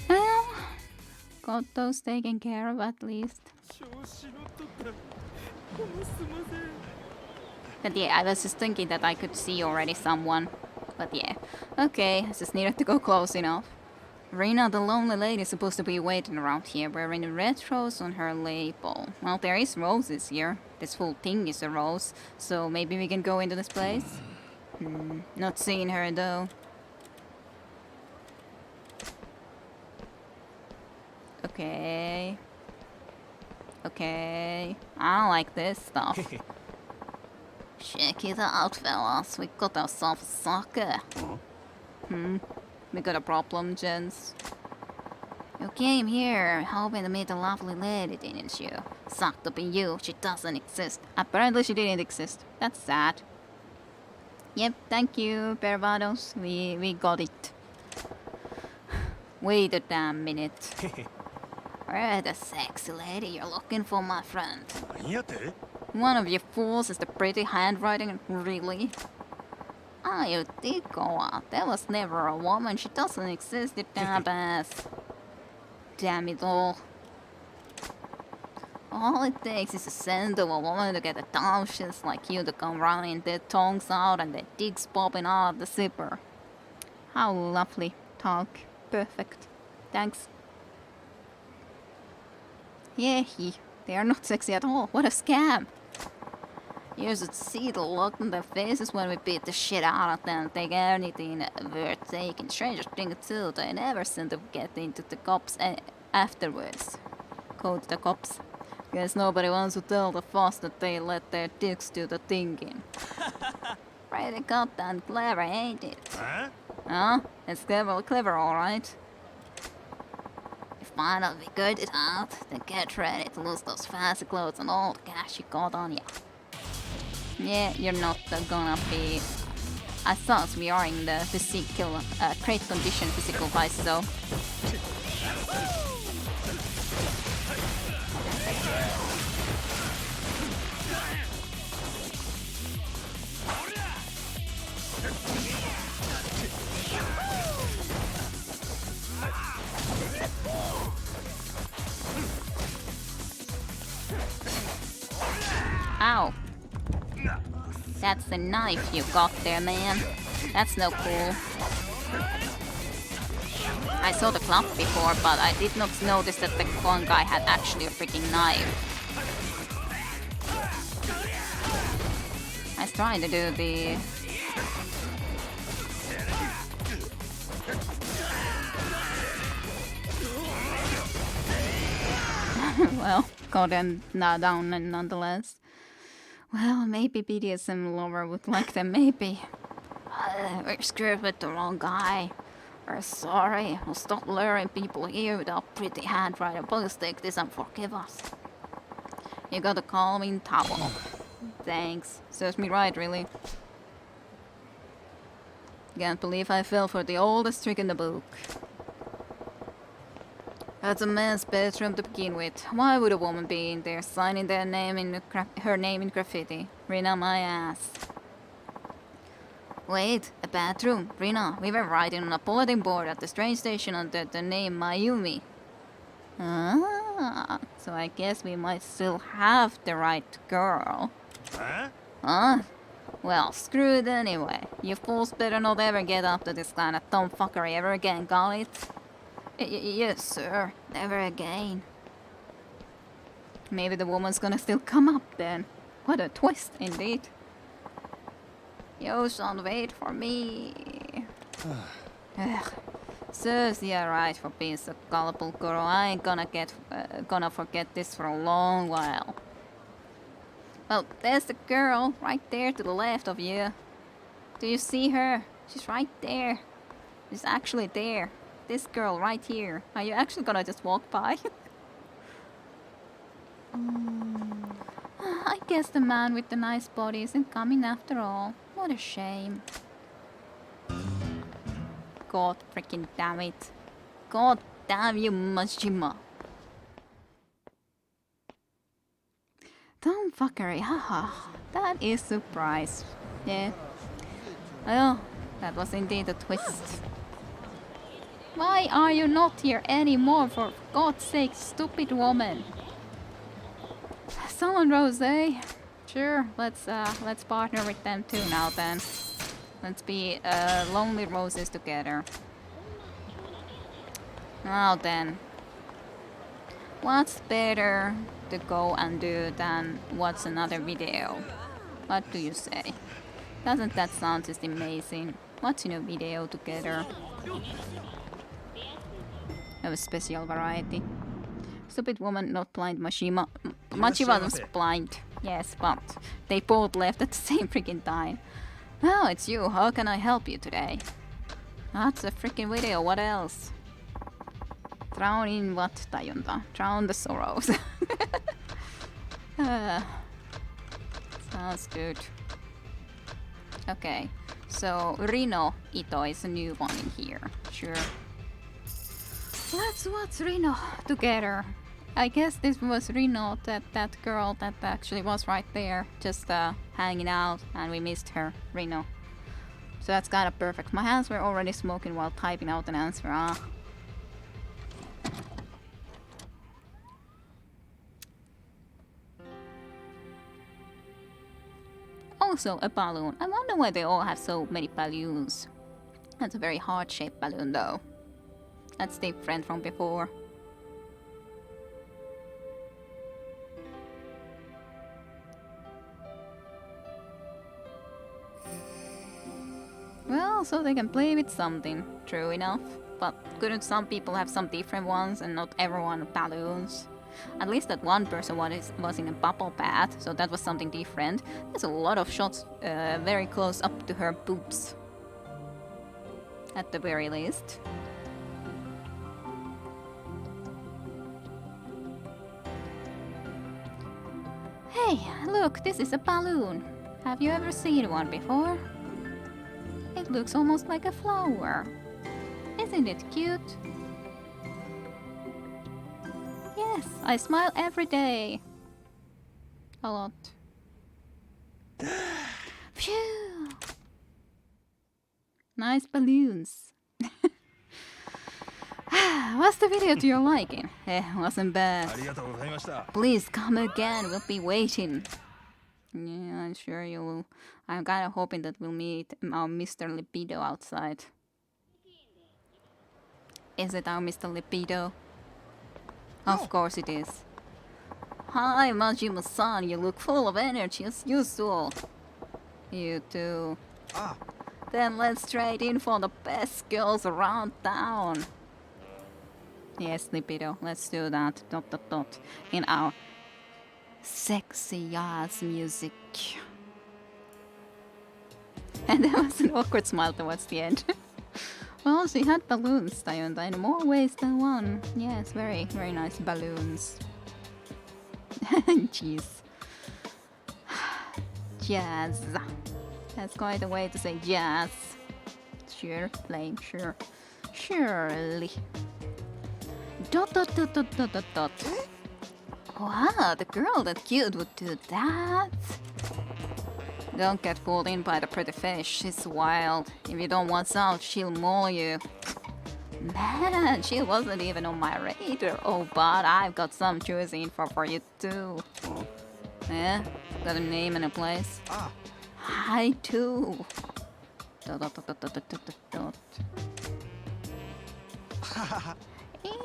Well, got those taken care of at least. But yeah, I was just thinking that I could see already someone. But yeah, okay, I just needed to go close enough. Rena, the lonely lady, is supposed to be waiting around here, wearing a red rose on her label. Well, there is roses here. This whole thing is a rose, so maybe we can go into this place? Not seeing her though. Okay. Okay. I don't like this stuff. Check it out, fellas. We got ourselves a sucker. We got a problem, gents. You came here hoping to meet a lovely lady, didn't you? Sucked up in you. She doesn't exist. Apparently she didn't exist. That's sad. Yep, thank you, Pervados. We got it. Wait a damn minute. Where's the sexy lady you're looking for, my friend? One of you fools is the pretty handwriting, really? Ah, you did go out. There was never a woman. She doesn't exist, you damn ass. Damn it all. All it takes is a scent of a woman to get the douches like you to come running their tongues out and their dicks popping out of the zipper. How lovely. Talk. Perfect. Thanks. Yeah, they are not sexy at all. What a scam. You should see the look on their faces when we beat the shit out of them. Take anything worth taking. Stranger thing too, they never seem to get into the cops afterwards. Quote the cops. Guess nobody wants to tell the boss that they let their dicks do the thinking. Pretty goddamn clever, ain't it? Huh? Huh? It's clever, alright. You finally figured it out, then get ready to lose those fancy clothes and all the cash you got on ya. Yeah, you're not gonna be as us. We are in the physical, great condition, physical wise, so. Ow. That's the knife you got there, man. That's no cool. I saw the club before, but I did not notice that the one guy had actually a freaking knife. I was trying to do the... well, got him down nonetheless. Well, maybe BDSM lover would like them, maybe. We're screwed with the wrong guy. We're sorry. We'll stop luring people here with our pretty handwriting. Please take this and forgive us. You got a calming towel. Thanks. Serves me right, really. Can't believe I fell for the oldest trick in the book. That's a man's bedroom to begin with. Why would a woman be in there signing their name in her name in graffiti? Rina, my ass. Wait, a bathroom. Rina, we were writing on a bulletin board at the train station under the name Mayumi. Ah, so I guess we might still have the right girl. Huh? Huh? Well, screw it anyway. You fools better not ever get up to this kind of tomfuckery ever again, got it? Yes, sir. Never again. Maybe the woman's gonna still come up then. What a twist, indeed. You shall wait for me. Ugh. Serves you right for being so gullible, girl. I ain't gonna forget this for a long while. Well, there's the girl right there to the left of you. Do you see her? She's right there. She's actually there. This girl right here. Are you actually gonna just walk by? I guess the man with the nice body isn't coming after all. What a shame. God freaking damn it. God damn you, Majima. Dumb fuckery, haha. That is surprise. Yeah. Well, that was indeed a twist. Why are you not here anymore, for God's sake, stupid woman? Salon Rose, eh? Sure, let's partner with them too now then. Let's be lonely roses together. Now then. What's better to go and do than watch another video? What do you say? Doesn't that sound just amazing? Watching a video together. Of a special variety. Stupid woman, not blind Mashima. Machima was blind. Yes, but they both left at the same freaking time. Oh, it's you. How can I help you today? That's a freaking video. What else? Drown in what, Tajunta? Drown the sorrows. Sounds good. Okay, so Rino Ito is a new one in here. Sure. Let's watch Rino together. I guess this was Rino, that girl that actually was right there, just hanging out, and we missed her, Rino. So that's kind of perfect. My hands were already smoking while typing out an answer. Also, a balloon. I wonder why they all have so many balloons. That's a very heart-shaped balloon, though. That's different from before. Well, so they can play with something, true enough. But couldn't some people have some different ones and not everyone balloons? At least that one person was in a bubble bath, so that was something different. There's a lot of shots very close up to her boobs. At the very least. Hey, look, this is a balloon. Have you ever seen one before? It looks almost like a flower. Isn't it cute? Yes, I smile every day. A lot. Phew! Nice balloons. Was the video to your liking? Wasn't bad. ありがとうございました。 Please come again, we'll be waiting. Yeah, I'm sure you will. I'm kinda hoping that we'll meet our Mr. Libido outside. Is it our Mr. Libido? Of course it is. Hi, Majima-san, you look full of energy as usual. You too. Ah, Then let's trade in for the best girls around town. Yes, Libido, let's do that. ... In our sexy ass music. And there was an awkward smile towards the end. Well, she had balloons, Tayonda, in more ways than one. Yes, very, very nice balloons. Jeez. Jazz. That's quite a way to say jazz. Sure, lame, sure. Surely. ... Wow, the girl that cute would do that. Don't get pulled in by the pretty fish, she's wild. If you don't watch out, she'll maul you. Man, she wasn't even on my radar. Oh, but I've got some juicy info for you too. Yeah, got a name and a place. ah. I too. ...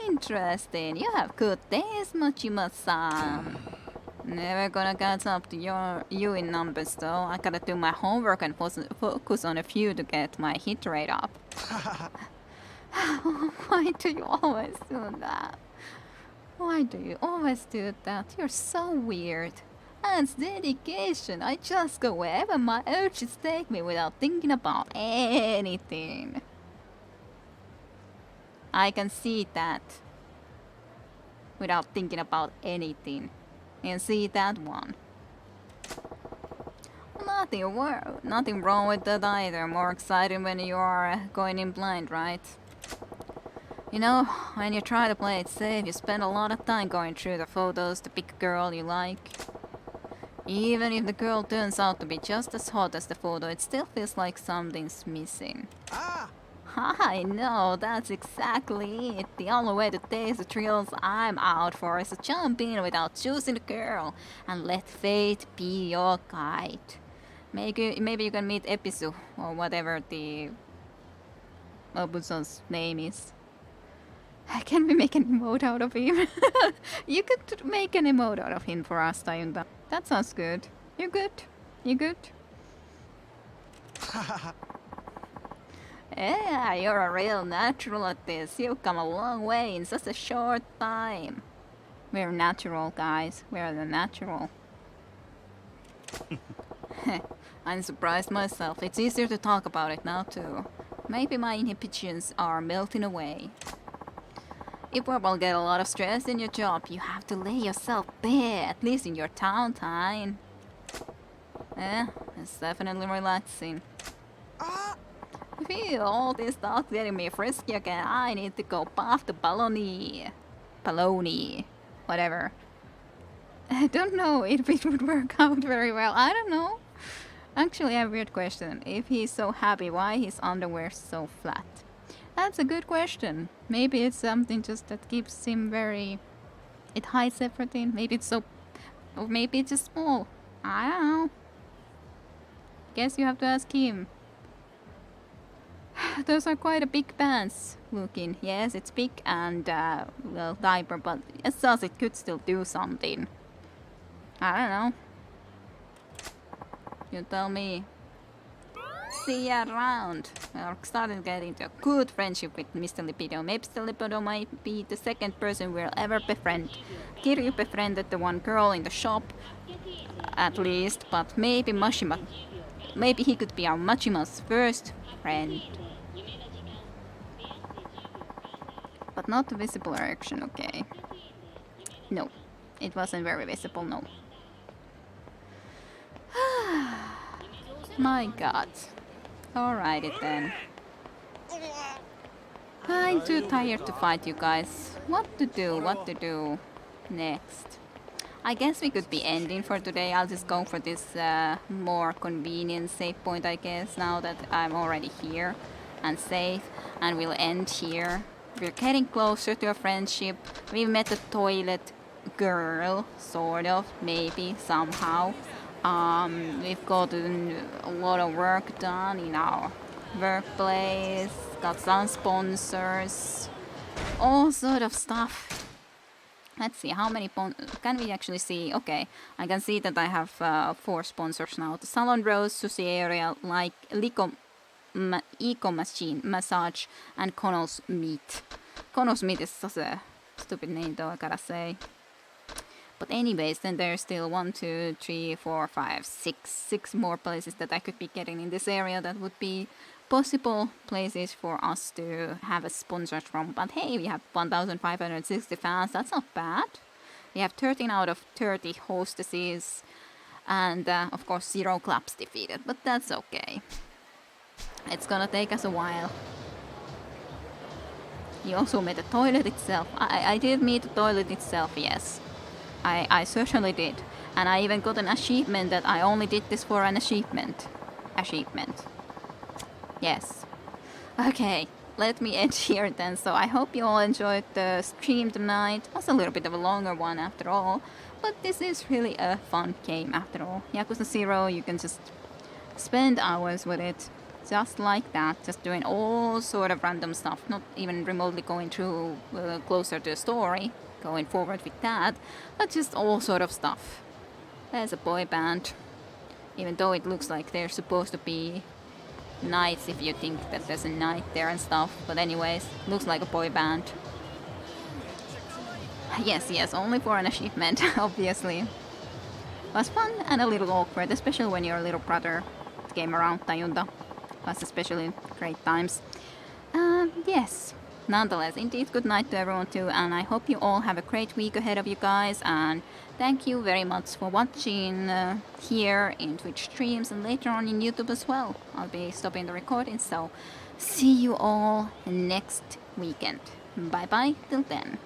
Interesting. You have good taste, Majima-san. Never gonna catch up to you in numbers though. I gotta do my homework and focus on a few to get my hit rate up. Why do you always do that? Why do you always do that? You're so weird. That's dedication. I just go wherever my urges take me without thinking about anything. I can see that. Without thinking about anything. And see that one. Nothing wrong with that either. More exciting when you are going in blind, right? You know, when you try to play it safe, you spend a lot of time going through the photos to pick a girl you like. Even if the girl turns out to be just as hot as the photo, it still feels like something's missing. Ah! I know, that's exactly it. The only way to taste the thrills I'm out for is to jump in without choosing the girl and let fate be your guide. Maybe you can meet Episu or whatever the Obuso's name is. Can we make an emote out of him? You could make an emote out of him for us, Tayunda. That sounds good. You good? You good? Yeah, you're a real natural at this. You've come a long way in such a short time. We're natural, guys. We're the natural. I'm surprised myself. It's easier to talk about it now, too. Maybe my inhibitions are melting away. You probably get a lot of stress in your job. You have to lay yourself bare, at least in your downtime. Yeah, it's definitely relaxing. Ah! Phew, all this stuff getting me frisky again. I need to go bath the baloney. Baloney. Whatever. I don't know if it would work out very well. I don't know. Actually, I have a weird question. If he's so happy, why his underwear so flat? That's a good question. Maybe it's something just that keeps him very... It hides everything. Maybe it's so... Or maybe it's just small. I don't know. Guess you have to ask him. Those are quite a big pants looking. Yes, it's big and, well, diaper, but it says it could still do something. I don't know. You tell me. see you around. We're starting to get into a good friendship with Mr. Libido. Maybe Mr. Libido might be the second person we'll ever befriend. Kiryu befriended the one girl in the shop, at least, but maybe Mashima. Maybe he could be our Machima's first friend. But not the visible erection, okay. No, it wasn't very visible, no. My god. Alrighty then. I'm too tired to fight you guys. What to do next? I guess we could be ending for today. I'll just go for this more convenient save point, I guess, now that I'm already here and safe. And we'll end here. We're getting closer to a friendship. We've met a toilet girl, sort of, maybe, somehow. We've gotten a lot of work done in our workplace, got some sponsors, all sort of stuff. Let's see, how many can we actually see? Okay, I can see that I have 4 sponsors now. The Salon Rose, Sushi Area, like Eco Machine, Massage, and Connell's Meat. Connell's Meat is such a stupid name though, I gotta say. But anyways, then there's still 1, 2, 3, 4, 5, 6 more places that I could be getting in this area that would be possible places for us to have a sponsor from. But hey, we have 1,560 fans, that's not bad. We have 13 out of 30 hostesses, and of course 0 claps defeated, but that's okay. It's gonna take us a while. You also met the toilet itself. I did meet the toilet itself, yes. I certainly did. And I even got an achievement that I only did this for an achievement. Yes. Okay, let me end here then. So I hope you all enjoyed the stream tonight. It was a little bit of a longer one after all. But this is really a fun game after all. Yakuza 0, you can just spend hours with it. Just like that, just doing all sort of random stuff, not even remotely going through closer to the story, going forward with that, but just all sort of stuff. There's a boy band, even though it looks like they're supposed to be knights if you think that there's a knight there and stuff, but anyways, looks like a boy band. Yes, only for an achievement, obviously. Was fun and a little awkward, especially when your little brother came around, Tayunda. Was especially great times. Yes, nonetheless, indeed, good night to everyone too, and I hope you all have a great week ahead of you guys, and thank you very much for watching here in Twitch streams and later on in YouTube as well. I'll be stopping the recording, so see you all next weekend. Bye bye till then.